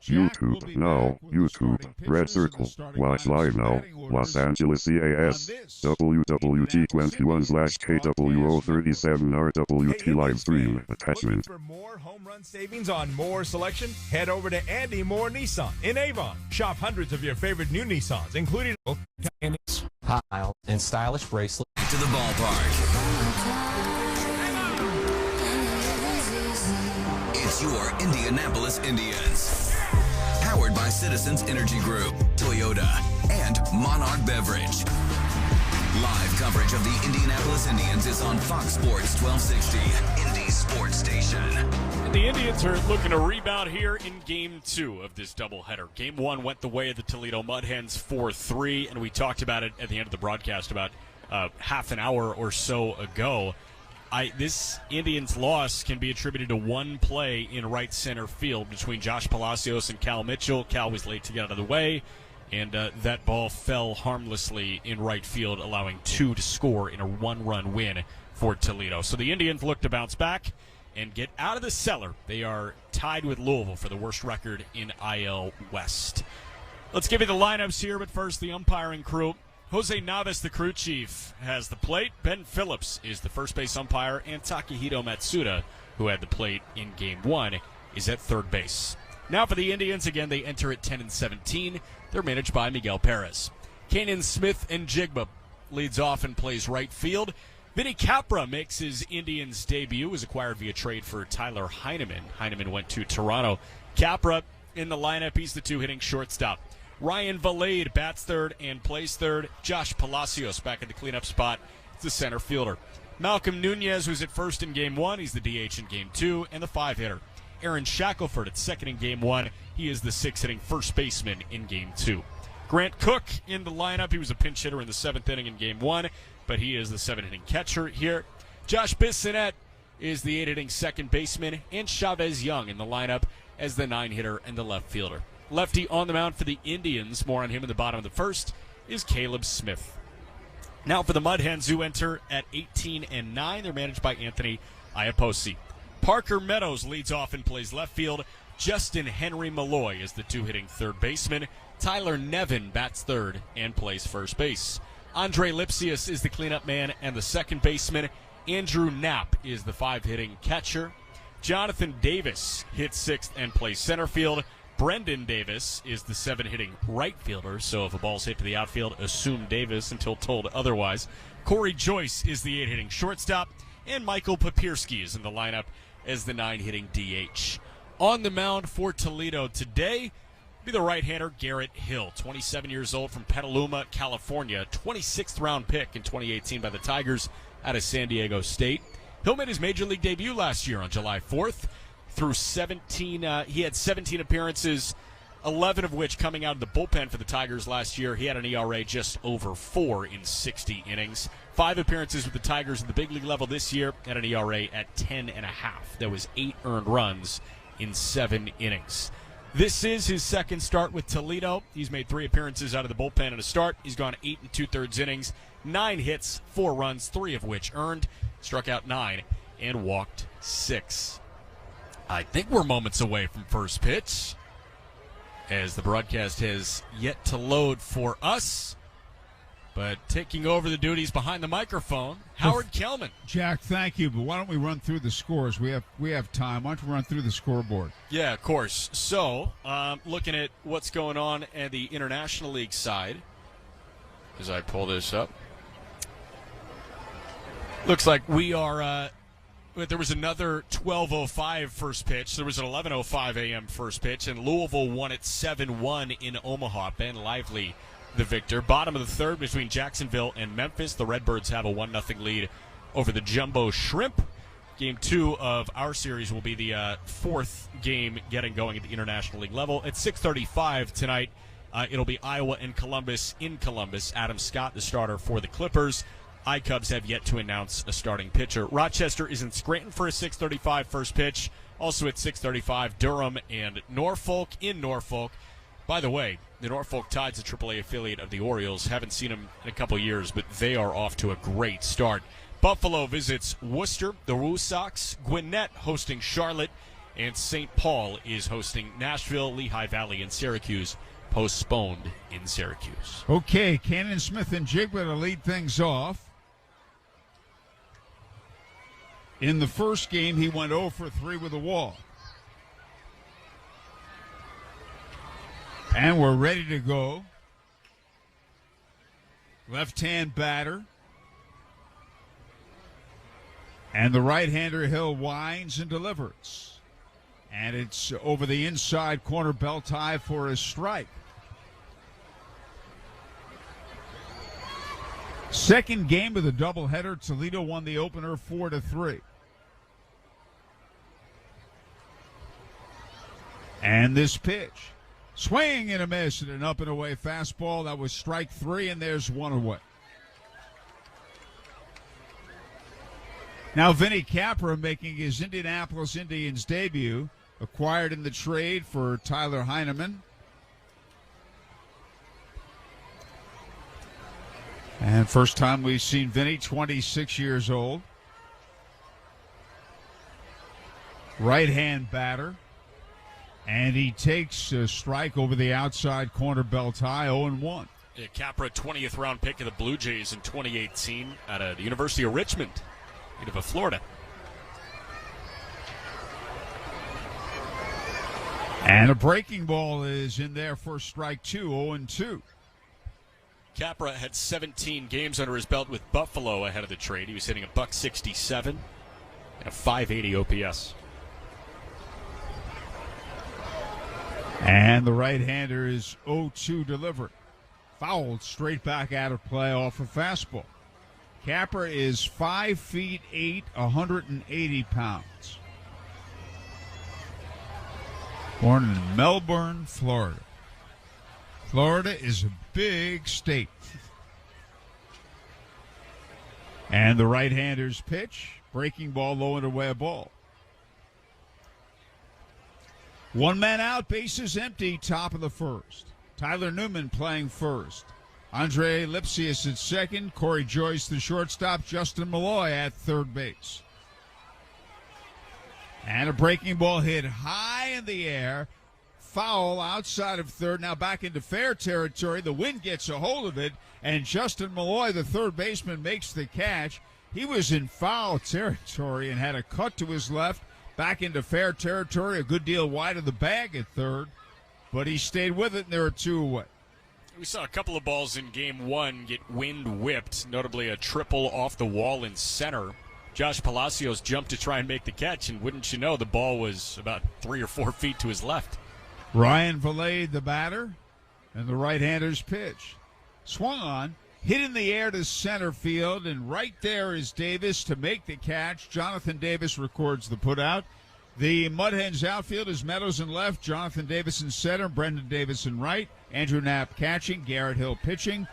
U: YouTube now. YouTube. Red Circle. Watch live now. Los Angeles CAS. WT21/KWO37 RWT live stream attachment.
S: For more home run savings on more selection, head over to Andy Moore Nissan in Avon. Shop hundreds of your favorite new Nissans, including
W: style and stylish bracelet.
A: To the ballpark. It's your Indianapolis Indians. Powered by Citizens Energy Group, Toyota, and Monarch Beverage. Live coverage of the Indianapolis Indians is on Fox Sports 1260, Indy Sports Station.
C: And the Indians are looking to rebound here in Game 2 of this doubleheader. Game 1 went the way of the Toledo Mud Hens 4-3, and we talked about it at the end of the broadcast about half an hour or so ago. This Indians loss can be attributed to one play in right center field between Josh Palacios and Cal Mitchell. Cal was late to get out of the way, and that ball fell harmlessly in right field, allowing 2 to score in a 1-run win for Toledo. So the Indians look to bounce back and get out of the cellar. They are tied with Louisville for the worst record in IL West. Let's give you the lineups here, but first the umpiring crew. Jose Navas, the crew chief, has the plate. Ben Phillips is the first base umpire, and Takahito Matsuda, who had the plate in Game 1, is at third base. Now for the Indians, again, they enter at 10-17. They're managed by Miguel Perez. Kanan Smith and Jigba leads off and plays right field. Vinny Capra makes his Indians debut, was acquired via trade for Tyler Heineman. Heineman went to Toronto. Capra in the lineup, he's the 2-hitting shortstop. Ryan Valade bats third and plays third. Josh Palacios back at the cleanup spot. It's the center fielder. Malcolm Nunez, who's at first in Game 1. He's the DH in Game 2 and the 5-hitter. Aaron Shackelford at second in Game 1. He is the 6-hitting first baseman in Game 2. Grant Cook in the lineup. He was a pinch hitter in the 7th inning in Game 1, but he is the 7-hitting catcher here. Josh Bissonette is the 8-hitting second baseman, and Chavez Young in the lineup as the 9-hitter and the left fielder. Lefty on the mound for the Indians, more on him in the bottom of the first, is Caleb Smith. Now for the Mud Hens, who enter at 18-9. They're managed by Anthony Iaposi. Parker Meadows leads off and plays left field. Justin Henry Malloy is the 2-hitting third baseman. Tyler Nevin bats third and plays first base. Andre Lipsius is the cleanup man and the second baseman. Andrew Knapp is the 5-hitting catcher. Jonathan Davis hits sixth and plays center field. Brendan Davis is the 7-hitting right fielder, so if a ball's hit to the outfield, assume Davis until told otherwise. Corey Joyce is the 8-hitting shortstop, and Michael Papirski is in the lineup as the 9-hitting DH. On the mound for Toledo today be the right-hander Garrett Hill, 27 years old from Petaluma, California, 26th round pick in 2018 by the Tigers out of San Diego State. Hill made his major league debut last year on July 4th. Through 17, he had 17 appearances, 11 of which coming out of the bullpen for the Tigers last year. He had an ERA just over 4 in 60 innings. 5 appearances with the Tigers at the big league level this year, at an ERA at 10.5. That was 8 earned runs in 7 innings. This is his second start with Toledo. He's made 3 appearances out of the bullpen in a start. He's gone 8 2/3 innings, 9 hits, 4 runs, 3 of which earned. Struck out 9 and walked 6. I think we're moments away from first pitch, as the broadcast has yet to load for us. But taking over the duties behind the microphone, Howard Kelman.
B: Jack, thank you. But why don't we run through the scores? We have time. Why don't we run through the scoreboard?
C: Yeah, of course. So, looking at what's going on at the International League side, as I pull this up, looks like we are. There was another 12:05 first pitch. There was an 11:05 a.m. first pitch, and Louisville won at 7-1 in Omaha. Ben Lively, the victor. Bottom of the third between Jacksonville and Memphis. The Redbirds have a 1-0 lead over the Jumbo Shrimp. Game 2 of our series will be the fourth game getting going at the International League level. At 6:35 tonight, it'll be Iowa and Columbus in Columbus. Adam Scott, the starter for the Clippers. iCubs have yet to announce a starting pitcher. Rochester is in Scranton for a 6:35 first pitch. Also at 6:35, Durham and Norfolk in Norfolk. By the way, the Norfolk Tide's a AAA affiliate of the Orioles. Haven't seen them in a couple years, but they are off to a great start. Buffalo visits Worcester, the Woo Sox. Gwinnett hosting Charlotte, and St. Paul is hosting Nashville. Lehigh Valley and Syracuse postponed in Syracuse.
B: Okay, Cannon Smith and Jigba to lead things off. In the first game, he went 0 for 3 with a walk. And we're ready to go. Left-hand batter. And the right-hander, Hill, winds and delivers. And it's over the inside corner, belt high for a strike. Second game of the doubleheader, Toledo won the opener 4-3. And this pitch. Swing and a miss and an up and away fastball. That was strike 3, and there's one away. Now Vinny Capra making his Indianapolis Indians debut, acquired in the trade for Tyler Heineman. And first time we've seen Vinny, 26 years old. Right-hand batter. And he takes a strike over the outside corner, belt high, 0-1.
C: Yeah, Capra, 20th round pick of the Blue Jays in 2018 out of the University of Richmond, native of Florida.
B: And a breaking ball is in there for strike 2, 0-2.
C: Capra had 17 games under his belt with Buffalo ahead of the trade. He was hitting a .167 and a .580 OPS.
B: And the right-hander is 0-2 delivered. Fouled straight back out of play off a fastball. Capra is 5'8", 180 pounds. Born in Melbourne, Florida. Florida is a big state. And the right-hander's pitch, breaking ball, low and away, a ball. One man out, bases empty, top of the first. Tyler Newman playing first. Andre Lipsius at second. Corey Joyce, the shortstop. Justin Malloy at third base. And a breaking ball hit high in the air. Foul outside of third. Now back into fair territory. The wind gets a hold of it. And Justin Malloy, the third baseman, makes the catch. He was in foul territory and had a cut to his left. Back into fair territory, a good deal wide of the bag at third, but he stayed with it, and there are 2 away.
C: We saw a couple of balls in Game 1 get wind whipped, notably a triple off the wall in center. Josh Palacios jumped to try and make the catch, and wouldn't you know, the ball was about 3 or 4 feet to his left.
B: Ryan Valade, the batter, and the right-hander's pitch. Swung on, hit in the air to center field, and right there is Davis to make the catch. Jonathan Davis records the putout. The Mud Hens outfield is Meadows in left, Jonathan Davis in center, Brendan Davis in right, Andrew Knapp catching, Garrett Hill pitching.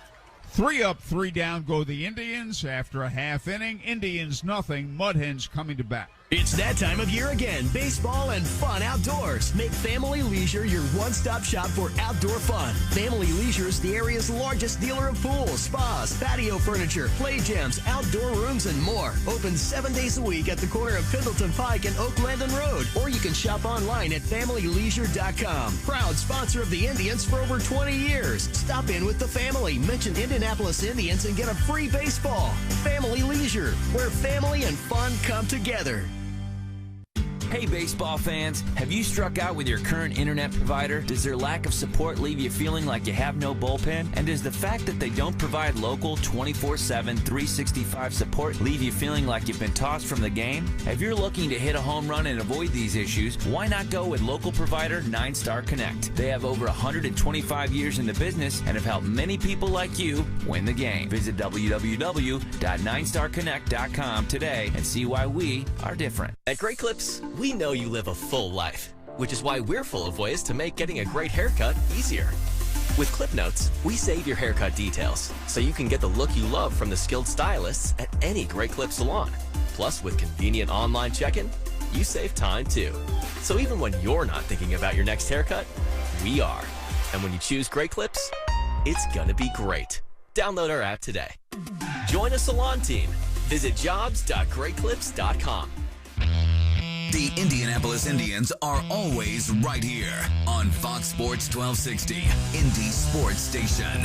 B: 3 up, 3 down go the Indians after a half inning. Indians nothing, Mud Hens coming to bat.
E: It's that time of year again. Baseball and fun outdoors. Make Family Leisure your one-stop shop for outdoor fun. Family Leisure is the area's largest dealer of pools, spas, patio furniture, play gyms, outdoor rooms, and more. Open 7 days a week at the corner of Pendleton Pike and Oak Landon Road. Or you can shop online at FamilyLeisure.com. Proud sponsor of the Indians for over 20 years. Stop in with the family. Mention Indianapolis Indians and get a free baseball. Family Leisure, where family and fun come together.
G: Hey baseball fans, have you struck out with your current internet provider? Does their lack of support leave you feeling like you have no bullpen? And does the fact that they don't provide local 24/7, 365 support leave you feeling like you've been tossed from the game? If you're looking to hit a home run and avoid these issues, why not go with local provider 9-Star Connect? They have over 125 years in the business and have helped many people like you win the game. Visit www.9starconnect.com today and see why we are different.
Q: At Great Clips, we know you live a full life, which is why we're full of ways to make getting a great haircut easier. With Clip Notes, we save your haircut details so you can get the look you love from the skilled stylists at any Great Clip salon. Plus, with convenient online check-in, you save time too. So even when you're not thinking about your next haircut, we are. And when you choose Great Clips, it's gonna be great. Download our app today. Join a salon team. Visit jobs.greatclips.com.
A: The Indianapolis Indians are always right here on Fox Sports 1260, Indy Sports Station.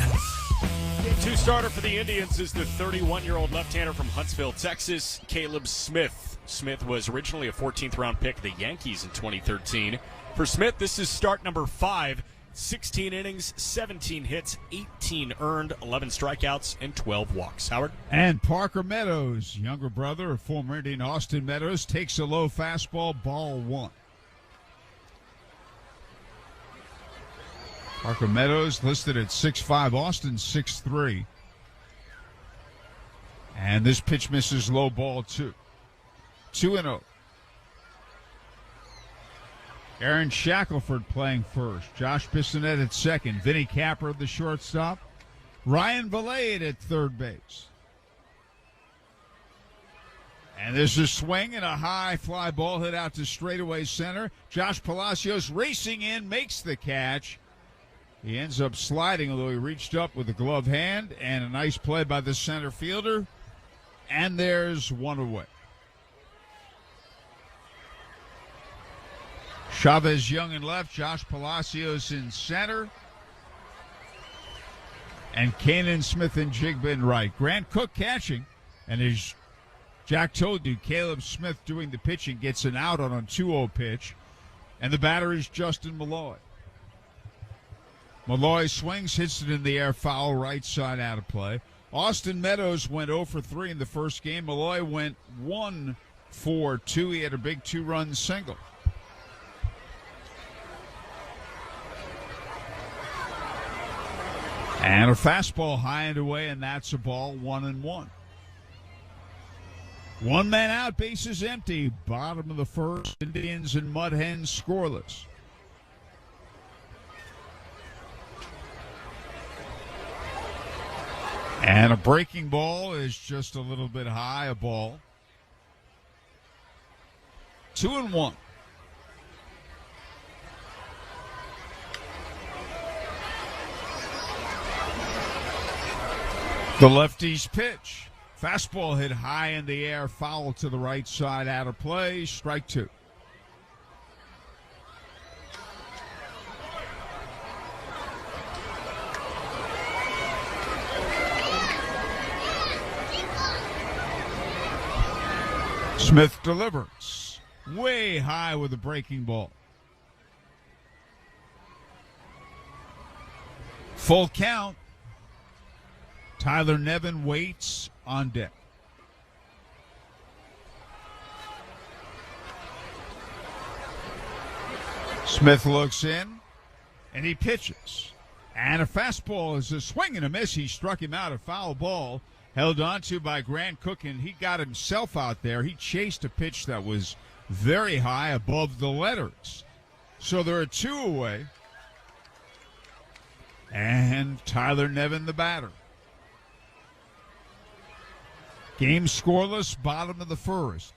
C: Two-starter for the Indians is the 31-year-old left-hander from Huntsville, Texas, Caleb Smith. Smith was originally a 14th-round pick of the Yankees in 2013. For Smith, this is start number 5. 16 innings, 17 hits, 18 earned, 11 strikeouts, and 12 walks. Howard?
B: And Parker Meadows, younger brother of former Indian Austin Meadows, takes a low fastball, ball 1. Parker Meadows listed at 6'5", Austin 6'3". And this pitch misses, low, ball 2. 2-0. Aaron Shackelford playing first. Josh Bissonette at second. Vinny Capper the shortstop. Ryan Valade at third base. And there's a swing and a high fly ball hit out to straightaway center. Josh Palacios racing in, makes the catch. He ends up sliding, although he reached up with a glove hand. And a nice play by the center fielder. And there's one away. Chavez Young in left, Josh Palacios in center, and Kanan Smith and Jigba in right. Grant Cook catching, and as Jack told you, Caleb Smith doing the pitching gets an out on a 2-0 pitch, and the batter is Justin Malloy. Malloy swings, hits it in the air, foul, right side out of play. Austin Meadows went 0 for 3 in the first game. Malloy went 1 for 2. He had a big 2-run single. And a fastball high and away, and that's a ball, 1-1. One man out, bases empty. Bottom of the first, Indians and Mud Hens scoreless. And a breaking ball is just a little bit high, a ball. 2-1. The lefty's pitch. Fastball hit high in the air, foul to the right side, out of play, strike 2. Smith delivers. Way high with a breaking ball. Full count. Tyler Nevin waits on deck. Smith looks in, and he pitches. And a fastball is a swing and a miss. He struck him out, a foul ball, held on to by Grant Cook, and he got himself out there. He chased a pitch that was very high above the letters. So there are 2 away. And Tyler Nevin, the batter. Game scoreless, bottom of the first.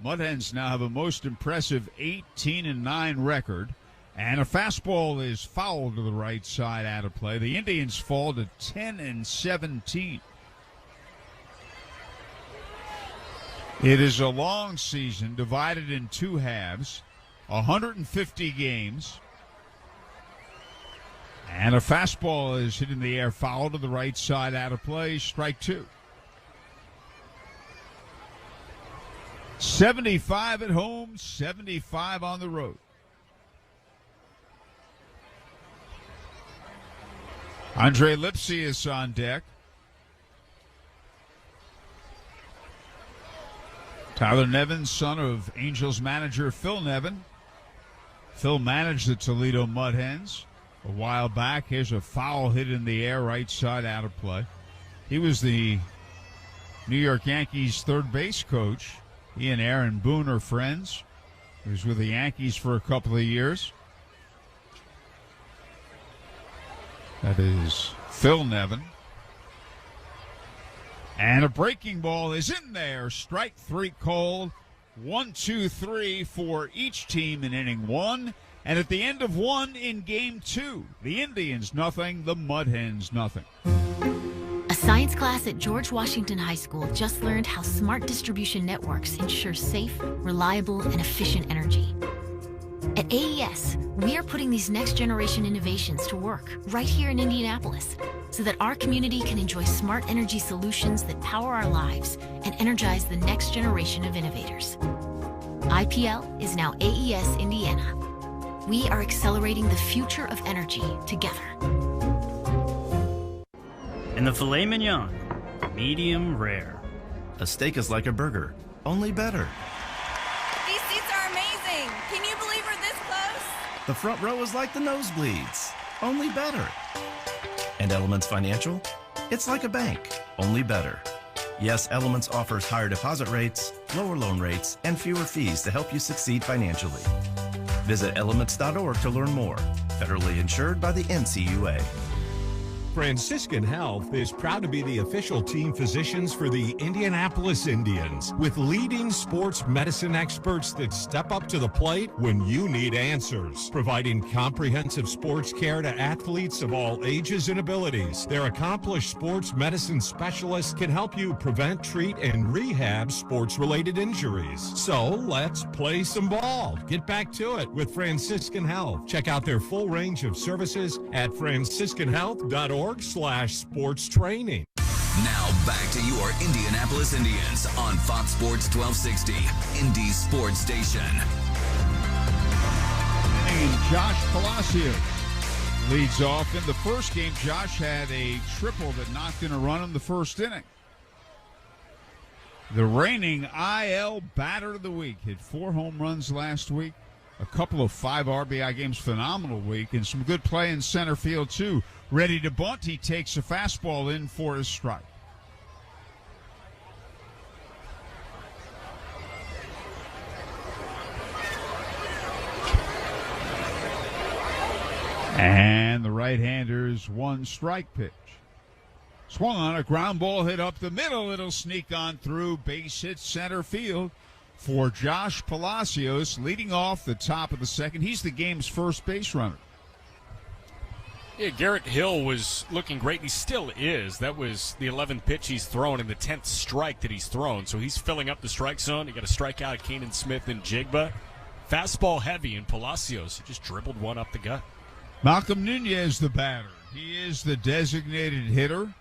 B: Mud Hens now have a most impressive 18-9 record. And a fastball is fouled to the right side out of play. The Indians fall to 10-17. It is a long season divided in two halves, 150 games. And a fastball is hit in the air, fouled to the right side out of play, strike two. 75 at home, 75 on the road. Andre Lipsius on deck. Tyler Nevin, son of Angels manager Phil Nevin. Phil managed the Toledo Mud Hens a while back. Here's a foul hit in the air, right side out of play. He was the New York Yankees third base coach. He and Aaron Boone are friends. He was with the Yankees for a couple of years. That is Phil Nevin. And a breaking ball is in there. Strike three called. 1, 2, 3 for each team in inning one. And at the end of one in game two, the Indians nothing, the Mud Hens nothing.
H: A science class at George Washington High School just learned how smart distribution networks ensure safe, reliable, and efficient energy. At AES, we are putting these next-generation innovations to work right here in Indianapolis so that our community can enjoy smart energy solutions that power our lives and energize the next generation of innovators. IPL is now AES Indiana. We are accelerating the future of energy together.
I: And the filet mignon, medium rare.
N: A steak is like a burger, only better.
L: These seats are amazing. Can you believe we're this close?
N: The front row is like the nosebleeds, only better. And Elements Financial? It's like a bank, only better. Yes, Elements offers higher deposit rates, lower loan rates, and fewer fees to help you succeed financially. Visit elements.org to learn more. Federally insured by the NCUA.
K: Franciscan Health is proud to be the official team physicians for the Indianapolis Indians, with leading sports medicine experts that step up to the plate when you need answers, providing comprehensive sports care to athletes of all ages and abilities. Their accomplished sports medicine specialists can help you prevent, treat, and rehab sports-related injuries. So let's play some ball. Get back to it with Franciscan Health. Check out their full range of services at franciscanhealth.org/sports training.
A: Now back to your Indianapolis Indians on Fox Sports 1260, Indy Sports Station.
B: And Josh Palacios leads off. In the first game, Josh had a triple that knocked in a run in the first inning. The reigning IL batter of the week hit 4 home runs last week. A couple of 5 RBI games, phenomenal week, and some good play in center field, too. Ready to bunt, he takes a fastball in for his strike. And the right-hander's 1-strike pitch. Swung on a ground ball, hit up the middle. It'll sneak on through, base hit center field for Josh Palacios, leading off the top of the second. He's the game's first base runner.
C: Yeah, Garrett Hill was looking great. He still is. That was the 11th pitch he's thrown and the 10th strike that he's thrown. So he's filling up the strike zone. You got a strikeout of Kanan Smith and Jigba. Fastball heavy, and Palacios he just dribbled one up the gut.
B: Malcolm Nunez, the batter. He is the designated hitter.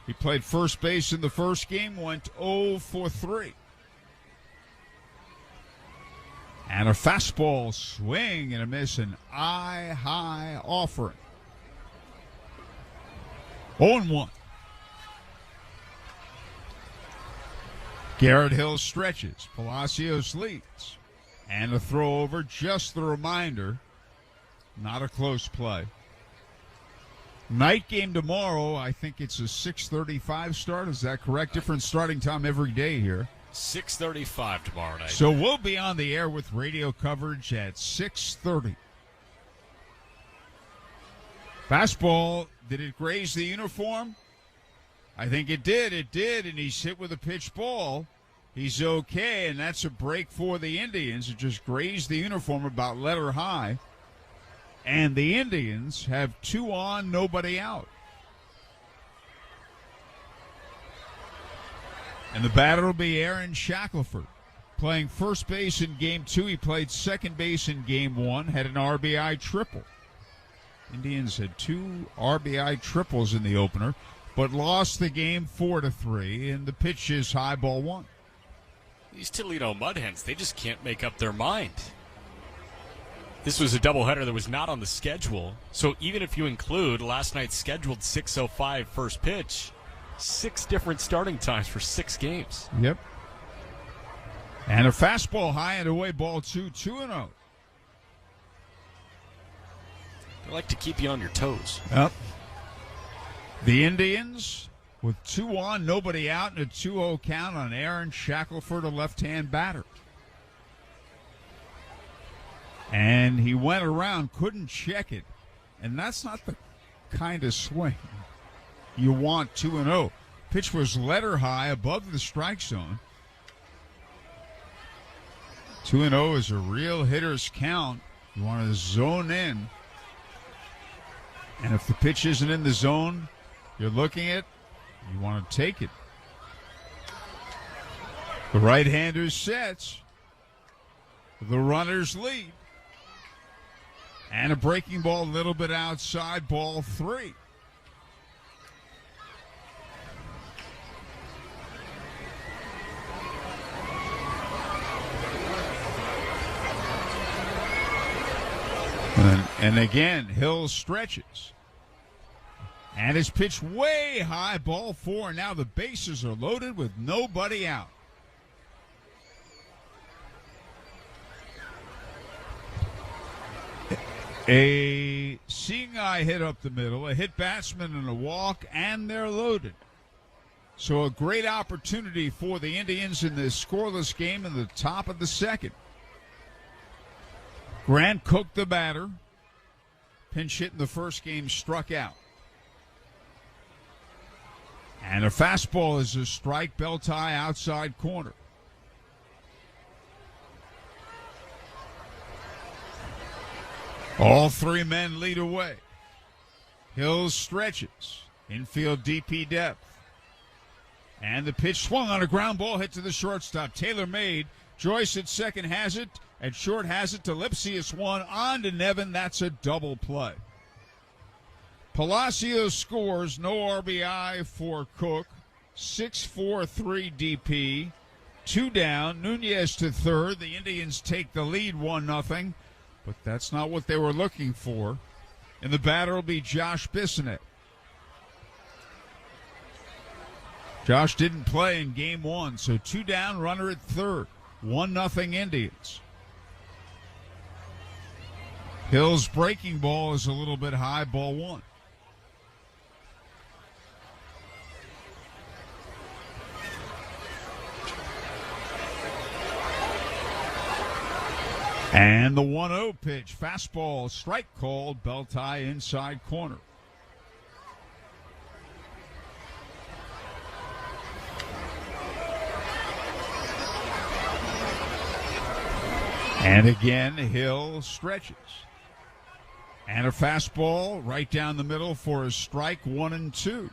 B: He played first base in the first game, went 0 for 3. And a fastball swing and a miss, an eye-high offering. 0-1. Garrett Hill stretches. Palacios leads. And a throw over, just the reminder. Not a close play. Night game tomorrow. I think it's a 6:35 start. Is that correct? Different starting time every day here.
C: 6:35 tomorrow night.
B: So we'll be on the air with radio coverage at 6:30. Fastball, did it graze the uniform? I think it did. It did, and he's hit with a pitch ball. He's okay, and that's a break for the Indians. It just grazed the uniform about letter high. And the Indians have 2 on, nobody out. And the batter will be Aaron Shackelford, playing first base in Game 2. He played second base in Game 1, had an RBI triple. Indians had 2 RBI triples in the opener, but lost the game 4-3, and the pitch is high, ball 1.
C: These Toledo Mud Hens, they just can't make up their mind. This was a doubleheader that was not on the schedule, so even if you include last night's scheduled 6:05 first pitch, 6 different starting times for 6 games.
B: Yep. And a fastball high and away, ball 2, 2-0.
C: They like to keep you on your toes.
B: Yep. The Indians with 2 on, nobody out, and a 2-0 count on Aaron Shackelford, a left-hand batter. And he went around, couldn't check it. And that's not the kind of swing you want 2-0. Pitch was letter high above the strike zone. 2-0 is a real hitter's count. You want to zone in. And if the pitch isn't in the zone you're looking at, you want to take it. The right-hander sets. The runners lead. And a breaking ball a little bit outside, ball 3. And again, Hill stretches. And his pitch way high, ball 4. Now the bases are loaded with nobody out. A seeing eye hit up the middle, a hit batsman and a walk, and they're loaded. So a great opportunity for the Indians in this scoreless game in the top of the second. Grant Cook, the batter, pinch hit in the first game, struck out. And a fastball is a strike, belt high outside corner. All 3 men lead away. Hill stretches. Infield DP depth. And the pitch swung on a ground ball, hit to the shortstop. Taylor made. Joyce at second has it. At short has it to Lipsius. 1 on to Nevin. That's a double play. Palacios scores. No RBI for Cook. 6-4-3 DP. 2 down. Nunez to third. The Indians take the lead 1-0. But that's not what they were looking for. And the batter will be Josh Bissonnette. Josh didn't play in game 1, so 2 down, runner at third. 1-0 Indians. Hill's breaking ball is a little bit high, ball 1. And the 1-0 pitch, fastball, strike called, belt high inside corner. And again, Hill stretches. And a fastball right down the middle for a strike, 1-2.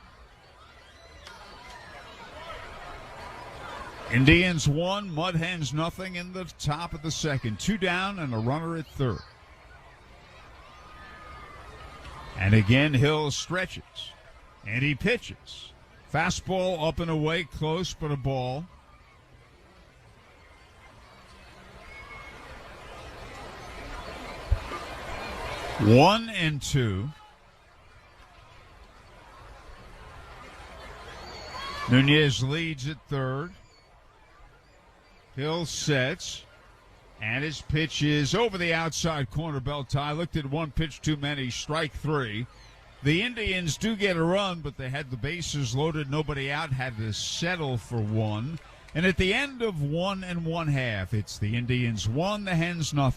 B: Indians 1, Mud Hens 0 in the top of the second. 2 down and a runner at third. And again, Hill stretches. And he pitches. Fastball up and away, close, but a ball. One and 2. Nunez leads at third. Hill sets, and his pitch is over the outside corner, belt high. Looked at 1 pitch too many, strike 3. The Indians do get a run, but they had the bases loaded, nobody out, had to settle for 1. And at the end of 1 1/2, it's the Indians 1, the Hens 0.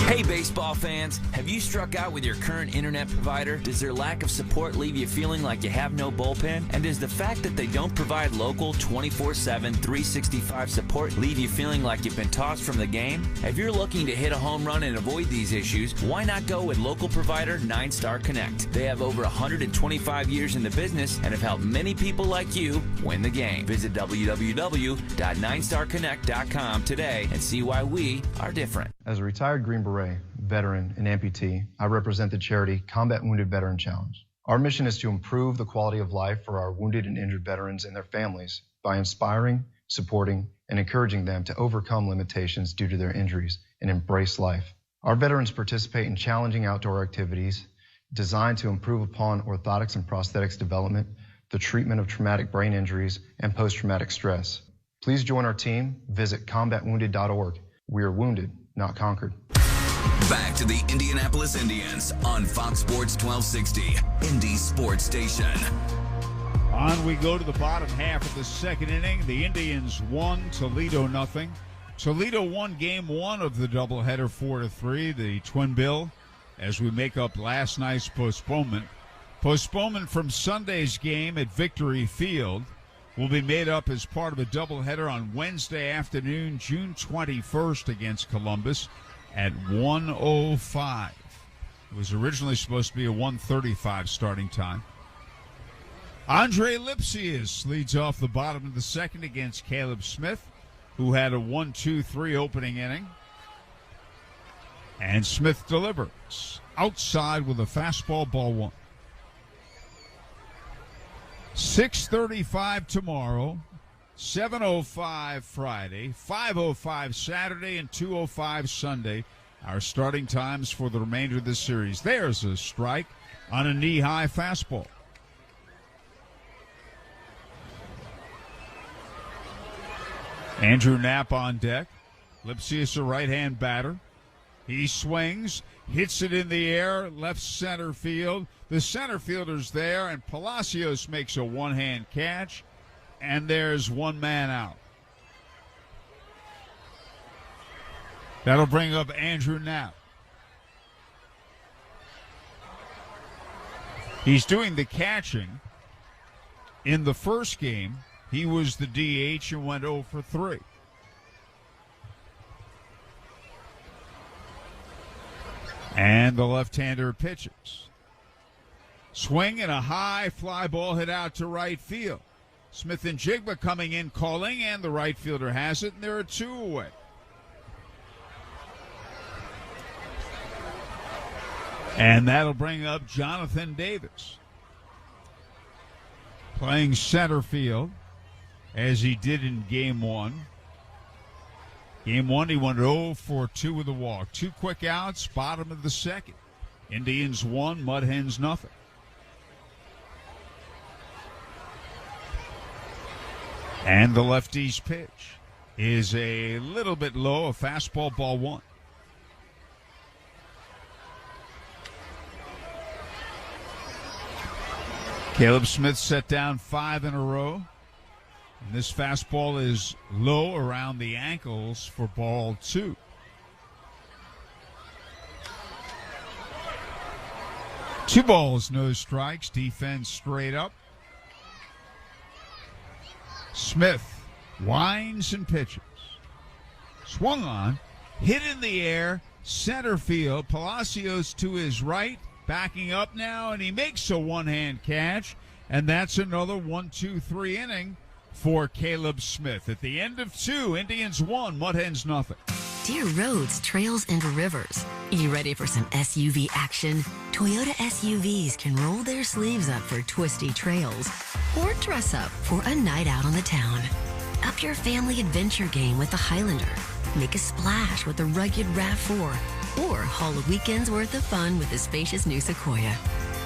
G: Hey, baseball fans, have you struck out with your current internet provider? Does their lack of support leave you feeling like you have no bullpen? And does the fact that they don't provide local 24/7, 365 support leave you feeling like you've been tossed from the game? If you're looking to hit a home run and avoid these issues, why not go with local provider 9-Star Connect? They have over 125 years in the business and have helped many people like you win the game. Visit www.9starconnect.com today and see why we are different.
M: As a retired Green Beret, veteran, and amputee, I represent the charity Combat Wounded Veteran Challenge. Our mission is to improve the quality of life for our wounded and injured veterans and their families by inspiring, supporting, and encouraging them to overcome limitations due to their injuries and embrace life. Our veterans participate in challenging outdoor activities designed to improve upon orthotics and prosthetics development, the treatment of traumatic brain injuries, and post-traumatic stress. Please join our team. Visit combatwounded.org. We are wounded, not conquered.
A: Back to the Indianapolis Indians on Fox Sports 1260, Indy Sports Station.
B: On we go to the bottom half of the second inning. The Indians won, Toledo nothing. Toledo won game one of the doubleheader 4-3, the Twin Bill, as we make up last night's postponement. Postponement from Sunday's game at Victory Field will be made up as part of a doubleheader on Wednesday afternoon, June 21st against Columbus at 1:05. It was originally supposed to be a 1:35 starting time. Andre Lipsius leads off the bottom of the second against Caleb Smith, who had a 1-2-3 opening inning. And Smith delivers outside with a fastball, ball one. 6:35 tomorrow, 7:05 Friday, 5:05 Saturday, and 2:05 Sunday. Our starting times for the remainder of the series. There's a strike on a knee-high fastball. Andrew Knapp on deck. Lipsius, a right-hand batter. He swings, hits it in the air, left center field. The center fielder's there, and Palacios makes a one-hand catch, and there's one man out. That'll bring up Andrew Knapp. He's doing the catching. In the first game, he was the DH and went 0 for 3. And the left-hander pitches. Swing and a high fly ball hit out to right field. Smith and Jigba coming in calling, and the right fielder has it, and there are two away. And that'll bring up Jonathan Davis, playing center field as he did in game one. Game one, he went 0 for 2 with a walk. 2 quick outs, bottom of the second. Indians 1, Mud Hens nothing. And the lefty's pitch is a little bit low, a fastball, ball one. Caleb Smith set down 5 in a row. And this fastball is low around the ankles for ball 2. Two balls, no strikes. Defense straight up. Smith winds and pitches. Swung on, hit in the air, center field. Palacios to his right, backing up now, and he makes a one-hand catch. And that's another 1-2-3 inning for Caleb Smith. At the end of 2, Indians 1, Mud Hens nothing.
O: Dear roads, trails, and rivers, you ready for some SUV action? Toyota SUVs can roll their sleeves up for twisty trails or dress up for a night out on the town. Up your family adventure game with the Highlander. Make a splash with the rugged RAV4, or haul a weekend's worth of fun with the spacious new Sequoia.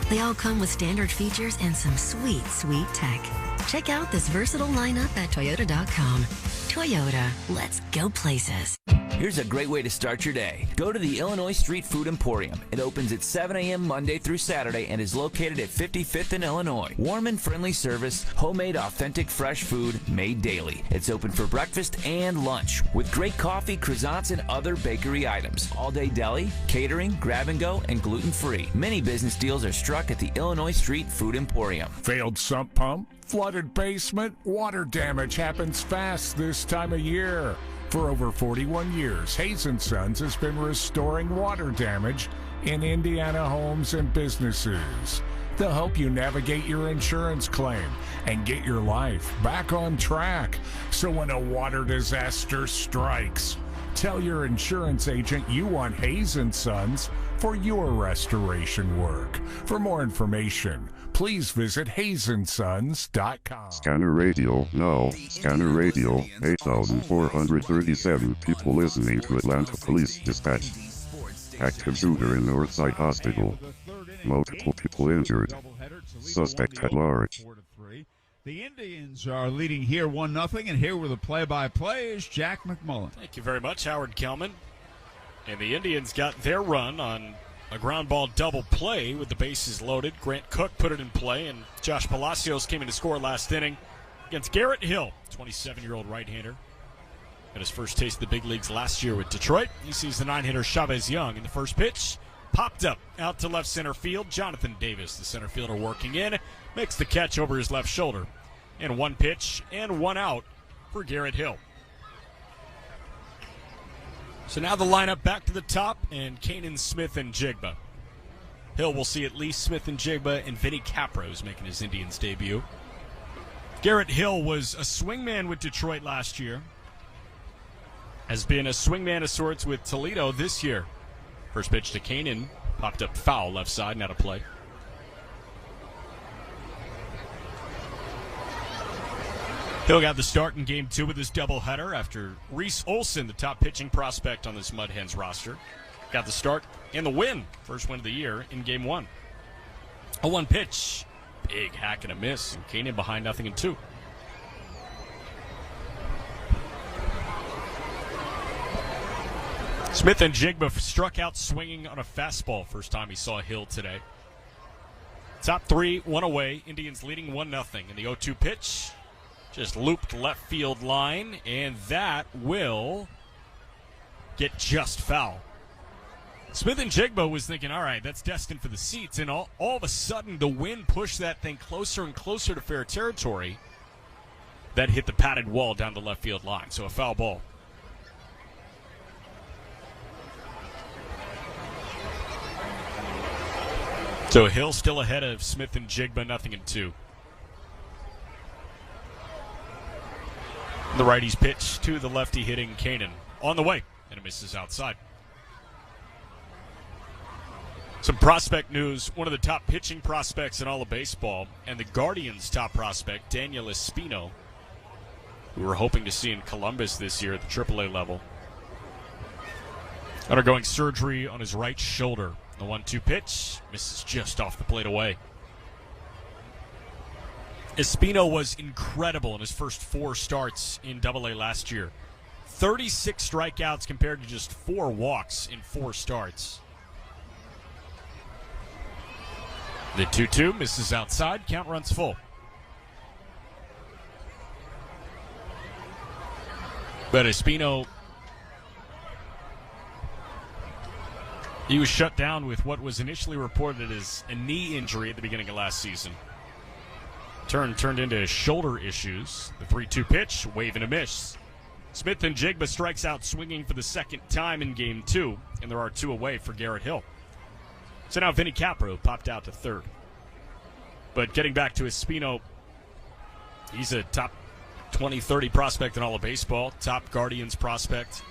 O: They all come with standard features and some sweet, sweet tech. Check out this versatile lineup at Toyota.com. Toyota, let's go places.
G: Here's a great way to start your day. Go to the Illinois Street Food Emporium. It opens at 7 a.m. Monday through Saturday and is located at 55th in Illinois. Warm and friendly service, homemade authentic fresh food made daily. It's open for breakfast and lunch with great coffee, croissants, and other bakery items. All-day deli, catering, grab and go, and gluten-free. Many business deals are struck at the Illinois Street Food Emporium.
D: Failed sump pump, flooded basement, water damage happens fast this time of year. For over 41 years, Hayes & Sons has been restoring water damage in Indiana homes and businesses. They'll help you navigate your insurance claim and get your life back on track. So when a water disaster strikes, tell your insurance agent you want Hayes & Sons for your restoration work. For more information, please visit HayesandSons.com.
U: Scanner Radio, now. Scanner Radio, 8,437 people listening to Atlanta Police Dispatch. Active shooter in Northside Hospital. Multiple people injured. Suspect at large.
B: The Indians are leading here 1-0, and here with the play-by-play is Jack McMullen.
C: Thank you very much, Howard Kelman. And the Indians got their run on a ground ball double play with the bases loaded. Grant Cook put it in play, and Josh Palacios came in to score last inning against Garrett Hill, 27-year-old right-hander. Got his first taste of the big leagues last year with Detroit. He sees the 9-hitter Chavez Young in the first pitch. Popped up out to left center field. Jonathan Davis, the center fielder, working in, makes the catch over his left shoulder. And one pitch and one out for Garrett Hill. So now the lineup back to the top, and Kanan, Smith, and Jigba. Hill will see at least Smith and Jigba, and Vinny Capra is making his Indians debut. Garrett Hill was a swingman with Detroit last year. Has been a swingman of sorts with Toledo this year. First pitch to Kanan, popped up foul left side, not a play. Hill got the start in Game 2 with his doubleheader after Reese Olson, the top pitching prospect on this Mud Hens roster, got the start and the win, first win of the year in Game 1. A one pitch, big hack and a miss, and Kanan behind 0-2. Smith and Jigba struck out swinging on a fastball first time he saw Hill today. Top three, one away. Indians leading 1-0. And the 0-2 pitch just looped left field line, and that will get just foul. Smith and Jigba was thinking, all right, that's destined for the seats, and all of a sudden the wind pushed that thing closer and closer to fair territory. That hit the padded wall down the left field line, so a foul ball. So Hill still ahead of Smith and Jigba, 0-2. The righty's pitch to the lefty hitting Kanan. On the way, and it misses outside. Some prospect news. One of the top pitching prospects in all of baseball, and the Guardians' top prospect, Daniel Espino, who we're hoping to see in Columbus this year at the AAA level, undergoing surgery on his right shoulder. The 1-2 pitch misses just off the plate away. Espino was incredible in his first 4 starts in AA last year. 36 strikeouts compared to just 4 walks in 4 starts. The 2-2 misses outside. Count runs full. But Espino, he was shut down with what was initially reported as a knee injury at the beginning of last season. Turned into shoulder issues. The 3-2 pitch, wave and a miss. Smith and Jigba strikes out swinging for the second time in Game 2, and there are 2 away for Garrett Hill. So now Vinny Capra popped out to third. But getting back to Espino, he's a top 20-30 prospect in all of baseball, top Guardians prospect,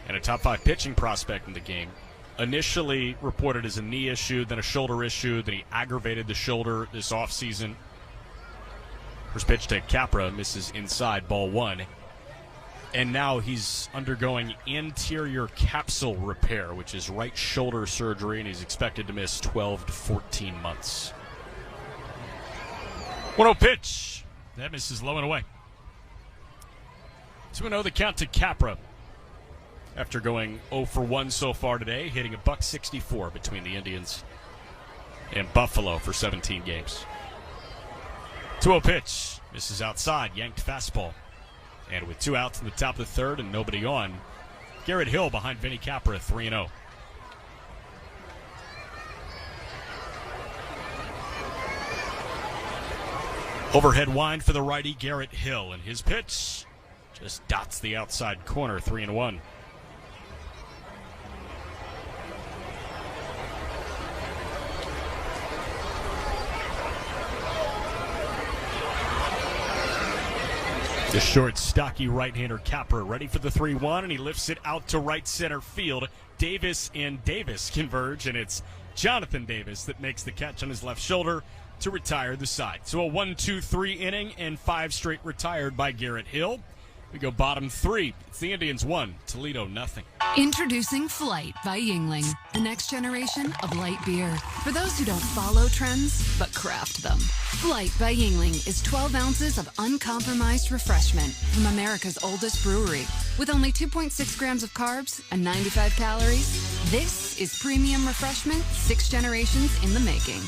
C: and a top 5 pitching prospect in the game. Initially reported as a knee issue, then a shoulder issue, then he aggravated the shoulder this offseason. First pitch to Capra, misses inside, ball 1. And now he's undergoing anterior capsule repair, which is right shoulder surgery, and he's expected to miss 12 to 14 months. 1-0 pitch. That misses low and away. 2-0 the count to Capra. After going 0 for 1 so far today, hitting $164 between the Indians and Buffalo for 17 games. 2-0 pitch. Misses outside. Yanked fastball. And with 2 outs in the top of the third and nobody on, Garrett Hill behind Vinny Capra, 3-0. Overhead wind for the righty Garrett Hill, and his pitch just dots the outside corner, 3-1. The short, stocky right-hander Capra ready for the 3-1, and he lifts it out to right center field. Davis and Davis converge, and it's Jonathan Davis that makes the catch on his left shoulder to retire the side. So a 1-2-3 inning and 5 straight retired by Garrett Hill. We go bottom 3. It's the Indians 1, Toledo nothing.
F: Introducing Flight by Yingling, the next generation of light beer. For those who don't follow trends, but craft them. Flight by Yingling is 12 ounces of uncompromised refreshment from America's oldest brewery. With only 2.6 grams of carbs and 95 calories, this is premium refreshment 6 generations in the making.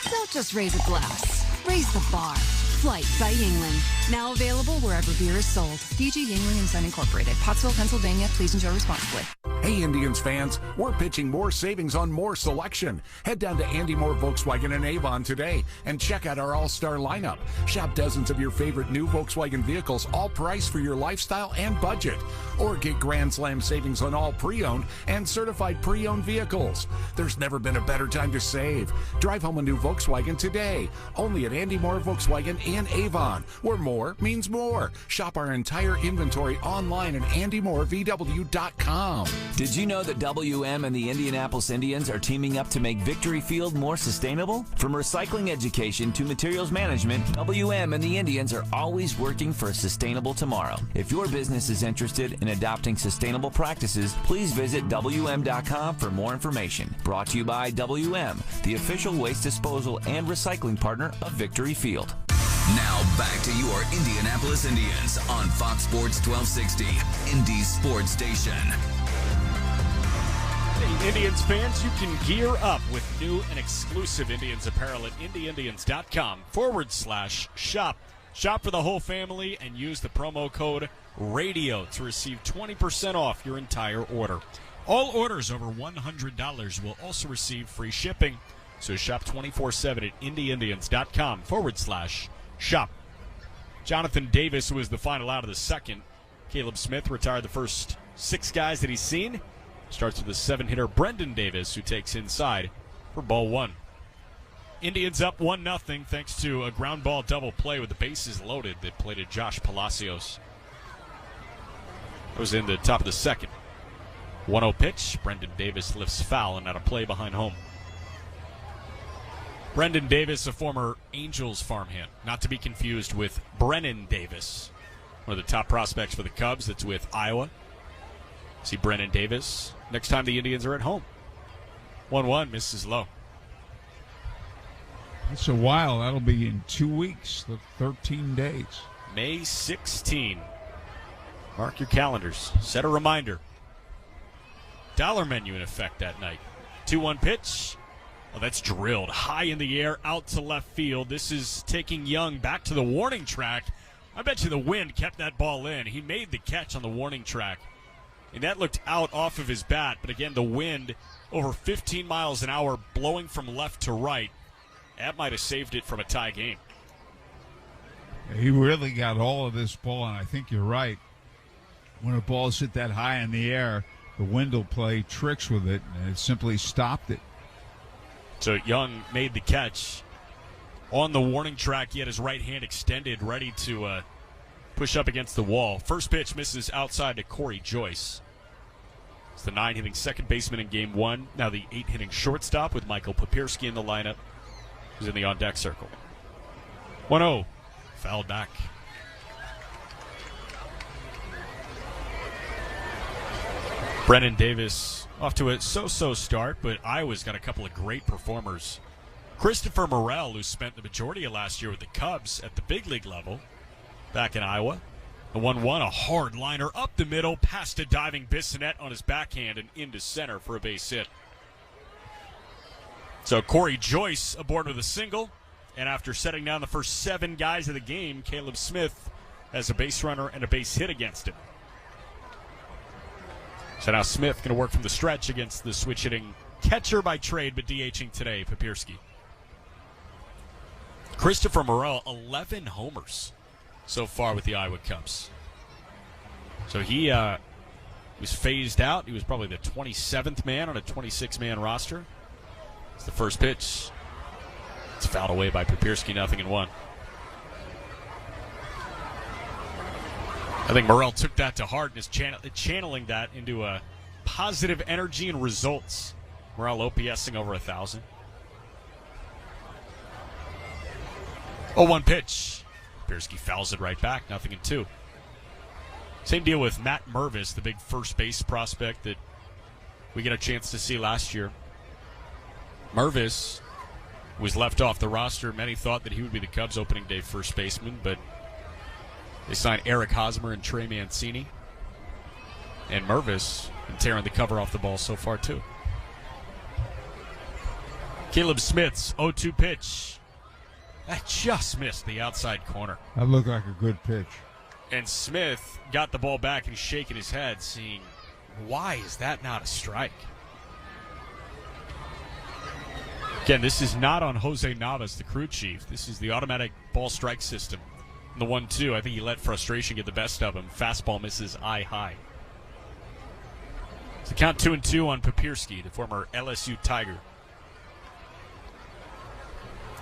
F: Don't just raise a glass, raise the bar. Flight by Yingling. Now available wherever beer is sold. DG Yingling & Son Incorporated. Pottsville, Pennsylvania. Please enjoy responsibly.
D: Hey, Indians fans, we're pitching more savings on more selection. Head down to Andy Moore Volkswagen in Avon today and check out our all-star lineup. Shop dozens of your favorite new Volkswagen vehicles, all priced for your lifestyle and budget. Or get Grand Slam savings on all pre-owned and certified pre-owned vehicles. There's never been a better time to save. Drive home a new Volkswagen today. Only at Andy Moore Volkswagen in Avon, where more means more. Shop our entire inventory online at andymorevw.com.
G: Did you know that WM and the Indianapolis Indians are teaming up to make Victory Field more sustainable? From recycling education to materials management, WM and the Indians are always working for a sustainable tomorrow. If your business is interested in adopting sustainable practices, please visit WM.com for more information. Brought to you by WM, the official waste disposal and recycling partner of Victory Field.
A: Now back to your Indianapolis Indians on Fox Sports 1260, Indy Sports Station.
C: Hey, Indians fans, you can gear up with new and exclusive Indians apparel at IndyIndians.com/shop. Shop for the whole family and use the promo code RADIO to receive 20% off your entire order. All orders over $100 will also receive free shipping. So shop 24/7 at IndyIndians.com/shop. Jonathan Davis was the final out of the second. Caleb Smith retired the first 6 guys that he's seen. Starts with the 7-hitter Brendan Davis, who takes inside for ball 1. Indians up 1-0 thanks to a ground ball double play with the bases loaded that plated Josh Palacios. It was in the top of the second. 1-0 pitch. Brendan Davis lifts foul and out of play behind home. Brendan Davis, a former Angels farmhand, not to be confused with Brennan Davis, one of the top prospects for the Cubs that's with Iowa. See Brennan Davis next time the Indians are at home. 1-1, misses low.
B: That's a while. That'll be in 2 weeks, 13 days.
C: May 16. Mark your calendars. Set a reminder. Dollar menu in effect that night. 2-1 pitch. Oh, that's drilled high in the air, out to left field. This is taking Young back to the warning track. I bet you the wind kept that ball in. He made the catch on the warning track. And that looked out off of his bat. But again, the wind over 15 miles an hour blowing from left to right. That might have saved it from a tie game.
B: He really got all of this ball, and I think you're right. When a ball's hit that high in the air, the wind will play tricks with it, and it simply stopped it.
C: So Young made the catch. On the warning track, he had his right hand extended, ready to push up against the wall. First pitch misses outside to Corey Joyce. It's the 9-hitting second baseman in Game 1. Now the 8-hitting shortstop with Michael Papierski in the lineup, who's in the on-deck circle. 1-0. Fouled back. Brennan Davis off to a so-so start, but Iowa's got a couple of great performers Christopher Morel, who spent the majority of last year with the Cubs at the big league level back in Iowa. The 1-1, a hard liner up the middle, past a diving Bissonnette on his backhand and into center for a base hit. So Corey Joyce aboard with a single, and after setting down the first 7 guys of the game, Caleb Smith has a base runner and a base hit against him. So now Smith going to work from the stretch against the switch-hitting catcher by trade, but DHing today, Papierski. Christopher Morel, 11 homers so far with the Iowa Cubs. So he was phased out. He was probably the 27th man on a 26-man roster. It's the first pitch. It's fouled away by Papierski, 0-1. I think Morel took that to heart and is channeling that into a positive energy and results. Morel OPSing over 1,000. 0-1 pitch. Papierski fouls it right back, 0-2. Same deal with Matt Mervis, the big first base prospect that we get a chance to see last year. Mervis was left off the roster. Many thought that he would be the Cubs' opening day first baseman, but they signed Eric Hosmer and Trey Mancini. And Mervis been tearing the cover off the ball so far, too. Caleb Smith's 0-2 pitch. That just missed the outside corner.
B: That looked like a good pitch.
C: And Smith got the ball back and he's shaking his head, seeing, why is that not a strike? Again, this is not on Jose Navas, the crew chief. This is the automatic ball strike system. And the 1-2, I think he let frustration get the best of him. Fastball misses eye high. So count 2-2 on Papierski, the former LSU Tiger.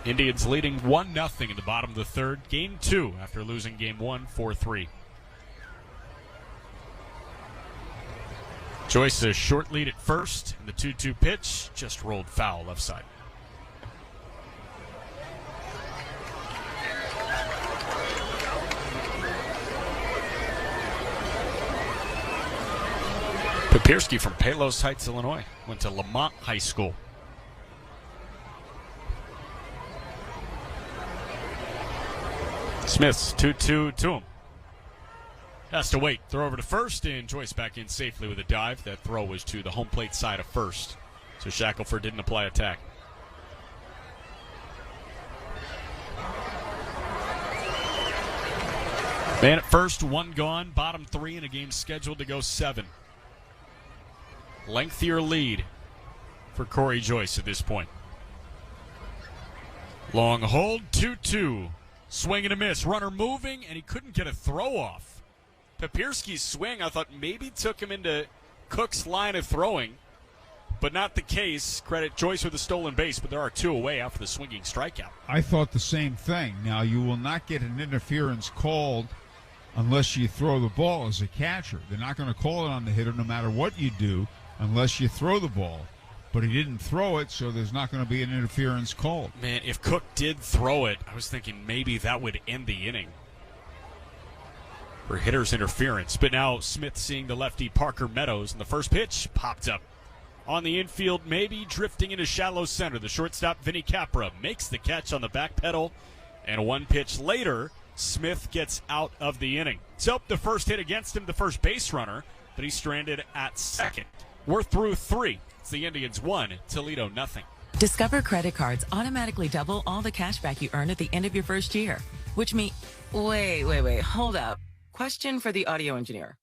C: Indians leading 1-0 in the bottom of the third. Game 2 after losing game 1, 4-3. Joyce a short lead at first, and the 2-2 pitch just rolled foul left side. Papierski from Palos Heights, Illinois. Went to Lamont High School. Smith's 2-2 to him. Has to wait. Throw over to first, and Joyce back in safely with a dive. That throw was to the home plate side of first. So Shackelford didn't apply attack. Man at first, 1 gone. Bottom 3 in a game scheduled to go 7. Lengthier lead for Corey Joyce at this point. Long hold, 2-2. Swing and a miss. Runner moving, and he couldn't get a throw off. Papierski's swing, I thought maybe took him into Cook's line of throwing, but not the case. Credit Joyce with a stolen base, but there are 2 away after the swinging strikeout.
B: I thought the same thing. Now, you will not get an interference called unless you throw the ball as a catcher. They're not going to call it on the hitter no matter what you do unless you throw the ball. But he didn't throw it, so there's not going to be an interference called.
C: Man, if Cook did throw it, I was thinking maybe that would end the inning for hitter's interference. But now Smith seeing the lefty Parker Meadows, and the first pitch popped up on the infield, maybe drifting into shallow center. The shortstop, Vinny Capra, makes the catch on the back pedal, and 1 pitch later, Smith gets out of the inning. So the first hit against him, the first base runner, but he's stranded at second. We're through 3. It's the Indians 1, Toledo 0.
J: Discover credit cards automatically double all the cash back you earn at the end of your first year, which means... Wait, hold up. Question for the audio engineer.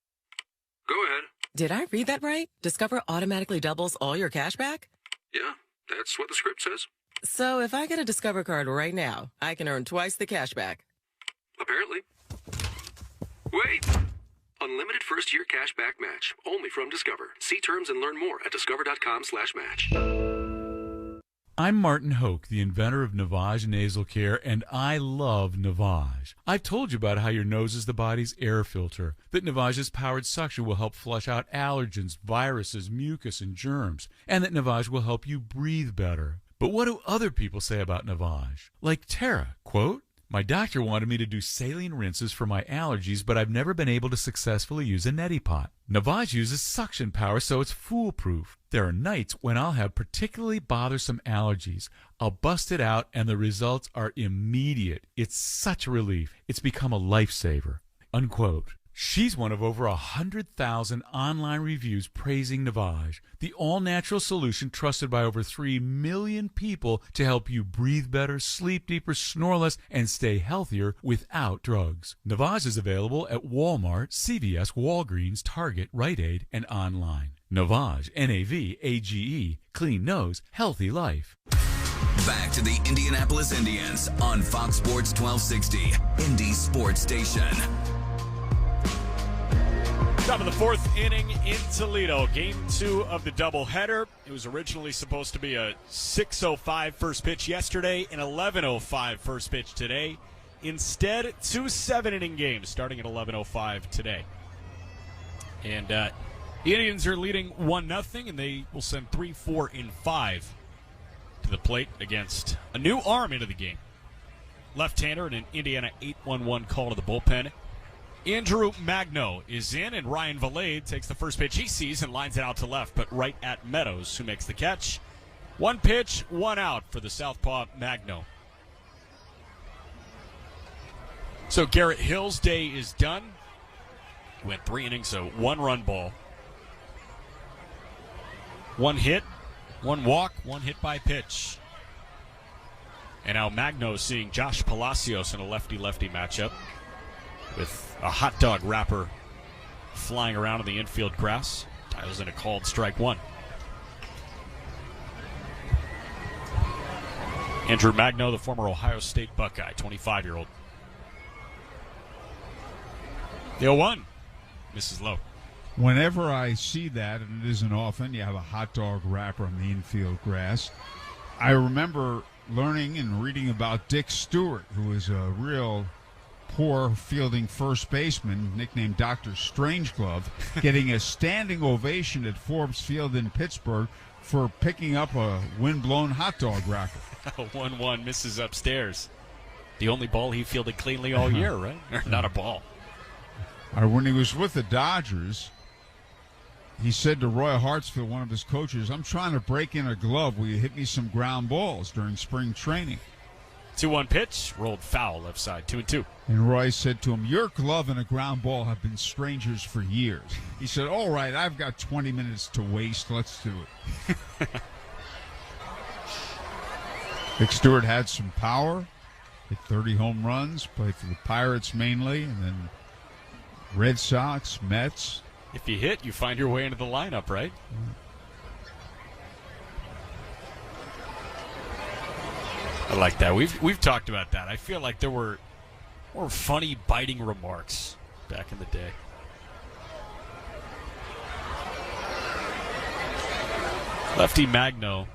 P: Go ahead.
J: Did I read that right? Discover automatically doubles all your cash back?
P: Yeah, that's what the script says.
J: So if I get a Discover card right now, I can earn twice the cash back.
P: Apparently. Wait! Unlimited first-year cash back match. Only from Discover. See terms and learn more at discover.com/match.
R: I'm Martin Hoke, the inventor of Navage Nasal Care, and I love Navage. I've told you about how your nose is the body's air filter, that Navage's powered suction will help flush out allergens, viruses, mucus, and germs, and that Navage will help you breathe better. But what do other people say about Navage? Like Tara, quote, My doctor wanted me to do saline rinses for my allergies, but I've never been able to successfully use a neti pot. Navage uses suction power, so it's foolproof. There are nights when I'll have particularly bothersome allergies. I'll bust it out, and the results are immediate. It's such a relief. It's become a lifesaver." Unquote. She's one of over 100,000 online reviews praising Navage, the all-natural solution trusted by over 3 million people to help you breathe better, sleep deeper, snore less, and stay healthier without drugs. Navage is available at Walmart, CVS, Walgreens, Target, Rite Aid, and online. Navage, N-A-V-A-G-E, clean nose, healthy life.
A: Back to the Indianapolis Indians on Fox Sports 1260, Indy Sports Station.
C: Top of the fourth inning in Toledo. Game 2 of the doubleheader. It was originally supposed to be a 6:05 first pitch yesterday, an 11:05 first pitch today. Instead, 2 7-inning games starting at 11:05 today. And the Indians are leading 1-0, and they will send 3, 4, and 5 to the plate against a new arm into the game. Left-hander and an Indiana 8-1-1 call to the bullpen. Andrew Magno is in, and Ryan Valade takes the first pitch he sees and lines it out to left, but right at Meadows, who makes the catch. 1 pitch, 1 out for the southpaw Magno. So Garrett Hill's day is done. Went 3 innings, so 1-run ball. 1 hit, 1 walk, 1 hit by pitch. And now Magno seeing Josh Palacios in a lefty-lefty matchup, with a hot dog wrapper flying around in the infield grass. Dials in a called strike 1. Andrew Magno, the former Ohio State Buckeye, 25-year-old. The 0-1 misses low.
B: Whenever I see that, and it isn't often, you have a hot dog wrapper on the infield grass, I remember learning and reading about Dick Stewart, who was a real poor fielding first baseman, nicknamed Dr. Strangeglove, getting a standing ovation at Forbes Field in Pittsburgh for picking up a wind-blown hot dog wrapper.
C: 1-1 misses upstairs. The only ball he fielded cleanly all year, right? Or not a ball.
B: When he was with the Dodgers, he said to Roy Hartsfield, one of his coaches, "I'm trying to break in a glove. Will you hit me some ground balls during spring training?"
C: 2-1 pitch, rolled foul left side, 2-2.
B: And Roy said to him, "Your glove and a ground ball have been strangers for years." He said, "All right, I've got 20 minutes to waste. Let's do it." Dick Stewart had some power, hit 30 home runs, played for the Pirates mainly, and then Red Sox, Mets.
C: If you hit, you find your way into the lineup, right? I like that. We've talked about that. I feel like there were more funny, biting remarks back in the day. Lefty Magno,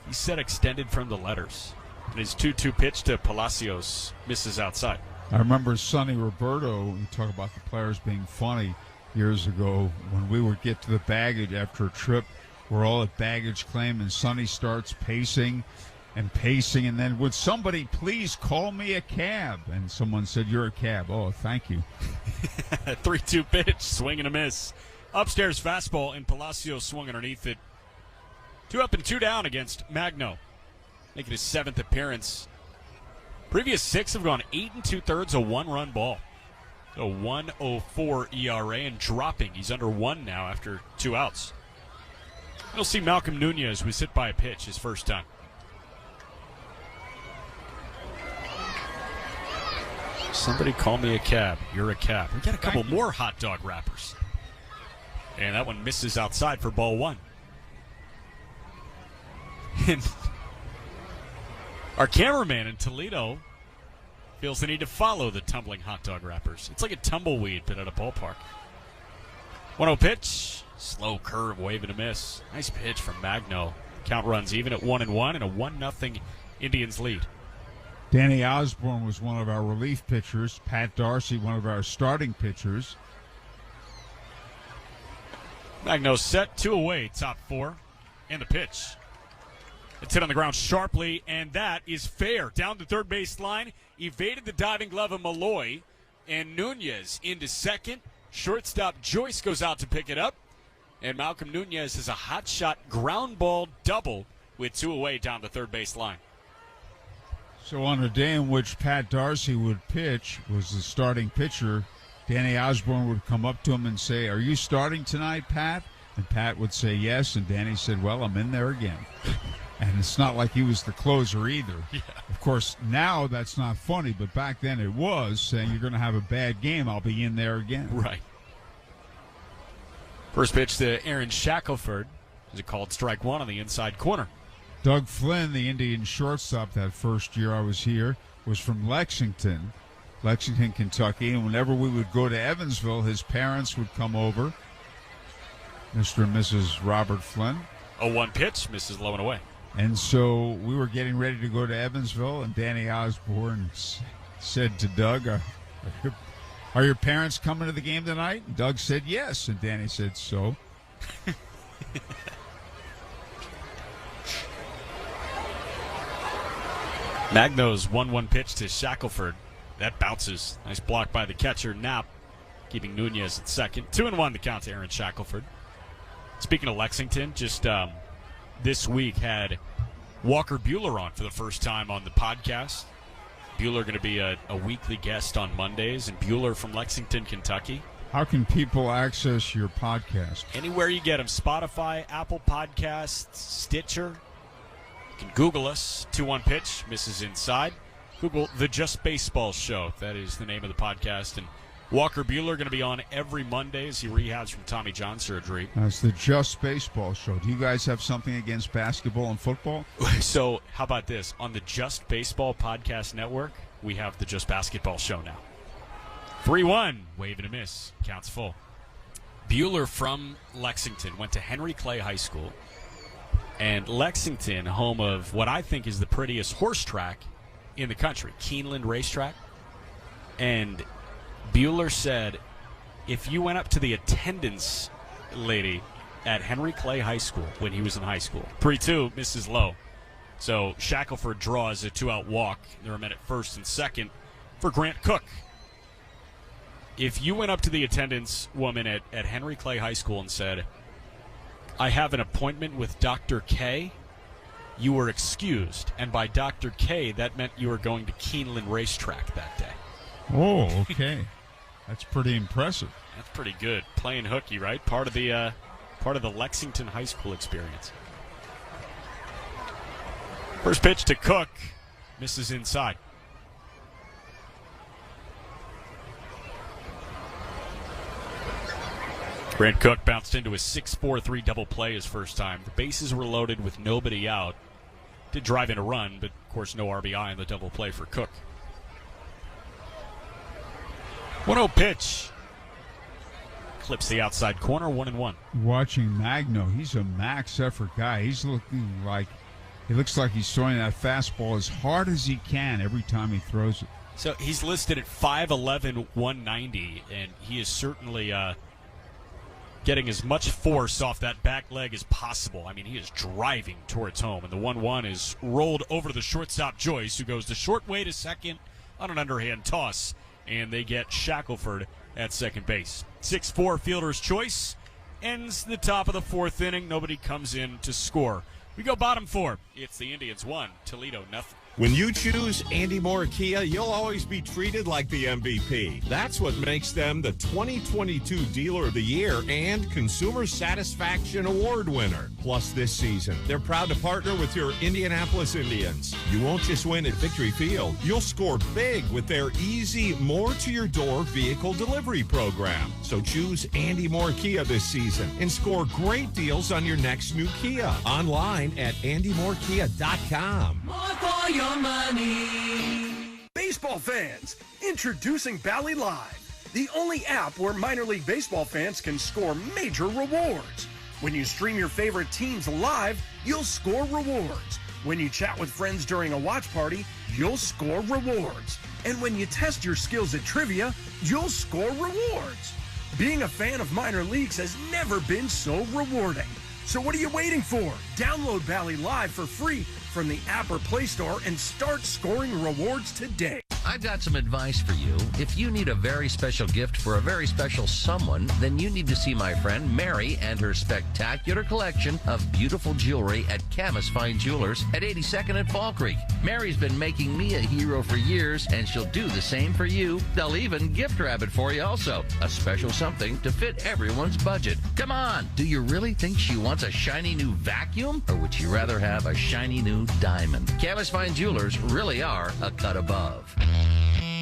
C: he set extended from the letters. And his 2-2 pitch to Palacios misses outside.
B: I remember Sonny Roberto, we talk about the players being funny years ago, when we would get to the baggage after a trip, we're all at baggage claim, and Sonny starts pacing, and then, "Would somebody please call me a cab?" And someone said, "You're a cab." "Oh, thank you."
C: 3-2 pitch, swing and a miss. Upstairs fastball, and Palacios swung underneath it. 2 up and 2 down against Magno, making his 7th appearance. Previous 6 have gone 8 2/3, a 1-run ball. A 1.04 ERA and dropping. He's under 1 now after 2 outs. You'll see Malcolm Nunez was hit by a pitch his first time. Somebody call me a cab. You're a cab. We got a couple more hot dog wrappers. And that one misses outside for ball 1. And our cameraman in Toledo feels the need to follow the tumbling hot dog wrappers. It's like a tumbleweed, but at a ballpark. 1-0 pitch. Slow curve, wave and a miss. Nice pitch from Magno. Count runs even at 1-1 and a 1-0 Indians lead.
B: Danny Osborne was one of our relief pitchers. Pat Darcy, one of our starting pitchers.
C: Magno set, 2 away, top 4. And the pitch. It's hit on the ground sharply, and that is fair. Down the third base line, evaded the diving glove of Malloy, and Nunez into second. Shortstop Joyce goes out to pick it up, and Malcolm Nunez has a hot shot ground ball double with 2 away down the third base line.
B: So on a day in which Pat Darcy would pitch, was the starting pitcher, Danny Osborne would come up to him and say, "Are you starting tonight, Pat?" And Pat would say yes, and Danny said, "Well, I'm in there again." And it's not like he was the closer either.
C: Yeah.
B: Of course, now that's not funny, but back then it was, saying you're going to have a bad game, I'll be in there again.
C: Right. First pitch to Aaron Shackelford. Is it called strike one on the inside corner?
B: Doug Flynn, the Indian shortstop that first year I was here, was from Lexington, Kentucky. And whenever we would go to Evansville, his parents would come over, Mr. and Mrs. Robert Flynn.
C: 0-1 pitch, misses low and away.
B: And so we were getting ready to go to Evansville, and Danny Osborne said to Doug, are your parents coming to the game tonight? And Doug said yes, and Danny said so.
C: Magno's 1-1 pitch to Shackelford. That bounces. Nice block by the catcher, Knapp, keeping Nunez at second. 2-1 the count to Aaron Shackelford. Speaking of Lexington, just this week had Walker Buehler on for the first time on the podcast. Buehler going to be a weekly guest on Mondays, and Buehler from Lexington, Kentucky.
B: How can people access your podcast?
C: Anywhere you get them. Spotify, Apple Podcasts, Stitcher. You can Google us. 2-1 pitch, misses inside. Google The Just Baseball Show. That is the name of the podcast. And Walker Buehler going to be on every Monday as he rehabs from Tommy John surgery.
B: That's the Just Baseball Show. Do you guys have something against basketball and football?
C: So how about this? On the Just Baseball Podcast Network, we have the Just Basketball Show now. 3-1, wave and a miss. Counts full. Buehler from Lexington went to Henry Clay High School. And Lexington, home of what I think is the prettiest horse track in the country, Keeneland Racetrack. And Buehler said, if you went up to the attendance lady at Henry Clay High School when he was in high school, 3-2, misses low. So Shackelford draws a 2-out walk. They're met at first and second for Grant Cook. If you went up to the attendance woman at Henry Clay High School and said, I have an appointment with Dr. K, you were excused. And by Dr. K, that meant you were going to Keeneland Racetrack that day.
B: Oh, okay. That's pretty impressive.
C: That's pretty good. Playing hooky, right? Part of the Lexington High School experience. First pitch to Cook. Misses inside. Grant Cook bounced into a 6-4-3 double play his first time. The bases were loaded with nobody out. Did drive in a run, but of course no RBI in the double play for Cook. 1-0 pitch. Clips the outside corner, 1-1.
B: Watching Magno, he's a max effort guy. He looks like he's throwing that fastball as hard as he can every time he throws it.
C: So he's listed at 5'11", 190, and he is certainly getting as much force off that back leg as possible. I mean, he is driving towards home, and the 1-1 is rolled over to the shortstop Joyce, who goes the short way to second on an underhand toss, and they get Shackelford at second base. 6-4 fielder's choice ends the top of the fourth inning. Nobody comes in to score. We go bottom four. It's the Indians 1, Toledo nothing.
K: When you choose Andy Moore Kia, you'll always be treated like the MVP. That's what makes them the 2022 Dealer of the Year and Consumer Satisfaction Award winner. Plus, this season, they're proud to partner with your Indianapolis Indians. You won't just win at Victory Field. You'll score big with their easy, more-to-your-door vehicle delivery program. So choose Andy Moore Kia this season and score great deals on your next new Kia. Online at andymorekia.com.
E: More for your money. Baseball fans, introducing Bally Live, the only app where minor league baseball fans can score major rewards. When you stream your favorite teams live, you'll score rewards. When you chat with friends during a watch party, you'll score rewards. And when you test your skills at trivia, you'll score rewards. Being a fan of minor leagues has never been so rewarding.
S: So what are you waiting for? Download Valley Live for free from the app or Play Store and start scoring rewards today.
T: I've got some advice for you. If you need a very special gift for a very special someone, then you need to see my friend Mary and her spectacular collection of beautiful jewelry at Camus Fine Jewelers at 82nd and Fall Creek. Mary's been making me a hero for years, and she'll do the same for you. They'll even gift wrap it for you also. A special something to fit everyone's budget. Come on, do you really think she wants a shiny new vacuum? Or would she rather have a shiny new diamond? Camus Fine Jewelers really are a cut above.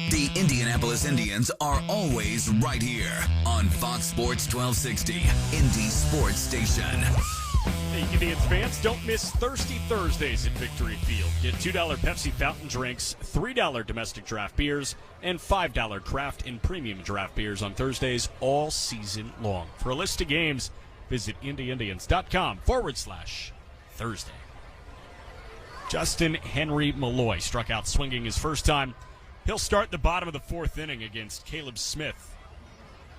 A: The Indianapolis Indians are always right here on Fox Sports 1260, Indy Sports Station.
C: Hey, Indians fans, don't miss Thirsty Thursdays at Victory Field. Get $2 Pepsi fountain drinks, $3 domestic draft beers, and $5 craft and premium draft beers on Thursdays all season long. For a list of games, visit IndyIndians.com/Thursday. Justin Henry Malloy struck out swinging his first time. He'll start the bottom of the fourth inning against Caleb Smith.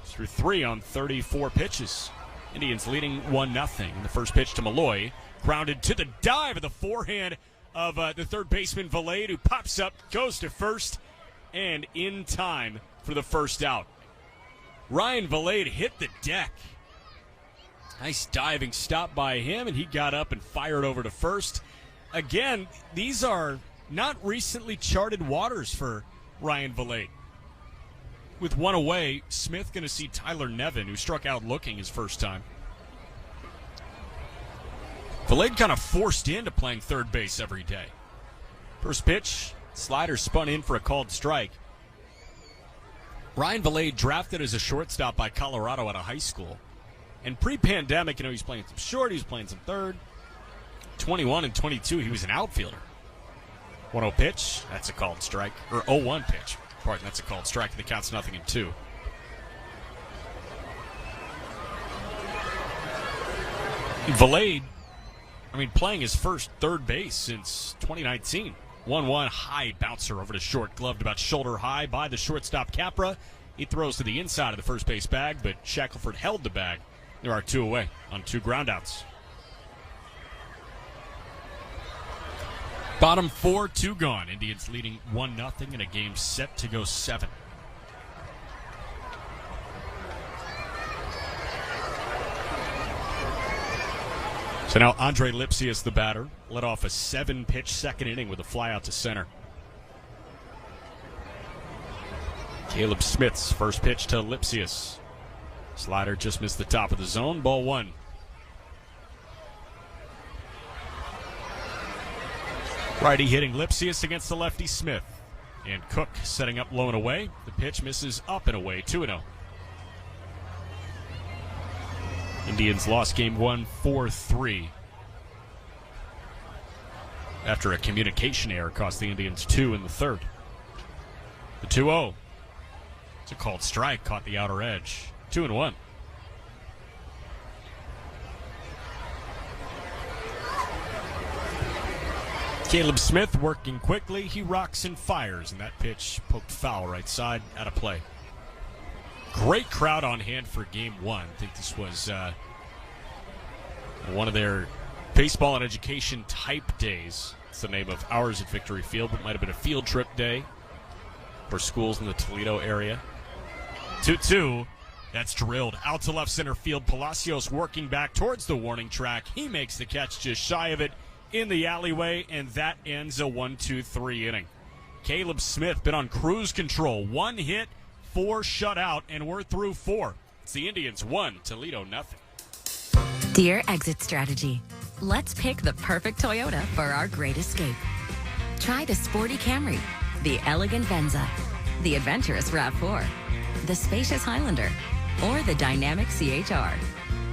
C: He's through 3 on 34 pitches. Indians leading 1-0. The first pitch to Malloy, grounded to the dive of the forehand of the third baseman Valade, who pops up, goes to first, and in time for the first out. Ryan Valade hit the deck. Nice diving stop by him, and he got up and fired over to first. Again, these are not recently charted waters for Ryan Valade. With one away, Smith going to see Tyler Nevin, who struck out looking his first time. Valade kind of forced into playing third base every day. First pitch, slider spun in for a called strike. Ryan Valade drafted as a shortstop by Colorado out of high school. And pre-pandemic, he's playing some short, he was playing some third. 21 and 22, he was an outfielder. 1-0 pitch, that's a called strike. Or 0-1 pitch, pardon, that's a called strike. The count's 0-2. Valade, playing his first third base since 2019. 1-1 high bouncer over to short, gloved about shoulder high by the shortstop Capra. He throws to the inside of the first base bag, but Shackelford held the bag. There are 2 away on 2 groundouts. Bottom 4, 2 gone. Indians leading 1-0 in a game set to go 7. So now Andre Lipsius, the batter, led off a 7-pitch second inning with a fly out to center. Caleb Smith's first pitch to Lipsius. Slider just missed the top of the zone. Ball 1. Righty hitting Lipsius against the lefty Smith. And Cook setting up low and away. The pitch misses up and away, 2-0. Indians lost game 1, 4-3. After a communication error cost the Indians 2 in the third. The 2-0. It's a called strike, caught the outer edge. 2-1. Caleb Smith working quickly. He rocks and fires, and that pitch poked foul right side, out of play. Great crowd on hand for game 1. I think this was one of their baseball and education type days. It's the name of ours at Victory Field, but it might have been a field trip day for schools in the Toledo area. 2-2. That's drilled out to left center field. Palacios working back towards the warning track. He makes the catch just shy of it in the alleyway, and that ends a 1-2-3 inning. Caleb Smith been on cruise control. 1 hit, 4 shutout, and we're through 4. It's the Indians 1, Toledo 0.
H: Dear Exit Strategy, let's pick the perfect Toyota for our great escape. Try the sporty Camry, the elegant Venza, the adventurous RAV4, the spacious Highlander, or the dynamic CHR.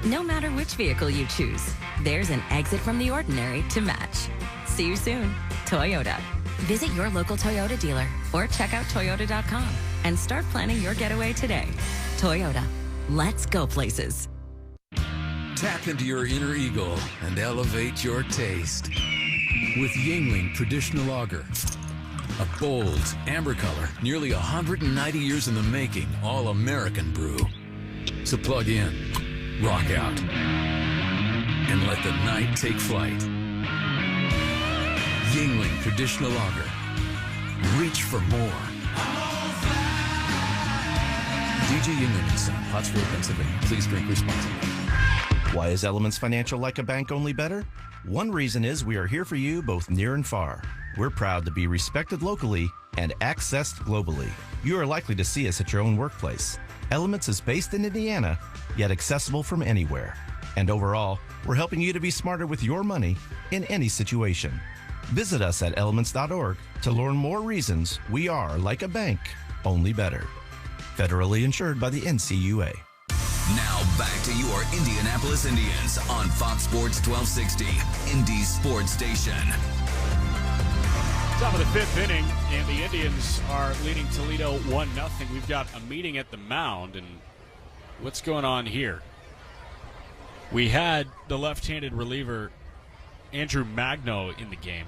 H: No matter which vehicle you choose, there's an exit from the ordinary to match. See you soon, Toyota. Visit your local Toyota dealer or check out Toyota.com and start planning your getaway today. Toyota, let's go places.
V: Tap into your inner eagle and elevate your taste with Yingling Traditional Lager. A bold, amber color, nearly 190 years in the making, all-American brew. So plug in, rock out, and let the night take flight. Yingling Traditional Lager. Reach for more. DJ Yingling & Son, Pottsville, Pennsylvania. Please drink responsibly.
N: Why is Elements Financial like a bank, only better? One reason is we are here for you both near and far. We're proud to be respected locally and accessed globally. You are likely to see us at your own workplace. Elements is based in Indiana, yet accessible from anywhere. And overall, we're helping you to be smarter with your money in any situation. Visit us at elements.org to learn more reasons we are like a bank, only better. Federally insured by the NCUA.
A: Now back to your Indianapolis Indians on Fox Sports 1260, Indy's sports station.
C: Top of the fifth inning, and the Indians are leading Toledo 1-0. We've got a meeting at the mound, and what's going on here? We had the left-handed reliever Andrew Magno in the game,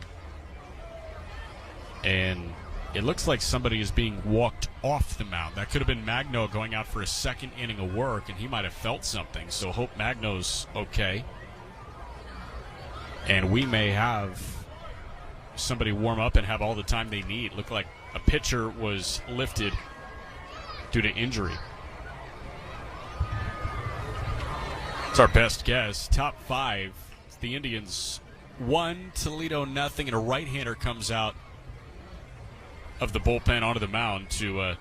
C: and it looks like somebody is being walked off the mound. That could have been Magno going out for a second inning of work, and he might have felt something, so hope Magno's okay. And we may have somebody warm up and have all the time they need. Looked like a pitcher was lifted due to injury. It's our best guess. Top five. It's the Indians 1, Toledo 0, and a right-hander comes out of the bullpen onto the mound to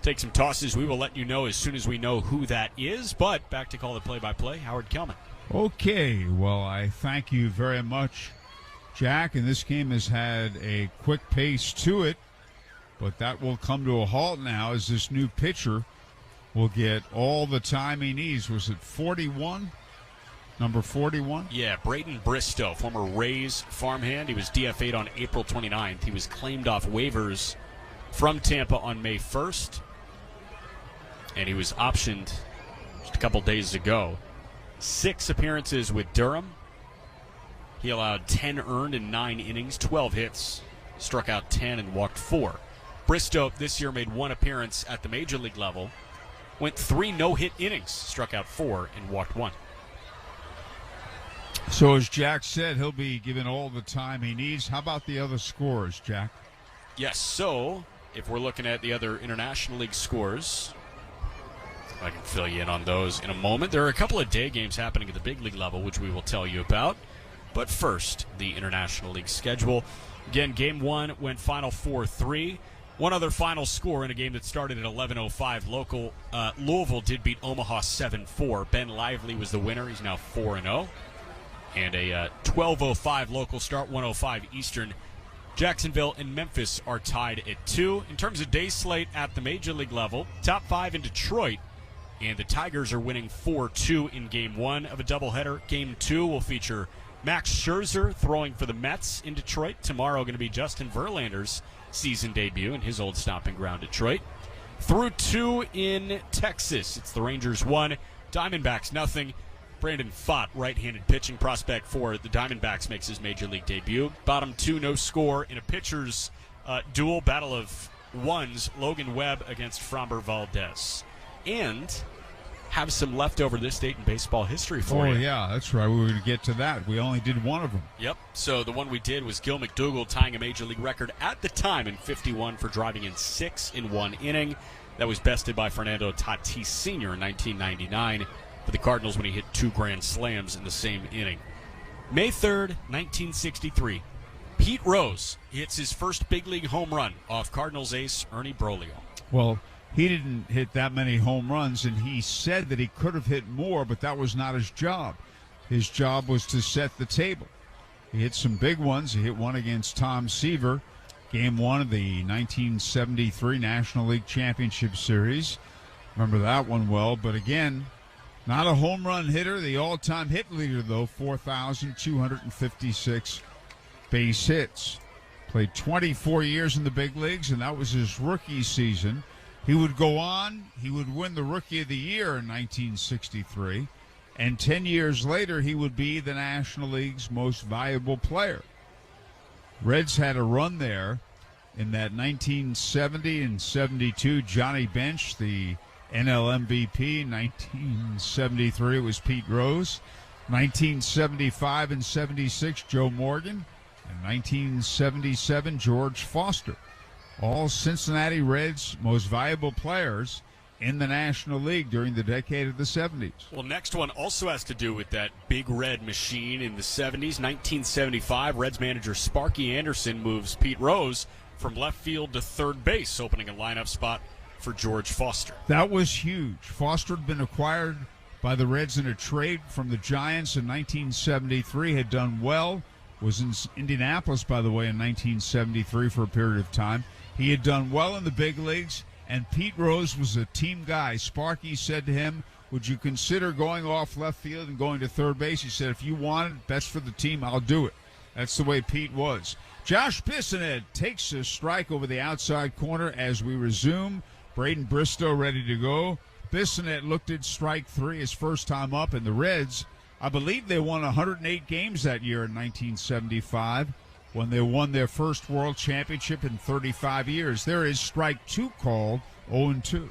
C: take some tosses. We will let you know as soon as we know who that is. But back to call the play-by-play, Howard Kellman.
B: Okay, well, I thank you very much, Jack. And this game has had a quick pace to it, but that will come to a halt now as this new pitcher will get all the time he needs. Was it 41? Number 41?
C: Yeah, Braden Bristow, former Rays farmhand. He was DFA'd on April 29th. He was claimed off waivers from Tampa on May 1st. And he was optioned just a couple days ago. 6 appearances with Durham. He allowed 10 earned in 9 innings, 12 hits, struck out 10 and walked 4. Bristow this year made 1 appearance at the major league level. Went 3 no-hit innings, struck out 4 and walked 1.
B: So as Jack said, he'll be given all the time he needs. How about the other scores, Jack?
C: Yes, so if we're looking at the other International League scores, I can fill you in on those in a moment. There are a couple of day games happening at the big league level, which we will tell you about. But first, the International League schedule. Again, Game 1 went final 4-3. One other final score in a game that started at 11:05 local. Louisville did beat Omaha 7-4. Ben Lively was the winner. He's now 4-0. And a 12:05 local start, 1:05 Eastern. Jacksonville and Memphis are tied at 2. In terms of day slate at the Major League level, top 5 in Detroit. And the Tigers are winning 4-2 in Game 1 of a doubleheader. Game 2 will feature Max Scherzer throwing for the Mets in Detroit. Tomorrow going to be Justin Verlander's season debut in his old stomping ground, Detroit. Through 2 in Texas. It's the Rangers 1, Diamondbacks 0. Brandon Pfaadt, right-handed pitching prospect for the Diamondbacks, makes his major league debut. Bottom 2, no score in a pitcher's duel, battle of ones, Logan Webb against Framber Valdez. And have some leftover this date in baseball history for you.
B: Oh, yeah, that's right. We were going to get to that. We only did one of them.
C: Yep. So the one we did was Gil McDougall tying a major league record at the time in 51 for driving in 6 in 1 inning. That was bested by Fernando Tatis Sr. in 1999 for the Cardinals when he hit 2 grand slams in the same inning. May 3rd, 1963, Pete Rose hits his first big league home run off Cardinals ace Ernie Broglio.
B: Well, he didn't hit that many home runs, and he said that he could have hit more, but that was not his job. His job was to set the table. He hit some big ones. He hit one against Tom Seaver, Game 1 of the 1973 National League Championship Series. Remember that one well, but again, not a home run hitter. The all-time hit leader, though, 4,256 base hits. Played 24 years in the big leagues, and that was his rookie season. He would go on. He would win the Rookie of the Year in 1963. And 10 years later, he would be the National League's most valuable player. Reds had a run there in that 1970 and 72. Johnny Bench, the NL MVP. 1973 was Pete Rose. 1975 and 76, Joe Morgan. And 1977, George Foster. All Cincinnati Reds' most valuable players in the National League during the decade of the 70s.
C: Well, next one also has to do with that big red machine in the 70s. 1975, Reds manager Sparky Anderson moves Pete Rose from left field to third base, opening a lineup spot for George Foster.
B: That was huge. Foster had been acquired by the Reds in a trade from the Giants in 1973, had done well, was in Indianapolis, by the way, in 1973 for a period of time. He had done well in the big leagues, and Pete Rose was a team guy. Sparky said to him, would you consider going off left field and going to third base? He said, if you want it, best for the team, I'll do it. That's the way Pete was. Josh Bissonette takes a strike over the outside corner as we resume. Braden Bristow ready to go. Bissonette looked at strike three his first time up, and the Reds, I believe they won 108 games that year in 1975 when they won their first World Championship in 35 years. There is strike two called, 0-2.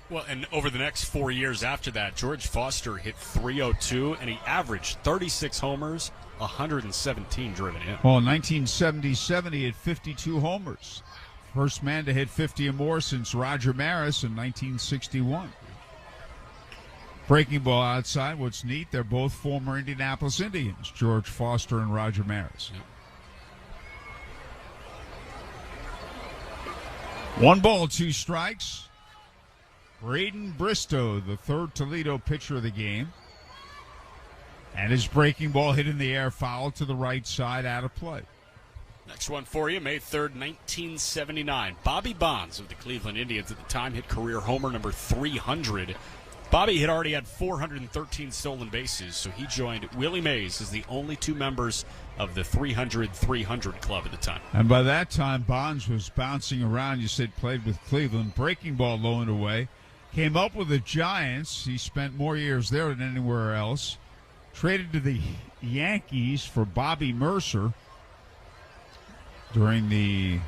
C: Well, and over the next 4 years after that, George Foster hit .302, and he averaged 36 homers, 117 driven in.
B: Well, in 1977, he had 52 homers. First man to hit 50 or more since Roger Maris in 1961. Breaking ball outside. What's neat, they're both former Indianapolis Indians, George Foster and Roger Maris.
C: Yep.
B: 1 ball, 2 strikes. Braden Bristow, the third Toledo pitcher of the game. And his breaking ball hit in the air, foul to the right side, out of play.
C: Next one for you, May 3rd, 1979. Bobby Bonds of the Cleveland Indians at the time hit career homer number 300. Bobby had already had 413 stolen bases, so he joined Willie Mays as the only two members of the 300-300 club at the time.
B: And by that time, Bonds was bouncing around. You said played with Cleveland. Breaking ball low and away. Came up with the Giants. He spent more years there than anywhere else. Traded to the Yankees for Bobby Mercer during the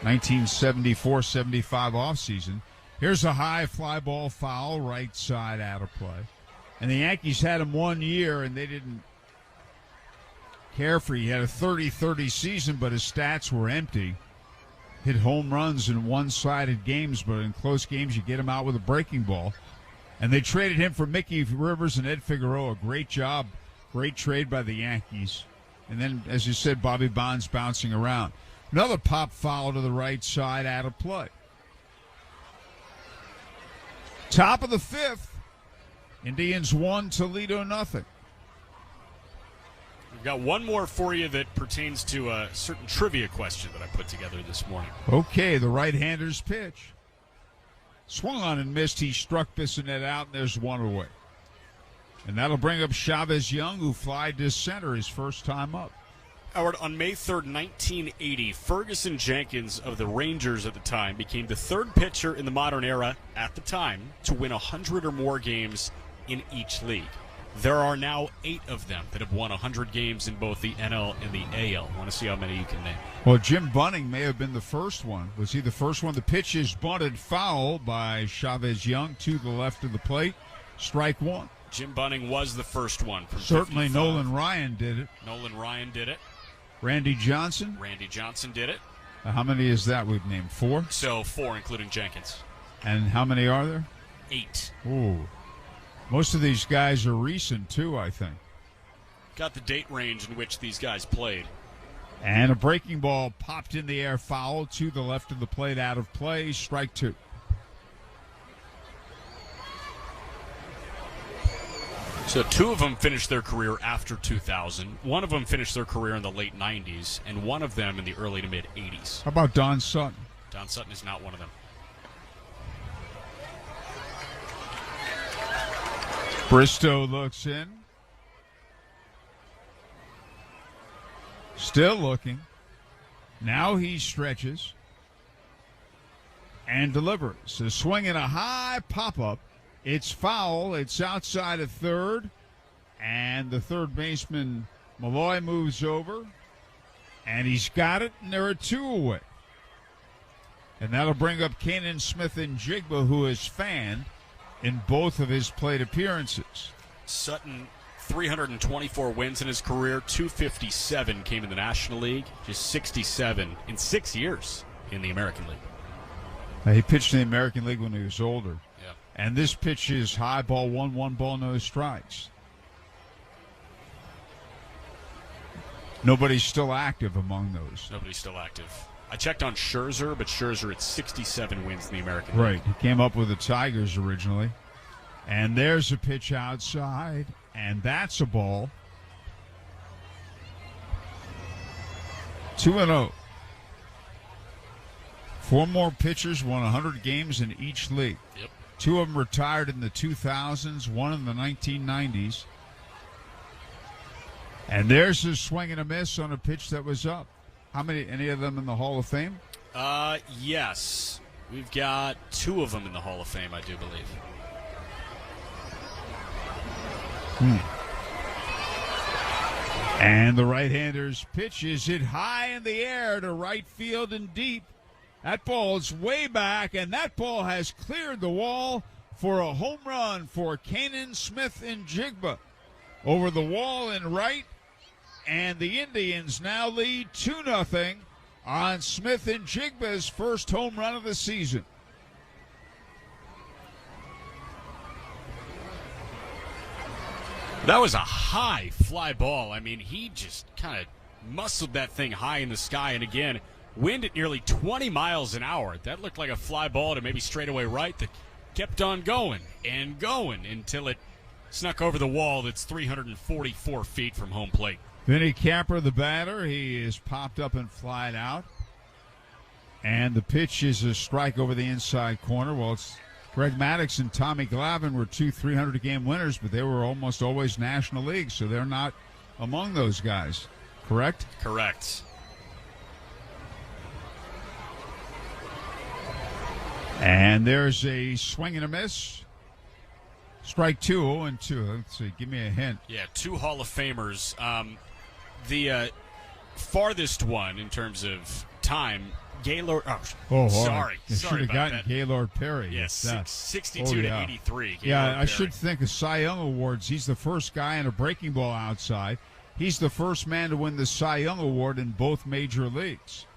B: 1974-75 offseason. Here's a high fly ball foul, right side, out of play. And the Yankees had him 1 year, and they didn't care for. He had a 30-30 season, but his stats were empty. Hit home runs in one-sided games, but in close games you get him out with a breaking ball. And they traded him for Mickey Rivers and Ed Figueroa. Great job, great trade by the Yankees. And then, as you said, Bobby Bonds bouncing around. Another pop foul to the right side, out of play. Top of the fifth, Indians 1, Toledo nothing.
C: We've got one more for you that pertains to a certain trivia question that I put together this morning.
B: Okay, the right-hander's pitch. Swung on and missed. He struck Bissonette out, and there's one away. And that'll bring up Chavez Young, who flied to center his first time up.
C: Howard, on May 3rd, 1980, Ferguson Jenkins of the Rangers at the time became the third pitcher in the modern era at the time to win 100 or more games in each league. There are now 8 of them that have won 100 games in both the NL and the AL. I want to see how many you can name.
B: Well, Jim Bunning may have been the first one. Was he the first one? The pitch is bunted foul by Chavez Young to the left of the plate. Strike one.
C: Jim Bunning was the first one. From
B: Certainly
C: 55.
B: Nolan Ryan did it.
C: Nolan Ryan did it.
B: Randy Johnson?
C: Randy Johnson did it.
B: How many is that we've named? 4?
C: So 4, including Jenkins.
B: And how many are there?
C: 8.
B: Ooh. Most of these guys are recent, too, I think.
C: Got the date range in which these guys played.
B: And a breaking ball popped in the air, foul to the left of the plate, out of play, strike 2.
C: So 2 of them finished their career after 2000. 1 of them finished their career in the late 90s, and 1 of them in the early to mid 80s.
B: How about Don Sutton?
C: Don Sutton is not one of them.
B: Bristow looks in. Still looking. Now he stretches and delivers. A swing and a high pop-up. It's foul. It's outside of third. And the third baseman, Malloy, moves over. And he's got it, and there are 2 away. And that'll bring up Kanan Smith-Njigba, who has fanned in both of his plate appearances.
C: Sutton 324 wins in his career. 257 came in the National League. Just 67 in 6 years in the American League.
B: He pitched in the American League when he was older.
C: Yeah.
B: And this pitch is high ball, 1 ball, no strikes. Nobody's still active among those.
C: Nobody's still active. I checked on Scherzer, but Scherzer at 67 wins in the American League.
B: Right. He came up with the Tigers originally. And there's a pitch outside, and that's a ball. 2-0. 4 more pitchers won 100 games in each league.
C: Yep. 2
B: of them retired in the 2000s, 1 in the 1990s. And there's a swing and a miss on a pitch that was up. Any of them in the Hall of Fame?
C: Yes. We've got 2 of them in the Hall of Fame, I do believe.
B: And the right-hander's pitch is hit high in the air to right field and deep. That ball is way back, and that ball has cleared the wall for a home run for Canaan Smith and Jigba. Over the wall and right, and the Indians now lead 2-0 on Smith and Jigba's first home run of the season.
C: That was a high fly ball. I mean, he just kind of muscled that thing high in the sky. And again, wind at nearly 20 miles an hour. That looked like a fly ball to maybe straightaway right that kept on going and going until it snuck over the wall that's 344 feet from home plate.
B: Vinny Capper, the batter, he is popped up and flied out. And the pitch is a strike over the inside corner. Well, it's Greg Maddux and Tommy Glavine were 2 300-game winners, but they were almost always National League, so they're not among those guys. Correct?
C: Correct.
B: And there's a swing and a miss. Strike 2, 0-2. Let's see. Give me a hint.
C: Yeah, 2 Hall of Famers. The farthest one in terms of time, Gaylord. Sorry
B: should have
C: about
B: gotten
C: that.
B: Gaylord Perry.
C: Yes, 62 to 83. Gaylord
B: Yeah, I
C: Perry.
B: should think of Cy Young Awards. He's the first guy in a breaking ball outside. He's the first man to win the Cy Young Award in both major leagues.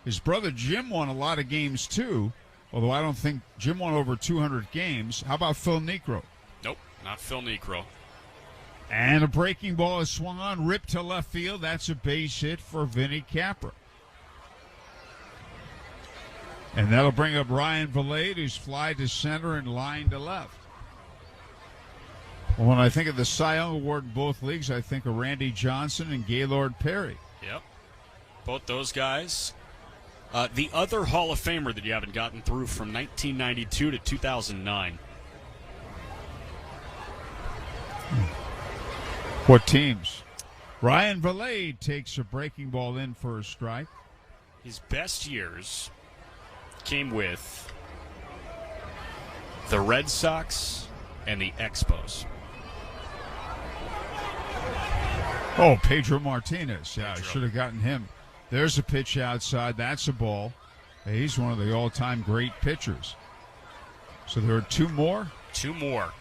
B: His brother Jim won a lot of games too, although I don't think Jim won over 200 games. How about Phil Niekro?
C: Nope, not Phil Niekro.
B: And a breaking ball is swung on, ripped to left field. That's a base hit for Vinny Capra. And that'll bring up Ryan Valade, who's fly to center and line to left. Well, when I think of the Cy Young Award in both leagues, I think of Randy Johnson and Gaylord Perry.
C: Yep, both those guys. The other Hall of Famer that you haven't gotten through from 1992 to 2009.
B: What teams? Ryan Valade takes a breaking ball in for a strike.
C: His best years came with the Red Sox and the Expos.
B: Oh, Pedro Martinez. Yeah, I should have gotten him. There's a pitch outside. That's a ball. He's one of the all-time great pitchers. So there are 2 more?
C: 2 more.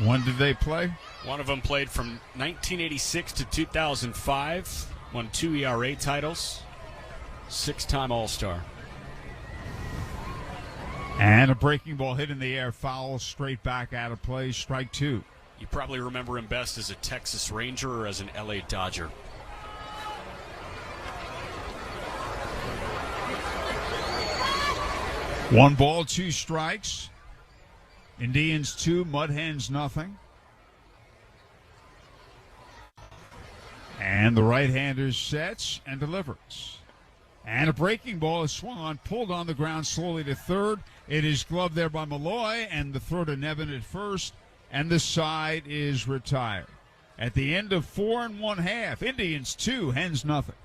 B: When did they play?
C: One of them played from 1986 to 2005. Won 2 ERA titles. 6-time All-Star.
B: And a breaking ball hit in the air. Foul straight back out of play. Strike 2.
C: You probably remember him best as a Texas Ranger or as an LA Dodger.
B: One ball, 2 strikes. Indians 2, Mud Hens nothing. And the right-hander sets and delivers. And a breaking ball is swung on, pulled on the ground slowly to third. It is gloved there by Malloy, and the throw to Nevin at first, and the side is retired. At the end of 4 1/2, Indians 2, Hens nothing.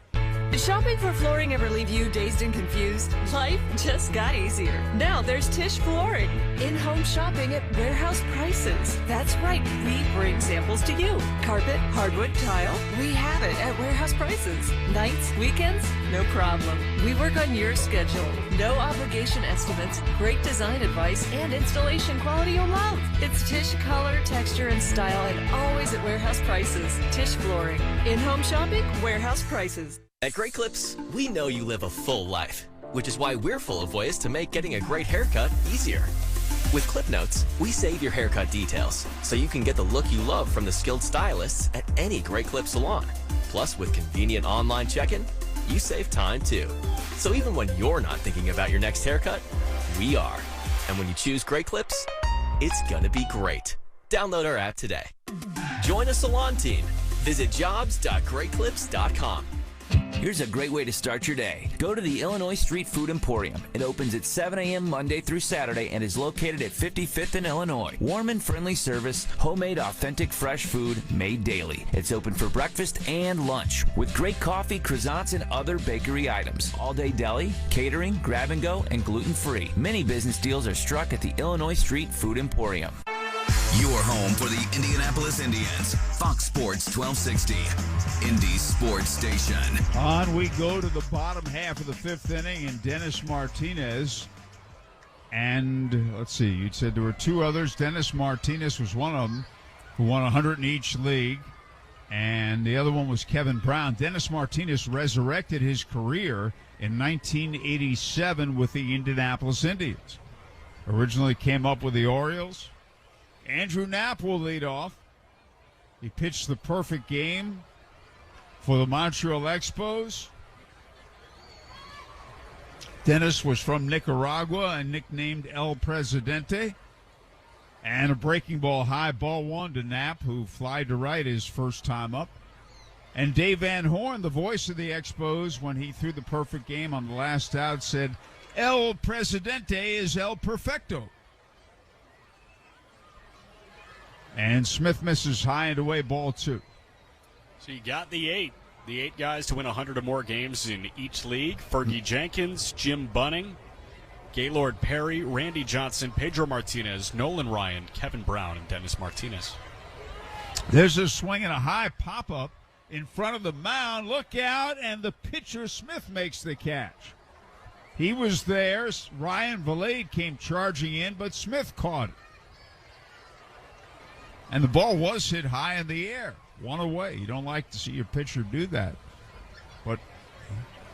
I: Did shopping for flooring ever leave you dazed and confused? Life just got easier. Now there's Tisch Flooring. In-home shopping at warehouse prices. That's right, we bring samples to you. Carpet, hardwood, tile, we have it at warehouse prices. Nights, weekends, no problem. We work on your schedule. No obligation estimates, great design advice, and installation quality you'll love. It's Tisch color, texture, and style, and always at warehouse prices. Tisch Flooring. In-home shopping, warehouse prices.
Q: At Great Clips, we know you live a full life, which is why we're full of ways to make getting a great haircut easier. With Clip Notes, we save your haircut details, so you can get the look you love from the skilled stylists at any Great Clip salon. Plus, with convenient online check-in, you save time too. So even when you're not thinking about your next haircut, we are. And when you choose Great Clips, it's gonna be great. Download our app today. Join a salon team. Visit jobs.greatclips.com.
G: Here's a great way to start your day. Go to the Illinois Street Food Emporium. It opens at 7 a.m. Monday through Saturday and is located at 55th in Illinois. Warm and friendly service, homemade authentic fresh food made daily. It's open for breakfast and lunch with great coffee, croissants, and other bakery items. All-day deli, catering, grab and go, and gluten-free. Many business deals are struck at the Illinois Street Food Emporium.
A: Your home for the Indianapolis Indians. Fox Sports 1260. Indy Sports Station.
B: On we go to the bottom half of the fifth inning, and Dennis Martinez. And let's see, you said there were two others. Dennis Martinez was one of them who won 100 in each league. And the other one was Kevin Brown. Dennis Martinez resurrected his career in 1987 with the Indianapolis Indians. Originally came up with the Orioles. Andrew Knapp will lead off. He pitched the perfect game for the Montreal Expos. Dennis was from Nicaragua and nicknamed El Presidente. And a breaking ball high, ball one to Knapp, who flied to right his first time up. And Dave Van Horn, the voice of the Expos, when he threw the perfect game on the last out, said, El Presidente is El Perfecto. And Smith misses high and away, ball two.
C: So you got the eight guys to win 100 or more games in each league. Fergie Jenkins, Jim Bunning, Gaylord Perry, Randy Johnson, Pedro Martinez, Nolan Ryan, Kevin Brown, and Dennis Martinez.
B: There's a swing and a high pop-up in front of the mound. Look out, and the pitcher, Smith, makes the catch. He was there. Ryan Valade came charging in, but Smith caught it. And the ball was hit high in the air, one away. You don't like to see your pitcher do that. But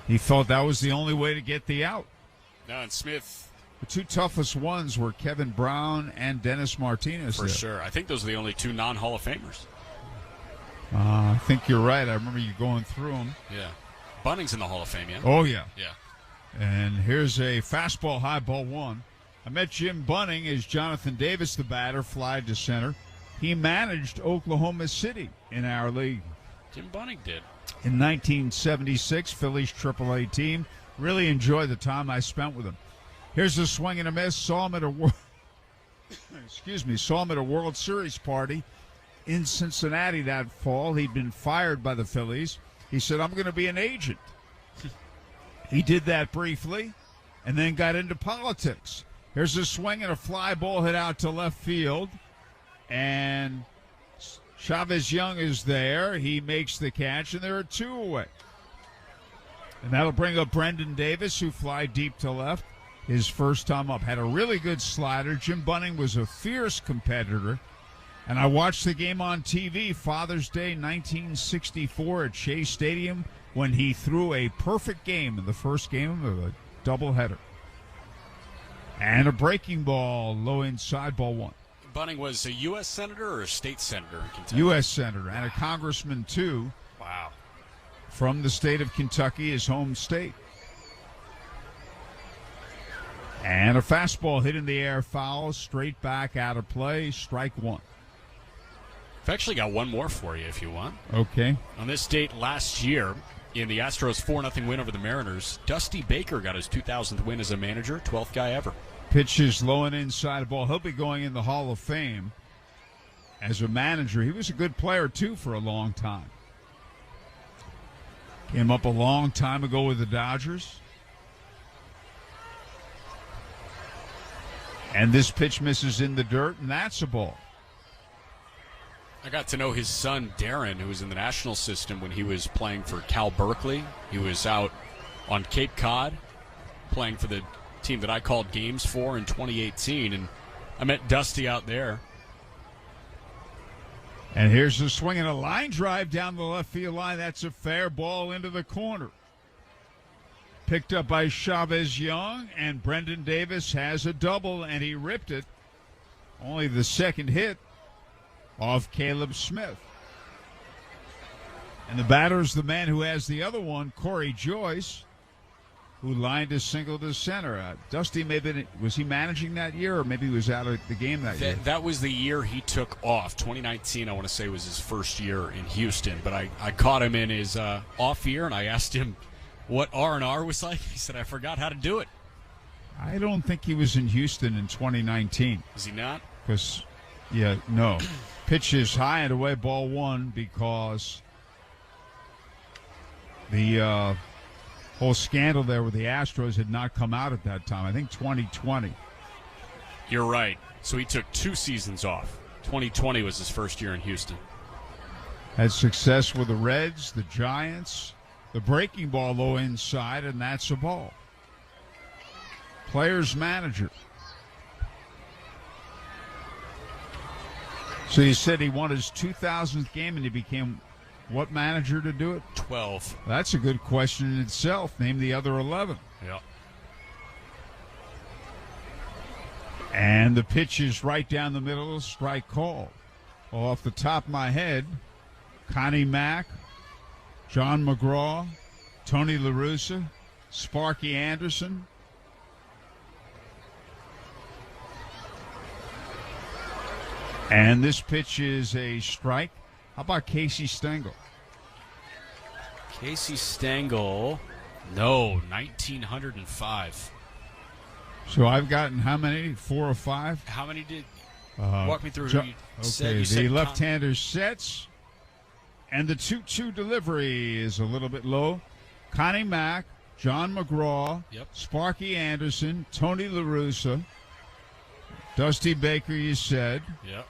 B: he felt that was the only way to get the out.
C: No, and Smith.
B: The two toughest ones were Kevin Brown and Dennis Martinez.
C: For sure. I think those are the only two non-Hall of Famers.
B: I think you're right. I remember you going through them.
C: Yeah. Bunning's in the Hall of Fame, yeah?
B: Oh, yeah.
C: Yeah.
B: And here's a fastball, high, ball one. I met Jim Bunning as Jonathan Davis, the batter, flied to center. He managed Oklahoma City in our league.
C: Jim Bunning did.
B: In 1976, Phillies AAA team. Really enjoyed the time I spent with him. Here's a swing and a miss. Saw him at a World Series party in Cincinnati that fall. He'd been fired by the Phillies. He said, I'm going to be an agent. He did that briefly and then got into politics. Here's a swing and a fly ball hit out to left field. And Chavez Young is there. He makes the catch, and there are two away. And that'll bring up Brendan Davis, who fly deep to left his first time up. Had a really good slider. Jim Bunning was a fierce competitor. And I watched the game on TV, Father's Day 1964 at Shea Stadium, when he threw a perfect game in the first game of a doubleheader. And a breaking ball, low inside, ball one.
C: Bunning was a U.S. Senator or a state senator in Kentucky?
B: U.S. Senator and a congressman, too.
C: Wow.
B: From the state of Kentucky, his home state. And a fastball hit in the air, foul, straight back, out of play, strike one.
C: I've actually got one more for you if you want.
B: Okay.
C: On this date last year, in the Astros 4-0 win over the Mariners, Dusty Baker got his 2000th win as a manager, 12th guy ever.
B: Pitches low and inside the ball. He'll be going in the Hall of Fame as a manager. He was a good player, too, for a long time. Came up a long time ago with the Dodgers. And this pitch misses in the dirt, and that's a ball.
L: I got to know his son, Darren, who was in the national system when he was playing for Cal Berkeley. He was out on Cape Cod playing for the team that I called games for in 2018, and I met Dusty out there.
B: And here's the swing and a line drive down the left field line. That's a fair ball into the corner. Picked up by Chavez Young, and Brendan Davis has a double, and he ripped it. Only the second hit off Caleb Smith. And the batter's the man who has the other one, Corey Joyce, who lined a single to center. Dusty, was he managing that year, or maybe he was out of the game that year?
L: That was the year he took off. 2019, I want to say, was his first year in Houston. But I caught him in his off year, and I asked him what R&R was like. He said, I forgot how to do it.
B: I don't think he was in Houston in 2019.
L: Is he not?
B: Because, no. Pitch is high and away, ball one, because the whole scandal there with the Astros had not come out at that time. I think 2020.
L: You're right. So he took 2 seasons off. 2020 was his first year in Houston.
B: Had success with the Reds, the Giants. The breaking ball low inside, and that's a ball. Players manager. So you said he won his 2000th game, and he became what manager to do it?
L: 12.
B: That's a good question in itself. Name the other 11.
L: Yeah.
B: And the pitch is right down the middle, strike call. Off the top of my head, Connie Mack, John McGraw, Tony La Russa, Sparky Anderson. And this pitch is a strike. How about Casey Stengel?
L: Casey Stengel, no, 1905.
B: So I've gotten how many? 4 or 5?
L: How many did? Walk me through who you said.
B: Okay,
L: You
B: the
L: said
B: left-hander sets, and the 2-2 delivery is a little bit low. Connie Mack, John McGraw, Sparky Anderson, Tony La Russa, Dusty Baker, you said.
L: Yep.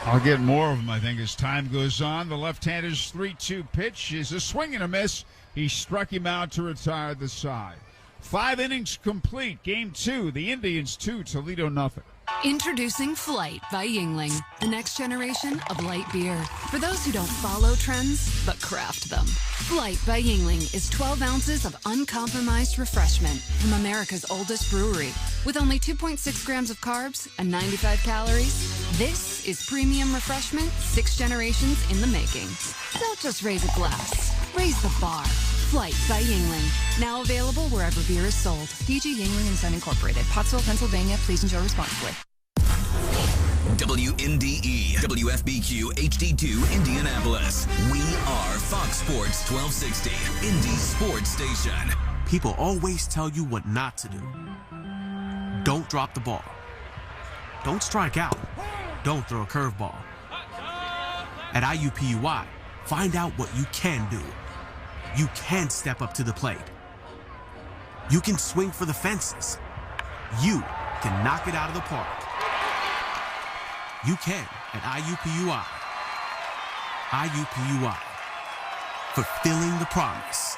B: I'll get more of them, I think, as time goes on. The left-hander's 3-2 pitch is a swing and a miss. He struck him out to retire the side. 5 innings complete. Game 2, the Indians 2, Toledo nothing.
F: Introducing Flight by Yingling, the next generation of light beer. For those who don't follow trends, but craft them. Flight by Yingling is 12 ounces of uncompromised refreshment from America's oldest brewery. With only 2.6 grams of carbs and 95 calories, this is premium refreshment 6 generations in the making. Don't just raise a glass, raise the bar. Flight by Yingling. Now available wherever beer is sold. DG Yingling and Son Incorporated. Pottsville, Pennsylvania. Please enjoy responsibly.
A: WNDE, WFBQ, HD2, Indianapolis. We are Fox Sports 1260, Indy Sports Station.
M: People always tell you what not to do. Don't drop the ball. Don't strike out. Don't throw a curveball. At IUPUI, find out what you can do. You can step up to the plate. You can swing for the fences. You can knock it out of the park. You can at IUPUI. IUPUI. Fulfilling the promise.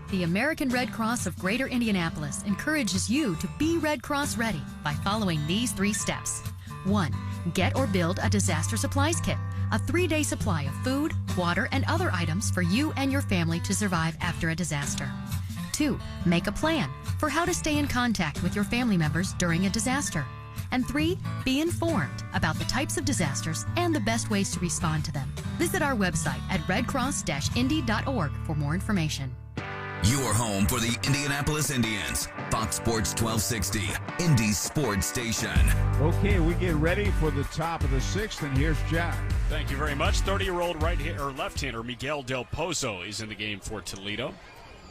W: The American Red Cross of Greater Indianapolis encourages you to be Red Cross ready by following these 3 steps. 1. Get or build a disaster supplies kit, a 3-day supply of food, water, and other items for you and your family to survive after a disaster. 2. Make a plan for how to stay in contact with your family members during a disaster. And 3. Be informed about the types of disasters and the best ways to respond to them. Visit our website at redcross-indy.org for more information.
A: Your home for the Indianapolis Indians. Fox Sports 1260, Indy Sports Station.
B: Okay, we get ready for the top of the 6th, and here's Jack.
L: Thank you very much. 30-year-old left-hander Miguel Del Pozo is in the game for Toledo,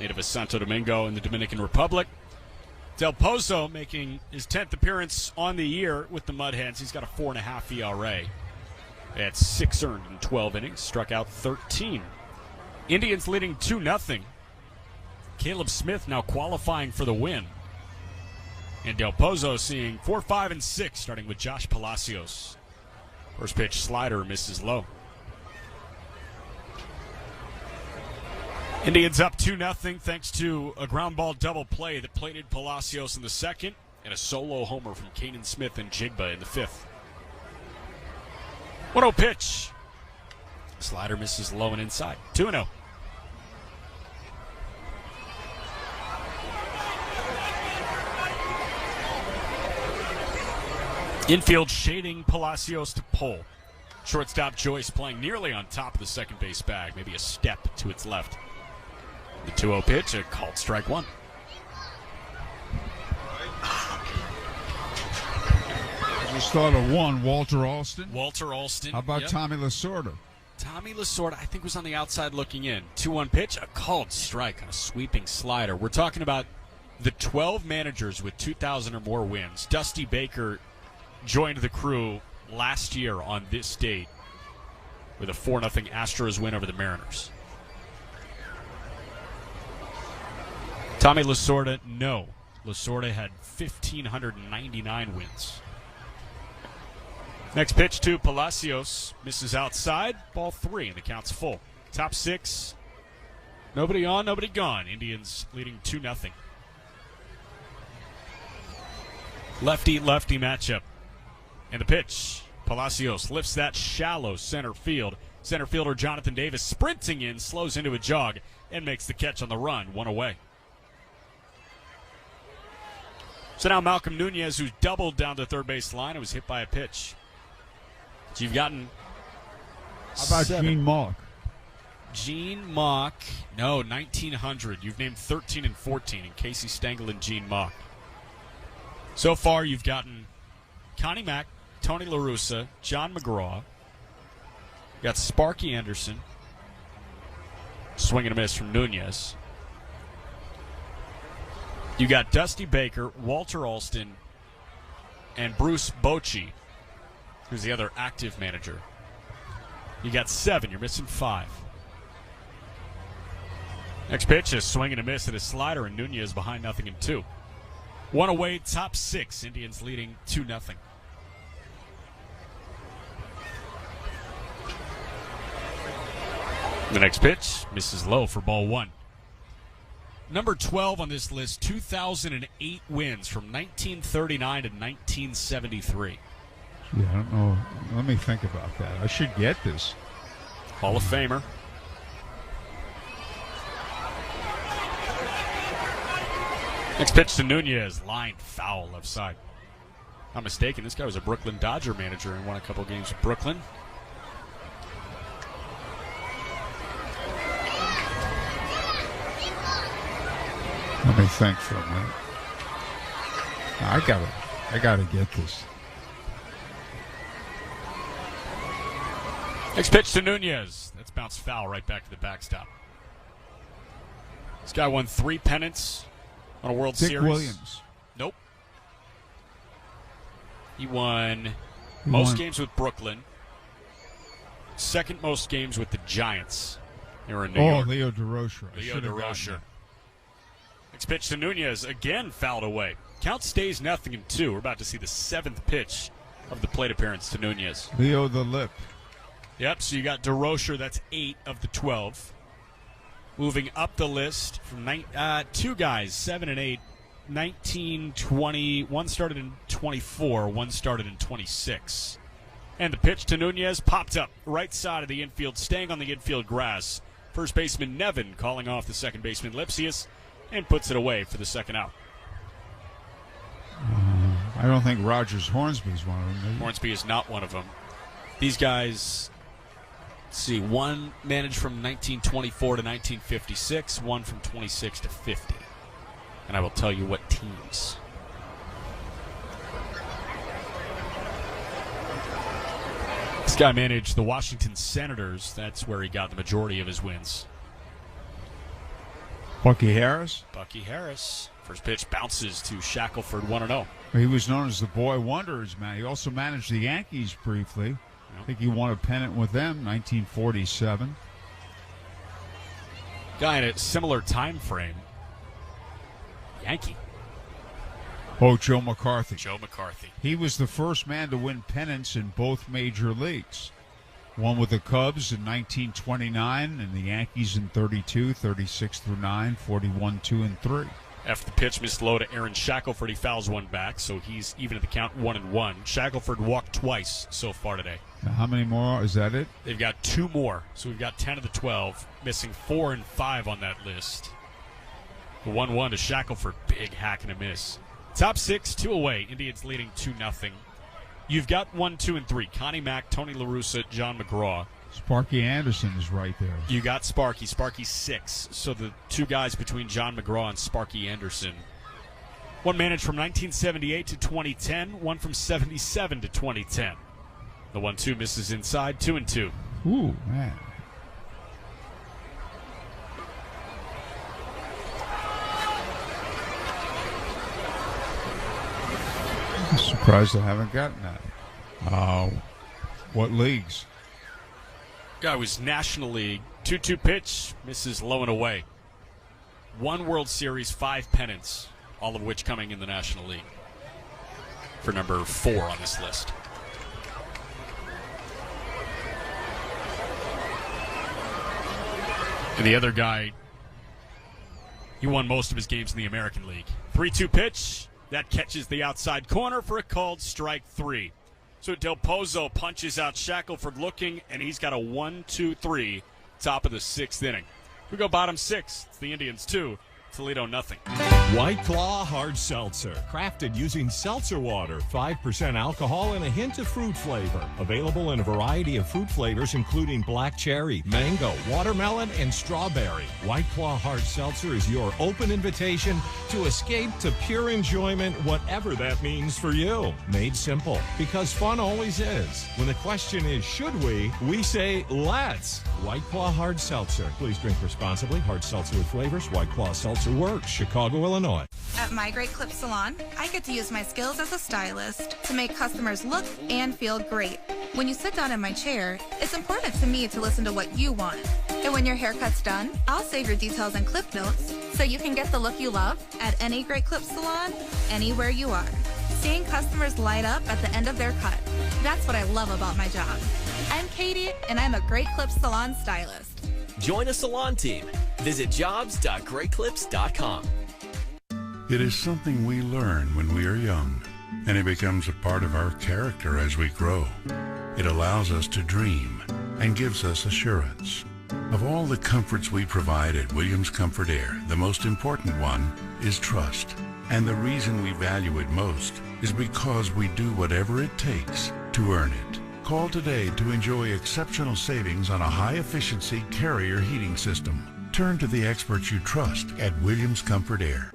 L: native of Santo Domingo in the Dominican Republic. Del Pozo making his 10th appearance on the year with the Mud Hens. He's got a 4.5 ERA.
C: At 6 earned in 12 innings, struck out 13. Indians leading 2-0. Caleb Smith now qualifying for the win. And Del Pozo seeing 4, 5, and 6, starting with Josh Palacios. First pitch slider misses low. Indians up 2-0 thanks to a ground ball double play that plated Palacios in the second and a solo homer from Kanan Smith and Jigba in the fifth. 1-0 pitch. Slider misses low and inside. 2-0. Infield shading Palacios to pull. Shortstop Joyce playing nearly on top of the second base bag, maybe a step to its left. The 2-0 pitch, a called strike one.
B: Just thought of one, Walter Alston.
C: Walter Alston.
B: How about
C: Yep.
B: Tommy Lasorda?
C: Tommy Lasorda, I think, was on the outside looking in. 2-1 pitch, a called strike on a sweeping slider. We're talking about the 12 managers with 2,000 or more wins. Dusty Baker joined the crew last year on this date with a 4-0 Astros win over the Mariners. Tommy Lasorda, no. Lasorda had 1,599 wins. Next pitch to Palacios. Misses outside. Ball 3, and the count's full. Top 6. Nobody on, nobody gone. Indians leading 2-0. Lefty-lefty matchup. And the pitch. Palacios lifts that shallow center field. Center fielder Jonathan Davis sprinting in, slows into a jog, and makes the catch on the run. 1 away. So now Malcolm Nunez, who's doubled down the third base line, and was hit by a pitch. So you've gotten.
B: How about
C: 7.
B: Gene Mauch?
C: Gene Mauch, no, 1900. You've named 13 and 14 in Casey Stengel and Gene Mauch. So far, you've gotten Connie Mack, Tony La Russa, John McGraw. You got Sparky Anderson. Swing and a miss from Nunez. You got Dusty Baker, Walter Alston, and Bruce Bochy, who's the other active manager. You got 7. You're missing 5. Next pitch is swing and a miss at a slider, and Nunez behind 0-2. 1 away, top 6. Indians leading 2-0. The next pitch misses low for ball 1. Number 12 on this list, 2008 wins from 1939 to 1973.
B: Yeah, I don't know. Let me think about that. I should get this.
C: Hall of Famer. Next pitch to Nunez, lined foul left side. Not mistaken, this guy was a Brooklyn Dodger manager and won a couple games with Brooklyn.
B: Let me think for a minute. I gotta get this.
C: Next pitch to Nunez. That's bounced foul right back to the backstop. This guy won 3 pennants on a World
B: Dick
C: Series.
B: Williams.
C: Nope. He won most games with Brooklyn. Second most games with the Giants. They were in New York.
B: Leo DeRocher.
C: Leo DeRocher. Next pitch to Nunez, again fouled away. Count stays 0-2. We're about to see the 7th pitch of the plate appearance to Nunez.
B: Leo the Lip.
C: Yep, so you got DeRocher, that's 8 of the 12. Moving up the list from 2 guys, 7 and 8, 19, 20. One started in 24, one started in 26. And the pitch to Nunez popped up right side of the infield, staying on the infield grass. First baseman Nevin calling off the second baseman Lipsius and puts it away for the second out.
B: I don't think Rogers Hornsby's one of them. Maybe.
C: Hornsby is not one of them. These guys, let's see, one managed from 1924 to 1956, one from 26 to 50. And I will tell you what teams. This guy managed the Washington Senators. That's where he got the majority of his wins.
B: Bucky Harris?
C: Bucky Harris. First pitch bounces to Shackelford, 1-0.
B: He was known as the Boy Wonders, man. He also managed the Yankees briefly. I think he won a pennant with them, 1947.
L: Guy in a similar time frame. Yankee.
B: Oh, Joe McCarthy.
L: Joe McCarthy.
B: He was the first man to win pennants in both major leagues. One with the Cubs in 1929 and the Yankees in 32, 36 through 9, 41, 2, and 3.
L: After the pitch missed low to Aaron Shackelford, he fouls one back, so he's even at the count 1-1. Shackelford walked twice so far today.
B: Now, how many more? Is that it?
L: They've got 2 more, so we've got 10 of the 12, missing 4 and 5 on that list. The 1-1 to Shackelford, big hack and a miss. Top 6, 2 away. Indians leading 2-0. You've got 1, 2, and 3. Connie Mack, Tony La Russa, John McGraw.
B: Sparky Anderson is right there.
L: You got Sparky. Sparky's 6. So the 2 guys between John McGraw and Sparky Anderson. One managed from 1978 to 2010. One from 77 to 2010. The 1-2 misses inside. 2-2.
B: Ooh, man. I'm surprised I haven't gotten that. What leagues?
L: Guy was National League. 2-2 pitch, misses low and away. 1 World Series, 5 pennants, all of which coming in the National League. For number 4 on this list. And the other guy, he won most of his games in the American League. 3-2 pitch. That catches the outside corner for a called strike 3. So Del Pozo punches out Shackelford looking, and he's got a 1-2-3, top of the 6th inning. We go bottom 6. It's the Indians 2, Toledo nothing.
K: White Claw Hard Seltzer, crafted using seltzer water, 5% alcohol and a hint of fruit flavor. Available in a variety of fruit flavors, including black cherry, mango, watermelon, and strawberry. White Claw Hard Seltzer is your open invitation to escape to pure enjoyment, whatever that means for you. Made simple, because fun always is. When the question is, should we say, let's. White Claw Hard Seltzer. Please drink responsibly. Hard seltzer with flavors. White Claw Seltzer works. Chicago, Illinois.
D: At My Great Clip Salon, I get to use my skills as a stylist to make customers look and feel great. When you sit down in my chair, it's important to me to listen to what you want. And when your haircut's done, I'll save your details and clip notes so you can get the look you love at any Great Clip Salon, anywhere you are. Seeing customers light up at the end of their cut. That's what I love about my job. I'm Katie, and I'm a Great Clip Salon stylist.
Q: Join a salon team. Visit jobs.greatclips.com.
O: It is something we learn when we are young, and it becomes a part of our character as we grow. It allows us to dream and gives us assurance. Of all the comforts we provide at Williams Comfort Air, the most important one is trust. And the reason we value it most is because we do whatever it takes to earn it. Call today to enjoy exceptional savings on a high-efficiency Carrier heating system. Turn to the experts you trust at Williams Comfort Air.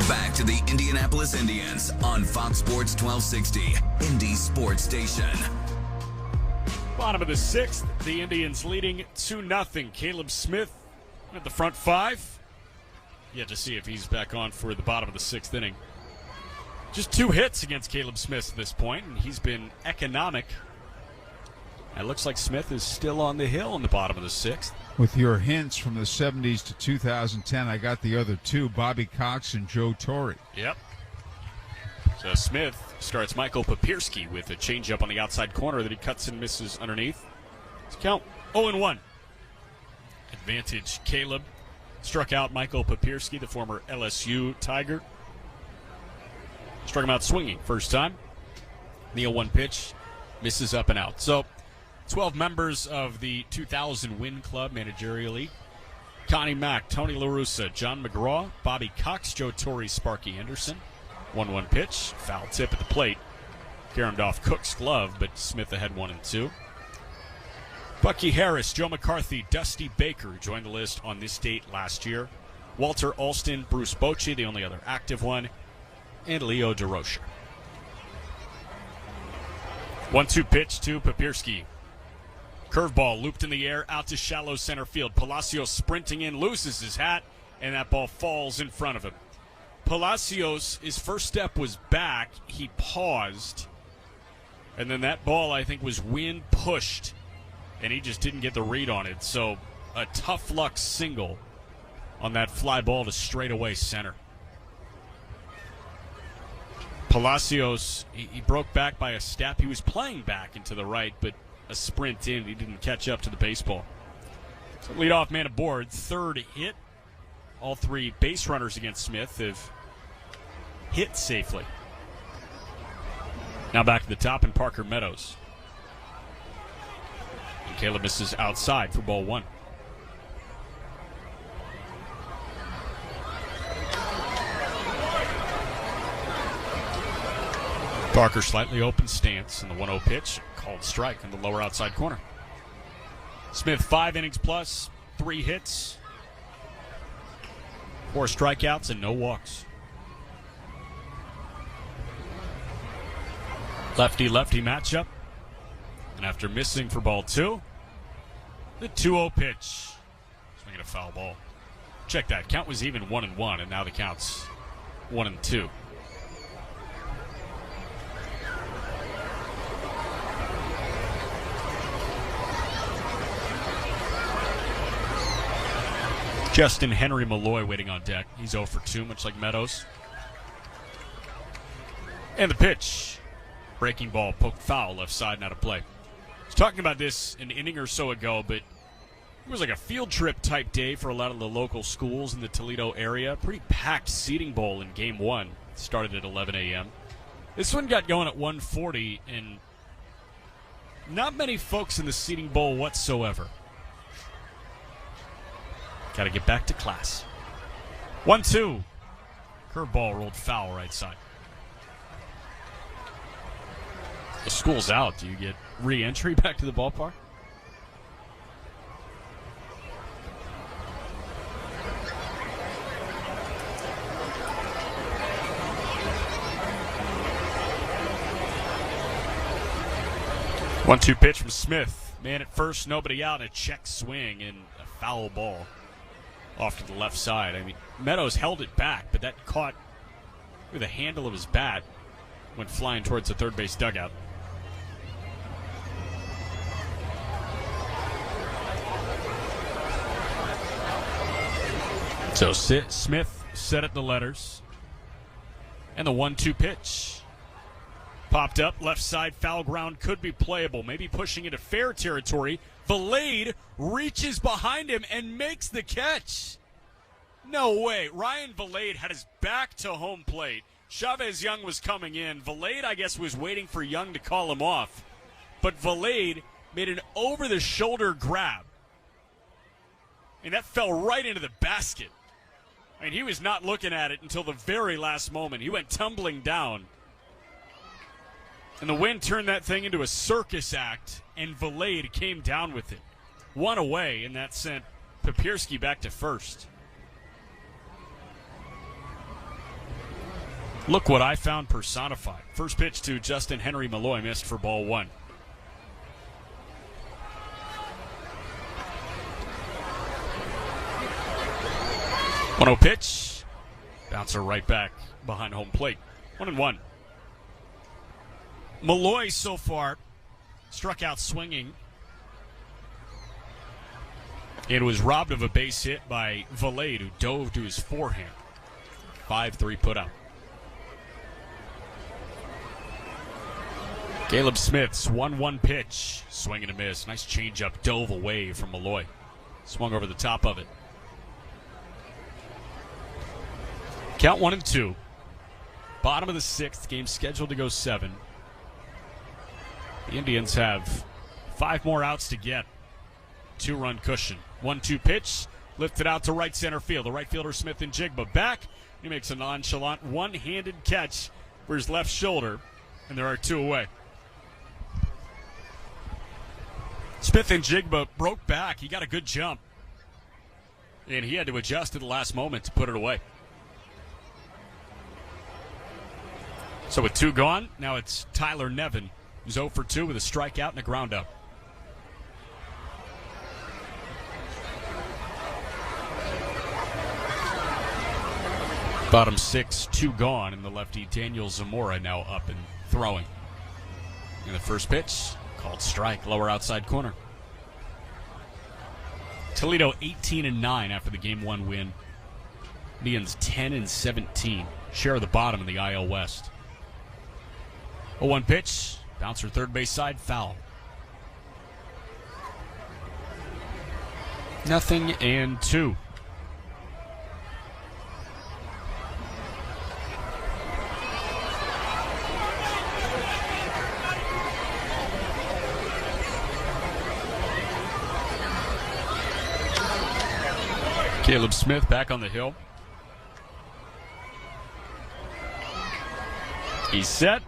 A: Back to the Indianapolis Indians on Fox Sports 1260, Indy Sports Station.
L: Bottom of the 6th, the Indians leading 2-0. Caleb Smith at the front 5. Yet to see if he's back on for the bottom of the 6th inning. Just 2 hits against Caleb Smith at this point, and he's been economic. It looks like Smith is still on the hill in the bottom of the 6th.
B: With your hints from the 70s to 2010, I got the other 2, Bobby Cox and Joe Torre.
L: Yep. So Smith starts Michael Papierski with a changeup on the outside corner that he cuts and misses underneath. Let's count 0-1. Advantage Caleb. Struck out Michael Papierski, the former LSU Tiger. Struck him out swinging first time. The 0-1 pitch misses up and out. So 12 members of the 2000 Win Club managerially. Connie Mack, Tony La Russa, John McGraw, Bobby Cox, Joe Torre, Sparky Anderson. 1-1 pitch, foul tip at the plate. Caromed off Cook's glove, but Smith ahead 1-2. Bucky Harris, Joe McCarthy, Dusty Baker joined the list on this date last year. Walter Alston, Bruce Bochy, the only other active one, and Leo DeRocher. 1-2 pitch to Papierski. Curveball looped in the air out to shallow center field. Palacios sprinting in, loses his hat, and that ball falls in front of him. Palacios, his first step was back. He paused,
C: And then that ball, I think, was wind pushed, and he just didn't get the read on it. So a tough luck single on that fly ball to straightaway center. Palacios, he broke back by a step. He was playing back into the right, but a sprint in. He didn't catch up to the baseball. So leadoff man aboard, third hit. All three base runners against Smith have hit safely. Now back to the top in Parker Meadows. And Caleb misses outside for ball one. Parker slightly open stance in the 1-0 pitch. Called strike in the lower outside corner. Smith 5 innings plus, 3 hits, 4 strikeouts, and no walks. Lefty-lefty matchup. And after missing for ball 2, the 2-0 pitch. Swinging a foul ball. Check that. Count was even 1-1, and now the count's 1-2. Justin Henry Malloy waiting on deck. He's 0 for 2, much like Meadows. And the pitch. Breaking ball, poked foul, left side, not a play. I was talking about this an inning or so ago, but it was like a field trip type day for a lot of the local schools in the Toledo area. Pretty packed seating bowl in game 1. It started at 11 a.m. This one got going at 1:40, and not many folks in the seating bowl whatsoever. Got to get back to class. 1-2. Curveball rolled foul right side. The school's out. Do you get re-entry back to the ballpark? One-two pitch from Smith. Man at first, nobody out. A check swing and a foul ball off to the left side. I mean, Meadows held it back, but that caught with the handle of his bat, went flying towards the third base dugout. So Smith set at the letters. And the 1-2 pitch. Popped up, left side, foul ground, could be playable. Maybe pushing into fair territory. Valade reaches behind him and makes the catch. No way. Ryan Valade had his back to home plate. Chavez Young was coming in. Valade, I guess, was waiting for Young to call him off. But Valade made an over-the-shoulder grab. And that fell right into the basket. I mean, he was not looking at it until the very last moment. He went tumbling down. And the wind turned that thing into a circus act, and Valade came down with it. One away, and that sent Papierski back to first. Look what I found personified. First pitch to Justin Henry Malloy, missed for ball 1. One-0 pitch. Bouncer right back behind home plate. 1-1. Malloy so far struck out swinging. It was robbed of a base hit by Valade, who dove to his forehand. 5-3 put out. Caleb Smith's 1-1 pitch. Swing and a miss. Nice changeup. Dove away from Malloy. Swung over the top of it. Count 1-2. Bottom of the 6th. Game scheduled to go 7. The Indians have 5 more outs to get. 2-run cushion. 1-2 pitch. Lifted out to right center field. The right fielder Smith and Jigba back. He makes a nonchalant one-handed catch for his left shoulder. And there are 2 away. Smith and Jigba broke back. He got a good jump. And he had to adjust at the last moment to put it away. So with 2 gone, now it's Tyler Nevin, who's 0 for 2 with a strikeout and a ground up. Bottom 6, 2 gone, and the lefty Daniel Zamora now up and throwing.
L: And the first pitch, called strike, lower outside corner. Toledo 18-9 after the Game 1 win. Indians 10-17. Share of the bottom in the IL West. 0-1 pitch. Bouncer third base side. Foul. 0-2. Caleb Smith back on the hill. He's set.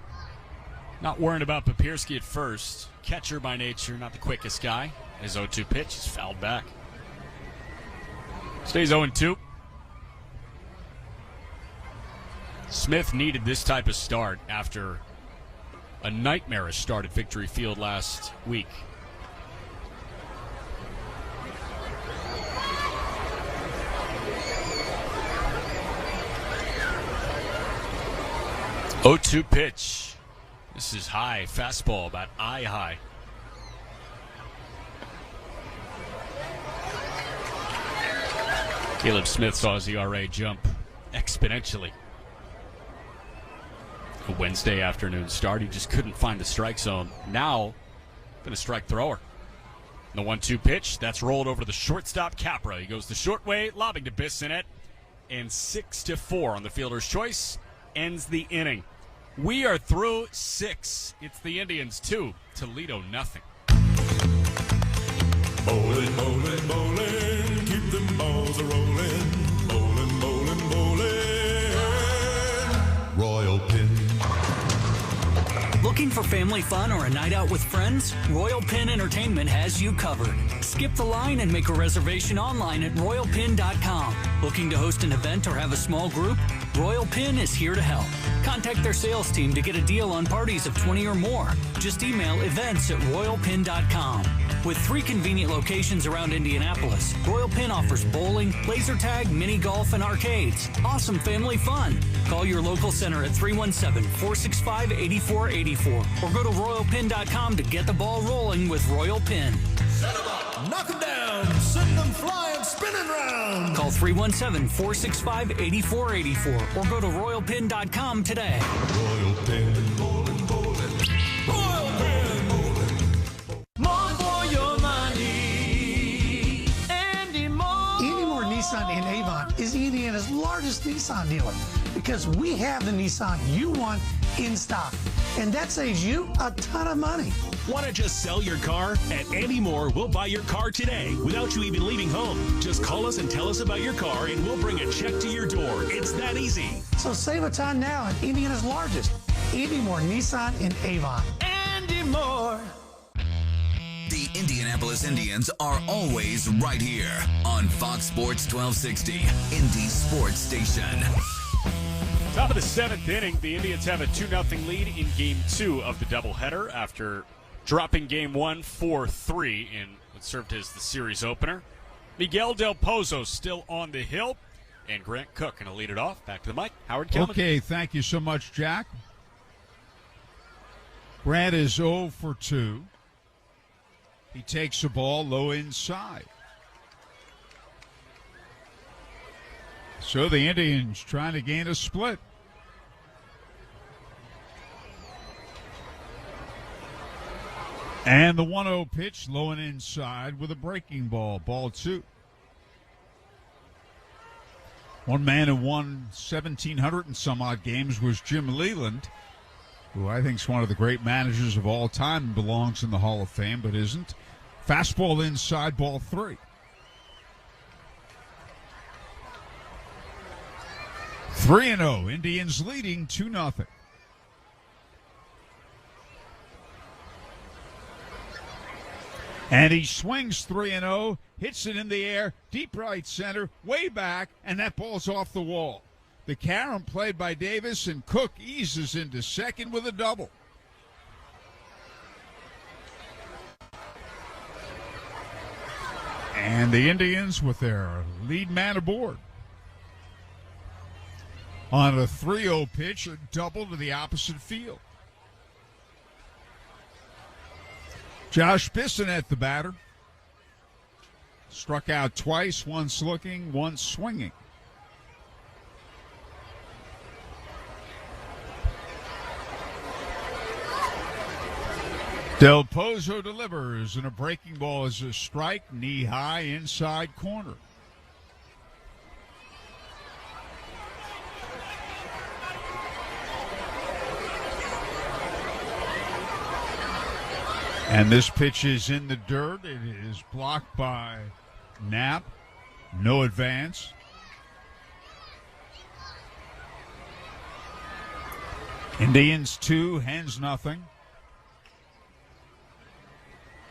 L: Not worrying about Papierski at first. Catcher by nature, not the quickest guy. His 0-2 pitch is fouled back. Stays 0-2. Smith needed this type of start after a nightmarish start at Victory Field last week. Oh-2 pitch. This is high. Fastball, about eye high. Caleb Smith saw his ERA jump exponentially. A Wednesday afternoon start. He just couldn't find the strike zone. Now, been a strike thrower. The 1-2 pitch. That's rolled over to the shortstop, Capra. He goes the short way, lobbing to Bissonnette. And 6-4 on the fielder's choice. Ends the inning. We are through 6. It's the Indians 2, Toledo nothing.
J: Bowling, bowling, bowling, keep them balls a-rolling. Bowling, bowling, bowling. Royal Pin.
P: Looking for family fun or a night out with friends? Royal Pin Entertainment has you covered. Skip the line and make a reservation online at royalpin.com. Looking to host an event or have a small group? Royal Pin is here to help. Contact their sales team to get a deal on parties of 20 or more. Just email events@royalpin.com. With 3 convenient locations around Indianapolis, Royal Pin offers bowling, laser tag, mini golf, and arcades. Awesome family fun. Call your local center at 317-465-8484 or go to royalpin.com to get the ball rolling with Royal Pin.
J: Set 'em up, knock 'em down, send them flying, spinning round.
P: Call 317-465-8484 or go to royalpin.com today.
J: Royal Pin, bowling, bowling. Royal Pin, bowling.
U: More for your money. Andy Moore.
X: Andy Moore Nissan in Avon is Indiana's largest Nissan dealer because we have the Nissan you want in stock. And that saves you a ton of money.
Y: Want to just sell your car? At Andy Moore, we'll buy your car today without you even leaving home. Just call us and tell us about your car and we'll bring a check to your door. It's that easy.
X: So save a ton now at Indiana's largest Andy Moore Nissan in Avon.
U: Andy Moore.
A: The Indianapolis Indians are always right here on Fox Sports 1260, Indy Sports Station.
C: Top of the 7th inning, the Indians have a 2-0 lead in Game 2 of the doubleheader after dropping Game 1 4-3 in what served as the series opener. Miguel Del Pozo still on the hill, and Grant Cook going to lead it off. Back to the mic, Howard Kelman.
B: Okay, thank you so much, Jack. Grant is 0 for 2. He takes the ball low inside. So the Indians trying to gain a split. And the 1-0 pitch low and inside with a breaking ball. Ball 2. One man who won 1,700 and some odd games was Jim Leland, who I think is one of the great managers of all time and belongs in the Hall of Fame, but isn't. Fastball inside, ball 3. 3-0, Indians leading 2-0. And he swings 3-0, hits it in the air, deep right center, way back, and that ball's off the wall. The carom played by Davis, and Cook eases into second with a double. And the Indians with their lead man aboard. On a 3-0 pitch, a double to the opposite field. Josh Bissonnette, the batter. Struck out twice, once looking, once swinging. Del Pozo delivers, and a breaking ball is a strike, knee high, inside corner. And this pitch is in the dirt. It is blocked by Knapp. No advance. Indians 2, Hens nothing.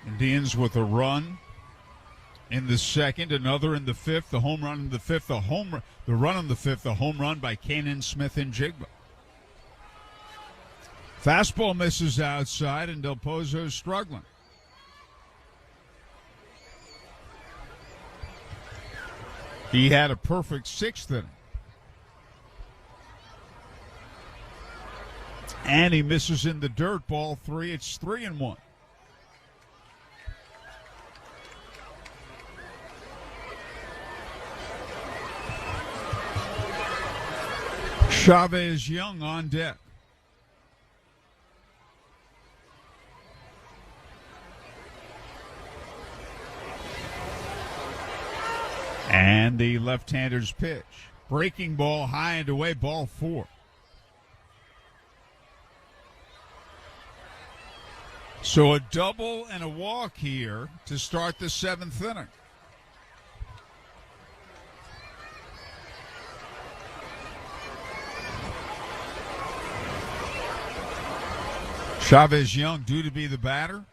B: Indians with a run in the second, another in the fifth, the home run in the fifth, the run in the fifth, the home run by Kanan Smith-Njigba. Fastball misses outside, and Del Pozo's struggling. He had a perfect sixth inning. And he misses in the dirt, ball 3. It's 3-1. Chavez Young on deck. And the left-hander's pitch. Breaking ball, high and away, ball 4. So a double and a walk here to start the 7th inning. Chavez Young due to be the batter.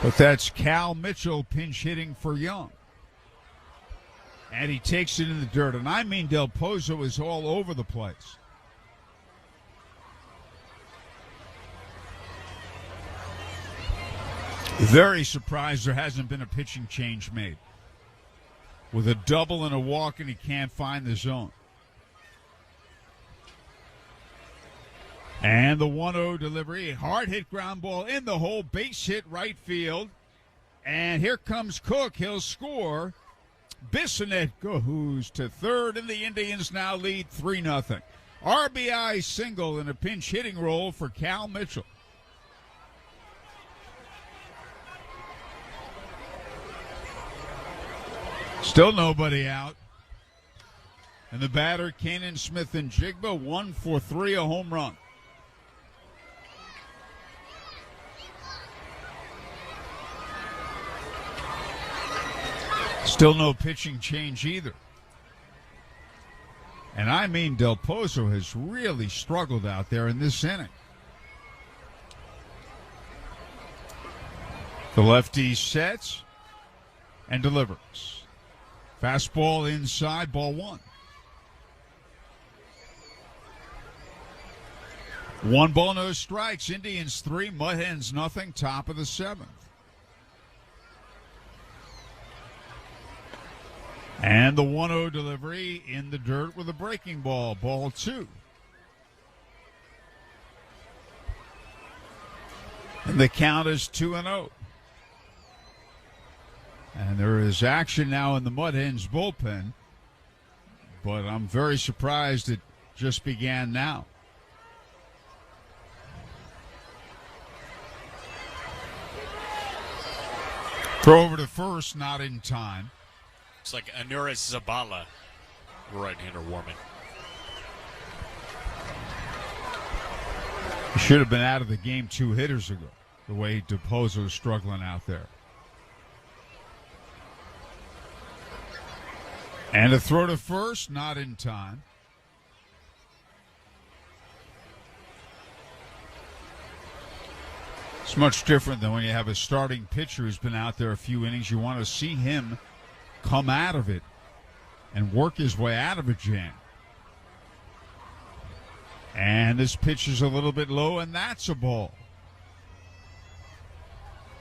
B: But that's Cal Mitchell pinch hitting for Young. And he takes it in the dirt. And I mean, Del Pozo is all over the place. Very surprised there hasn't been a pitching change made. With a double and a walk, and he can't find the zone. And the 1-0 delivery, hard hit ground ball in the hole, base hit right field. And here comes Cook, he'll score. Bissonnette goes to third, and the Indians now lead 3-0. RBI single and a pinch hitting role for Cal Mitchell. Still nobody out. And the batter, Kanan Smith-Njigba, 1 for 3, a home run. Still no pitching change either. And I mean, Del Pozo has really struggled out there in this inning. The lefty sets and delivers. Fastball inside, ball 1. 1 ball, no strikes. Indians 3, Mud Hens nothing. Top of the 7th. And the 1-0 delivery in the dirt with a breaking ball, ball 2. And the count is 2-0. And there is action now in the Mud Hens bullpen, but I'm very surprised it just began now. Throw over to first, not in time.
C: It's like Anuris Zabala, right-hander Warman.
B: He should have been out of the game 2 hitters ago, the way Del Pozo's struggling out there. And a throw to first, not in time. It's much different than when you have a starting pitcher who's been out there a few innings. You want to see him come out of it and work his way out of a jam. And this pitch is a little bit low, and that's a ball.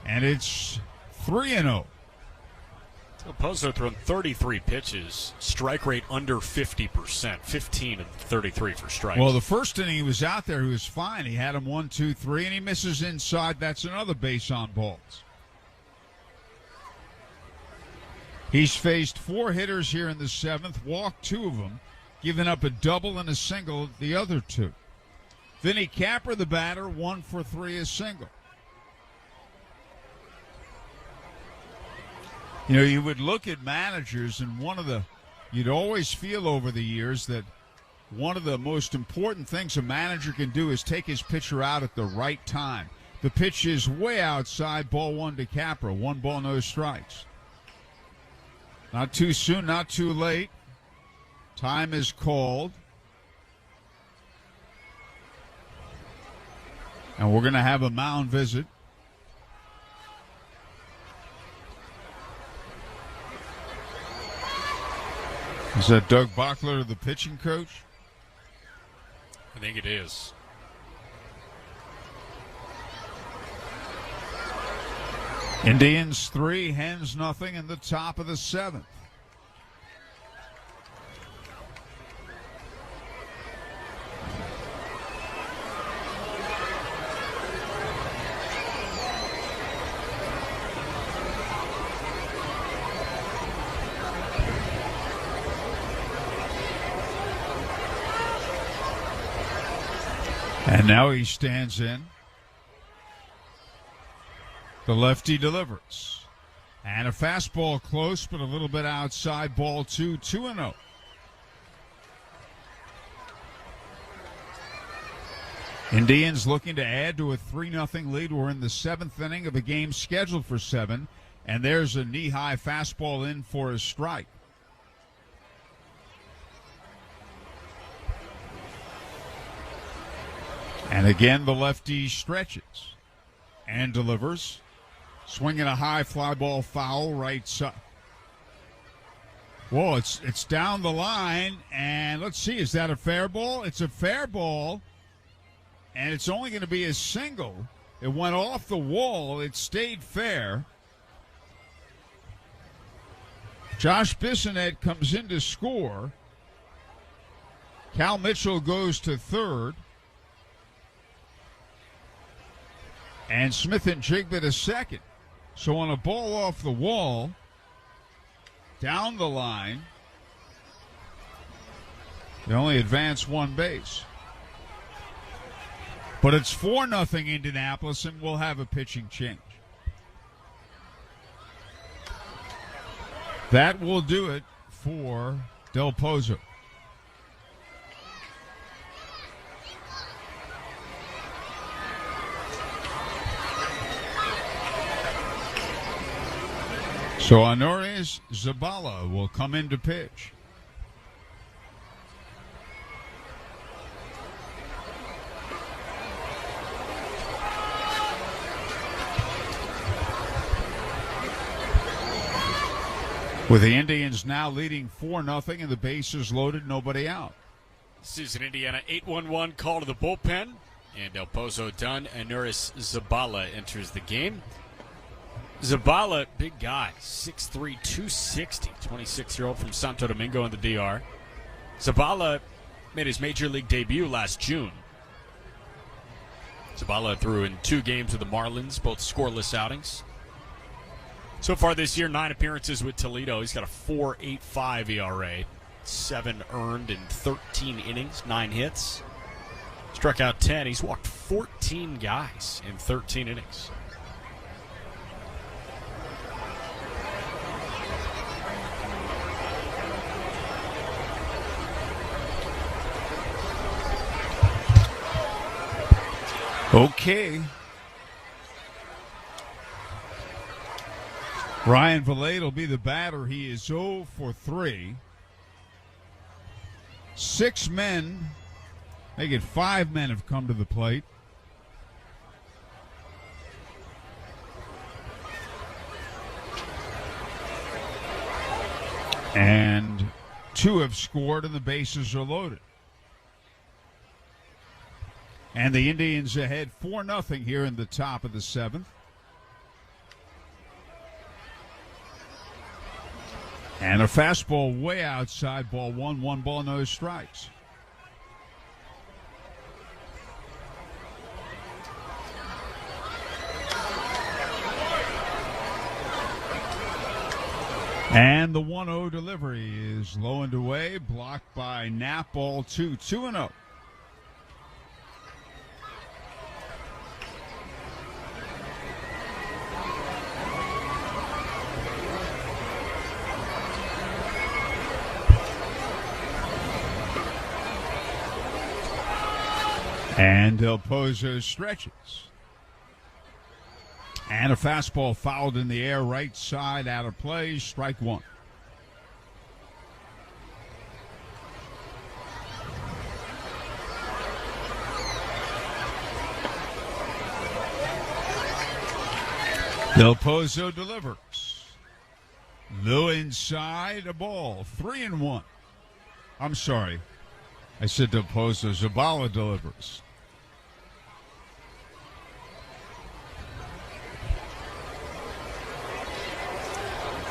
B: And it's 3-0.
C: Pozo thrown 33 pitches, strike rate under 50%, 15 of 33 for strikes.
B: Well, the first inning he was out there, he was fine. He had him 1, 2, 3, and he misses inside. That's another base on balls. He's faced 4 hitters here in the 7th, walked 2 of them, giving up a double and a single the other 2. Vinny Capper, the batter, 1 for 3, a single. You know, you would look at managers, and you'd always feel over the years that one of the most important things a manager can do is take his pitcher out at the right time. The pitch is way outside, ball 1 to Capra, 1 ball, no strikes. Not too soon, not too late. Time is called. And we're going to have a mound visit. Is that Doug Bachler, the pitching coach?
C: I think it is.
B: Indians 3, Hens nothing in the top of the 7th. And now he stands in. The lefty delivers. And a fastball close, but a little bit outside, ball 2, 2-0. Indians looking to add to a 3-0 lead. We're in the 7th inning of a game scheduled for 7. And there's a knee-high fastball in for a strike. And again, the lefty stretches and delivers. Swinging a high fly ball foul right side. Whoa, it's down the line, and let's see, is that a fair ball? It's a fair ball, and it's only going to be a single. It went off the wall. It stayed fair. Josh Bissonette comes in to score. Cal Mitchell goes to third. And Smith and Jigba to second. So on a ball off the wall, down the line, they only advance 1 base. But it's 4-0 Indianapolis, and we'll have a pitching change. That will do it for Del Pozo. So Honores Zabala will come in to pitch. With the Indians now leading 4-0 and the bases loaded, nobody out.
C: This is an Indiana 8-1-1 call to the bullpen. And Del Pozo done. Honores Zabala enters the game. Zabala, big guy, 6'3", 260, 26-year-old from Santo Domingo in the DR. Zabala made his major league debut last June. Zabala threw in 2 games with the Marlins, both scoreless outings. So far this year, 9 appearances with Toledo. He's got a 4.85 ERA, 7 earned in 13 innings, 9 hits. Struck out 10. He's walked 14 guys in 13 innings.
B: Okay. Ryan Valade will be the batter. He is 0 for 3. 6 men, make it 5 men have come to the plate. And 2 have scored and the bases are loaded. And the Indians ahead 4-0 here in the top of the 7th. And a fastball way outside, ball one ball, no strikes. And the 1-0 delivery is low and away, blocked by Knapp, ball 2-0. And Del Pozo stretches. And a fastball fouled in the air, right side, out of play, strike one. Del Pozo delivers. Low inside, a ball, 3-1. I'm sorry. I said Del Pozo. Zabala delivers.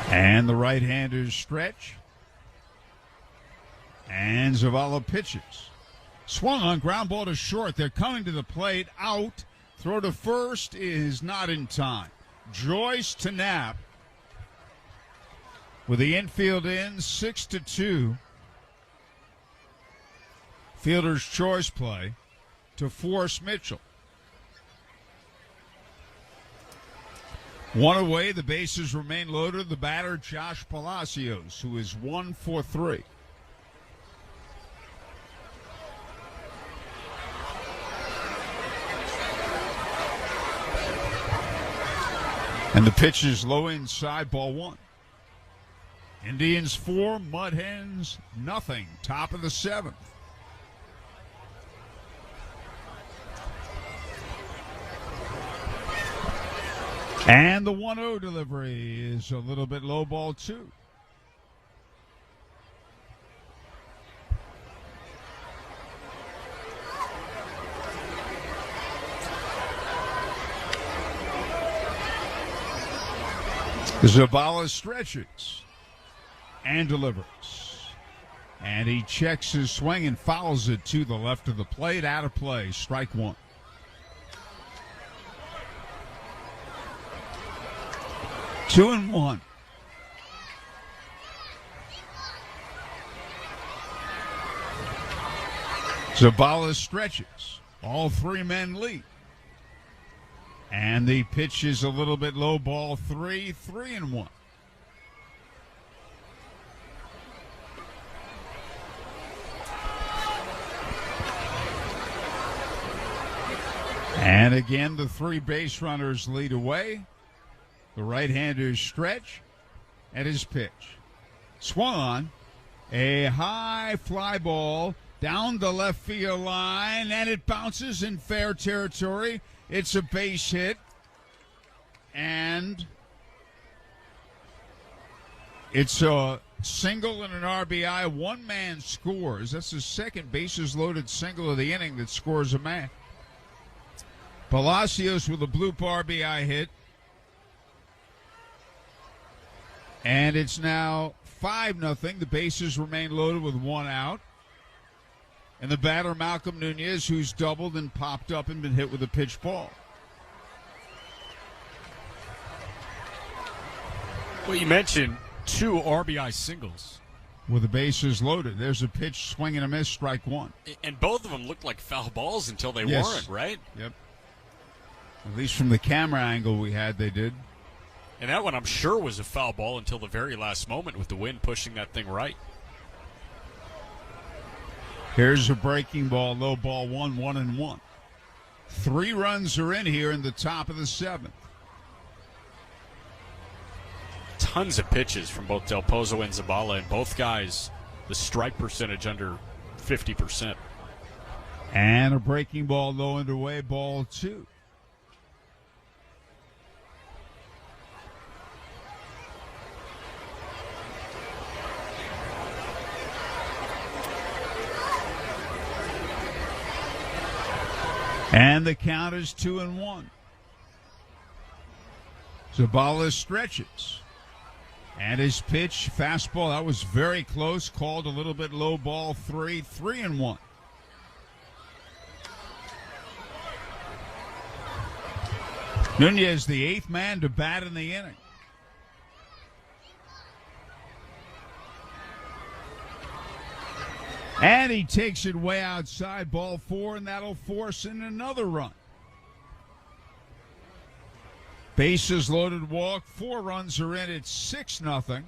B: And the right-handers stretch. And Zavala pitches. Swung on, ground ball to short. They're coming to the plate. Out. Throw to first is not in time. Joyce to Knapp. With the infield in, 6-2. Fielder's choice play to force Mitchell. One away, the bases remain loaded. The batter, Josh Palacios, who is 1 for 3. And the pitch is low inside, ball one. Indians 4, Mud Hens nothing. Top of the 7th. And the 1-0 delivery is a little bit low, ball 2. Zabala stretches and delivers. And he checks his swing and fouls it to the left of the plate, out of play, strike one. Two and one. Zabala stretches. All three men lead. And the pitch is a little bit low, ball 3, 3-1. And again, the three base runners lead away. The right-handers stretch at his pitch. Swung on. A high fly ball down the left field line, and it bounces in fair territory. It's a base hit, and it's a single and an RBI. One man scores. That's the second bases-loaded single of the inning that scores a man. Palacios with a bloop RBI hit. And it's now 5-0. The bases remain loaded with one out. And the batter, Malcolm Nunez, who's doubled and popped up and been hit with a pitch ball.
C: Well, you mentioned 2 RBI singles.
B: With the bases loaded. There's a pitch, swing and a miss, strike one.
C: And both of them looked like foul balls until they weren't, right?
B: Yep. At least from the camera angle we had, they did.
C: And that one, I'm sure, was a foul ball until the very last moment with the wind pushing that thing right.
B: Here's a breaking ball, low ball 1-1. 3 runs are in here in the top of the 7th.
C: Tons of pitches from both Del Pozo and Zabala, and both guys, the strike percentage under 50%.
B: And a breaking ball low and away, ball 2. And the count is 2-1. Zabala stretches. And his pitch, fastball, that was very close. Called a little bit low, ball 3-1. Nunez, the 8th man to bat in the inning. And he takes it way outside, ball 4, and that'll force in another run. Bases loaded, walk, 4 runs are in, it's 6-0.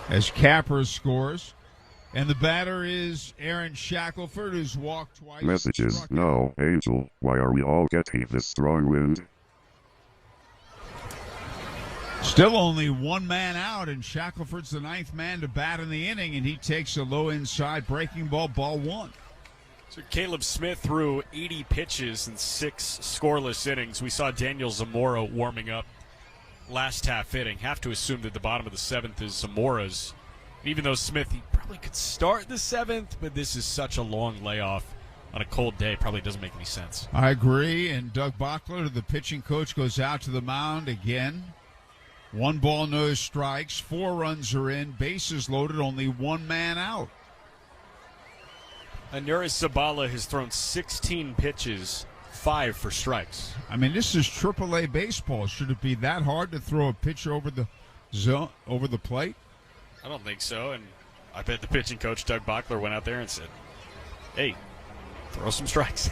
B: As Capper scores. And the batter is Aaron Shackelford, who's walked twice.
E: Messages. No, Angel, why are we all getting this strong wind?
B: Still only 1 man out, and Shackelford's the 9th man to bat in the inning, and he takes a low inside breaking ball, ball 1.
C: So Caleb Smith threw 80 pitches in 6 scoreless innings. We saw Daniel Zamora warming up last half inning. Have to assume that the bottom of the 7th is Zamora's. Even though Smith, he probably could start the 7th, but this is such a long layoff on a cold day. Probably doesn't make any sense.
B: I agree, and Doug Bachler, the pitching coach, goes out to the mound again. 1 ball, no strikes. 4 runs are in. Bases loaded, only 1 man out.
C: Anuris Zabala has thrown 16 pitches, 5 for strikes.
B: I mean, this is AAA baseball. Should it be that hard to throw a pitch over the zone, over the plate?
C: I don't think so, and I bet the pitching coach, Doug Bachler, went out there and said, hey, throw some strikes.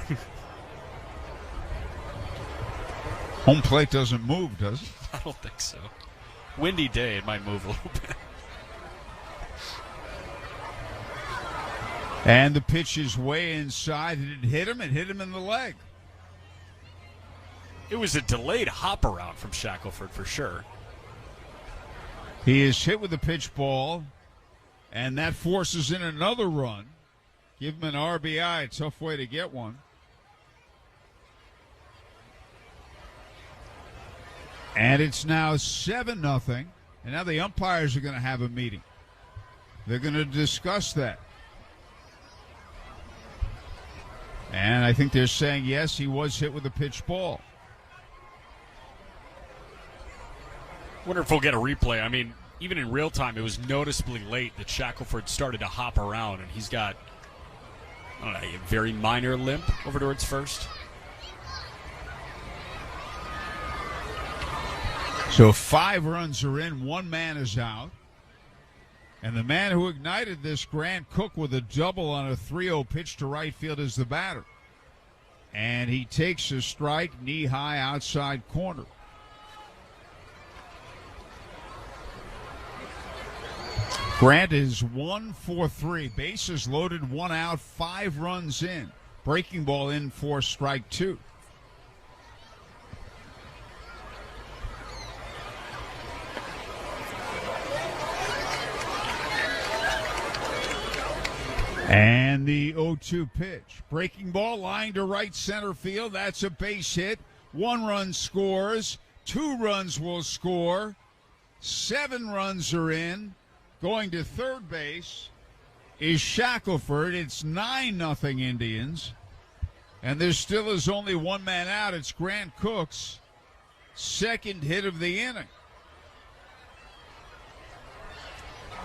B: Home plate doesn't move, does it?
C: I don't think so. Windy day, it might move a little bit.
B: And the pitch is way inside. It hit him in the leg.
C: It was a delayed hop around from Shackelford for sure.
B: He is hit with a pitch ball, and that forces in another run. Give him an RBI, a tough way to get one. And it's now 7-0, and now the umpires are going to have a meeting. They're going to discuss that. And I think they're saying, yes, he was hit with a pitch ball.
C: Wonder if we'll get a replay. I mean, even in real time, it was noticeably late that Shackelford started to hop around, and he's got, I don't know, a very minor limp over towards first.
B: So 5 runs are in, 1 man is out. And the man who ignited this, Grant Cook, with a double on a 3-0 pitch to right field, is the batter. And he takes a strike, knee-high outside corner. Grant is 1 for 3. Bases loaded, 1 out, 5 runs in. Breaking ball in for strike 2. And the 0-2 pitch. Breaking ball, line to right center field. That's a base hit. 1 run scores. 2 runs will score. 7 runs are in. Going to third base is Shackelford. It's 9-0 Indians. And there still is only 1 man out. It's Grant Cook's second hit of the inning.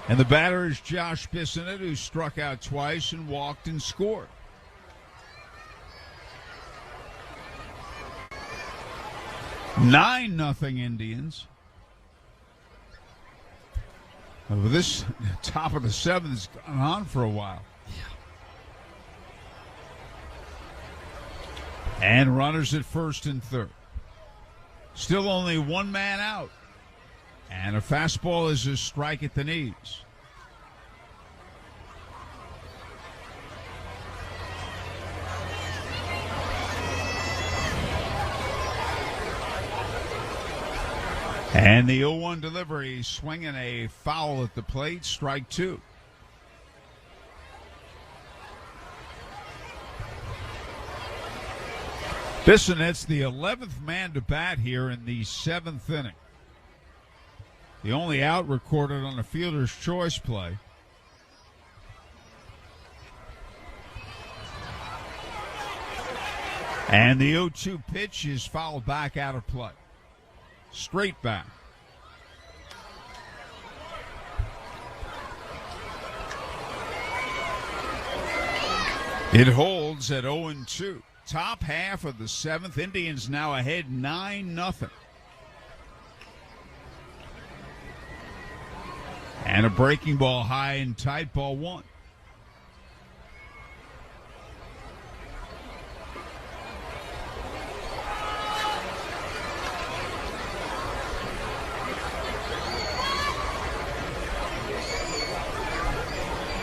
B: And the batter is Josh Bissonnette, who struck out twice and walked and scored. Nine nothing Indians. This top of the 7th has gone on for a while. And runners at first and third. Still only 1 man out. And a fastball is a strike at the knees. And the 0-1 delivery, swinging a foul at the plate, strike 2. Bissonnette's the 11th man to bat here in the 7th inning. The only out recorded on a fielder's choice play. And the 0-2 pitch is fouled back out of play. Straight back. It holds at 0-2. Top half of the seventh. Indians now ahead 9-0. And a breaking ball high and tight, ball one.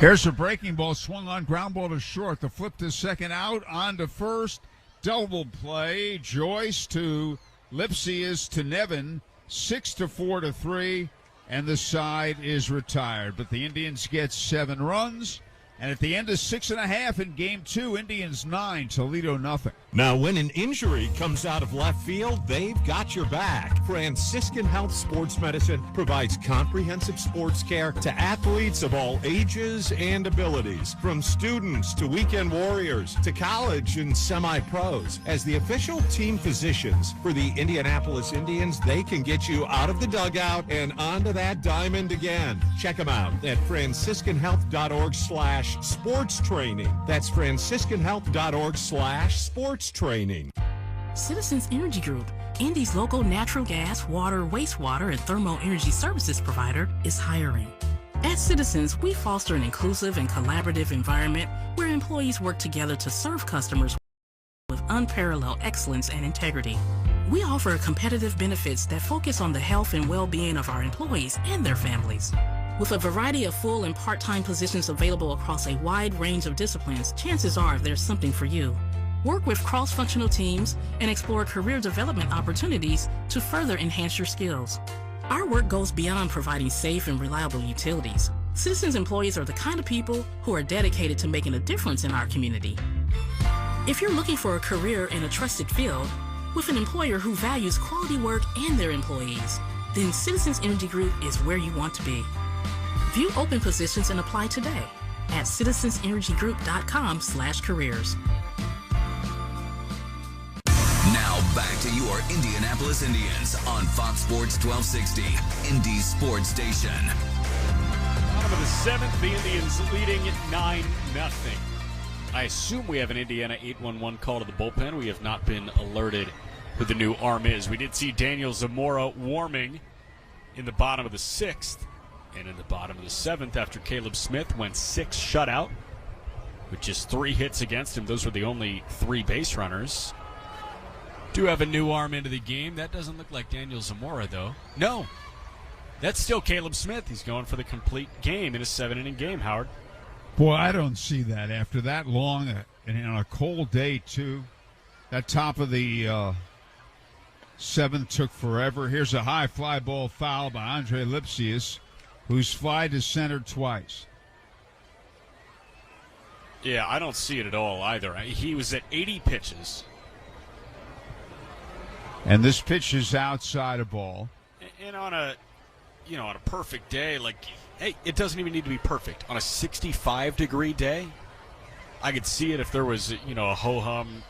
B: Here's a breaking ball swung on, ground ball to short. The flip to second, out on to first. Double play. Joyce to Lipsius to Nevin. 6-4-3, and the side is retired. But the Indians get 7 runs. And at the end of 6.5 in game 2, Indians 9, Toledo nothing.
K: Now, when an injury comes out of left field, they've got your back. Franciscan Health Sports Medicine provides comprehensive sports care to athletes of all ages and abilities, from students to weekend warriors to college and semi-pros. As the official team physicians for the Indianapolis Indians, they can get you out of the dugout and onto that diamond again. Check them out at franciscanhealth.org/sports training. That's franciscanhealth.org/sports training.
H: Citizens Energy Group, Indy's local natural gas, water, wastewater, and thermal energy services provider, is hiring. At Citizens, we foster an inclusive and collaborative environment where employees work together to serve customers with unparalleled excellence and integrity. We offer competitive benefits that focus on the health and well-being of our employees and their families. With a variety of full and part-time positions available across a wide range of disciplines, chances are there's something for you. Work with cross-functional teams and explore career development opportunities to further enhance your skills. Our work goes beyond providing safe and reliable utilities. Citizens employees are the kind of people who are dedicated to making a difference in our community. If you're looking for a career in a trusted field, with an employer who values quality work and their employees, then Citizens Energy Group is where you want to be. View open positions and apply today at citizensenergygroup.com/careers.
A: Now back to your Indianapolis Indians on Fox Sports 1260, Indy's sports station.
C: Bottom of the seventh, the Indians leading at 9-0. I assume we have an Indiana 811 call to the bullpen. We have not been alerted who the new arm is. We did see Daniel Zamora warming in the bottom of the sixth. And in the bottom of the seventh, after Caleb Smith went 6 shutout with just 3 hits against him. Those were the only 3 base runners. Do have a new arm into the game. That doesn't look like Daniel Zamora, though. No, that's still Caleb Smith. He's going for the complete game in a 7-inning game, Howard.
B: Boy, I don't see that after that long and on a cold day, too. That top of the seventh took forever. Here's a high fly ball foul by Andre Lipsius, who's fly to center twice.
C: Yeah, I don't see it at all either. He was at 80 pitches.
B: And this pitch is outside a ball.
C: And on a perfect day, hey, it doesn't even need to be perfect. On a 65-degree day, I could see it if there was, a ho-hum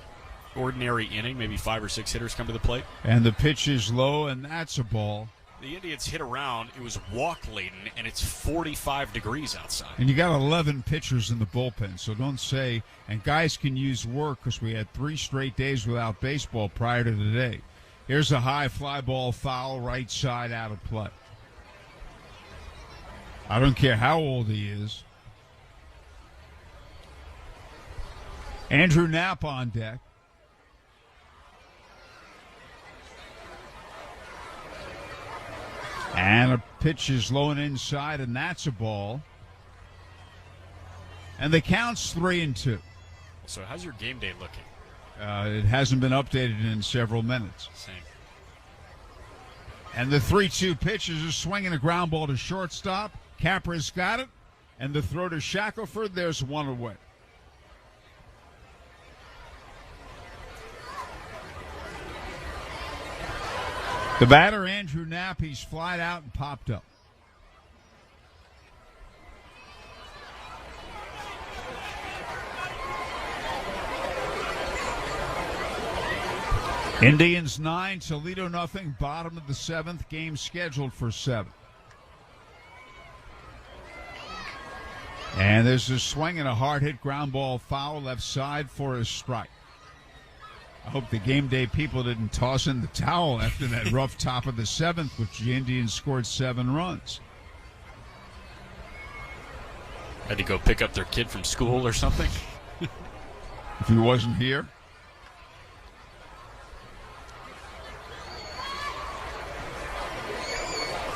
C: ordinary inning, maybe 5 or 6 hitters come to the plate.
B: And the pitch is low, and that's a ball.
C: The Indians hit around. It was walk-laden, and it's 45 degrees outside.
B: And you got 11 pitchers in the bullpen, so don't say, and guys can use work because we had 3 straight days without baseball prior to today. Here's a high fly ball foul, right side out of play. I don't care how old he is. Andrew Knapp on deck. And a pitch is low and inside, and that's a ball. And the count's 3-2.
C: So how's your game day looking?
B: It hasn't been updated in several minutes.
C: Same.
B: And the 3-2 pitch is a swinging a ground ball to shortstop. Capra's got it. And the throw to Shackelford, there's one away. The batter, Andrew Knapp, he's flied out and popped up. Indians 9, Toledo nothing. Bottom of the 7th. Game scheduled for 7. And there's a swing and a hard hit ground ball foul left side for a strike. I hope the game day people didn't toss in the towel after that rough top of the 7th, which the Indians scored 7 runs.
L: Had to go pick up their kid from school or something.
B: If he wasn't here.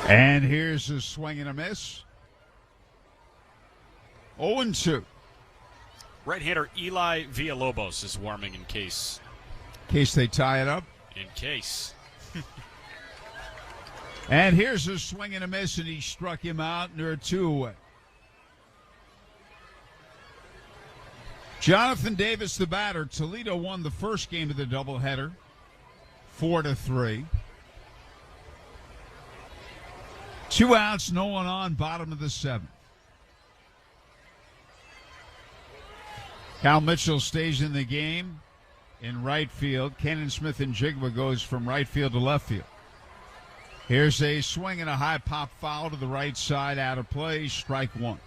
B: And here's a swing and a miss. 0-2.
C: Right-hander Eli Villalobos is warming in case
B: they tie it up.
C: In case.
B: And here's a swing and a miss, and he struck him out, and there are 2 away. Jonathan Davis, the batter. Toledo won the first game of the doubleheader, 4-3. 2 outs, no one on, bottom of the 7th. Cal Mitchell stays in the game in right field. Cannon Smith and Jigba goes from right field to left field. Here's a swing and a high pop foul to the right side, out of play, strike 1.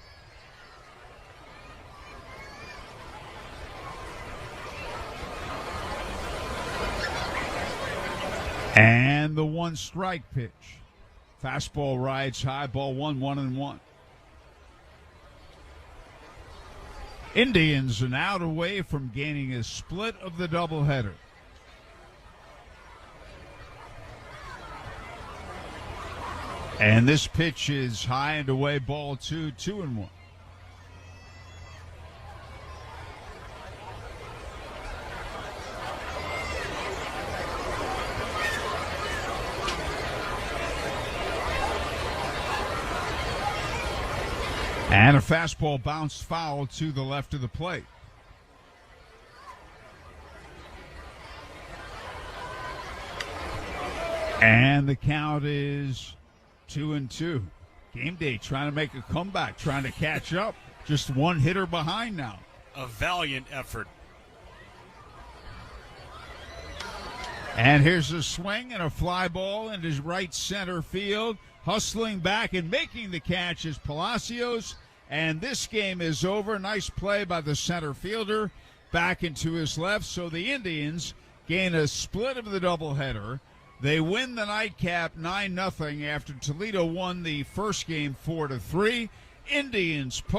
B: And the 1-strike pitch. Fastball rides high, ball 1-1-1. Indians an out away from gaining a split of the doubleheader. And this pitch is high and away, ball 2-2-1. And a fastball bounced foul to the left of the plate. And the count is 2-2. Game day trying to make a comeback, trying to catch up. Just one hitter behind now.
C: A valiant effort.
B: And here's a swing and a fly ball into right center field. Hustling back and making the catch is Palacios. And this game is over. Nice play by the center fielder back into his left. So the Indians gain a split of the doubleheader. They win the nightcap 9-0 after Toledo won the first game 4-3. Indians post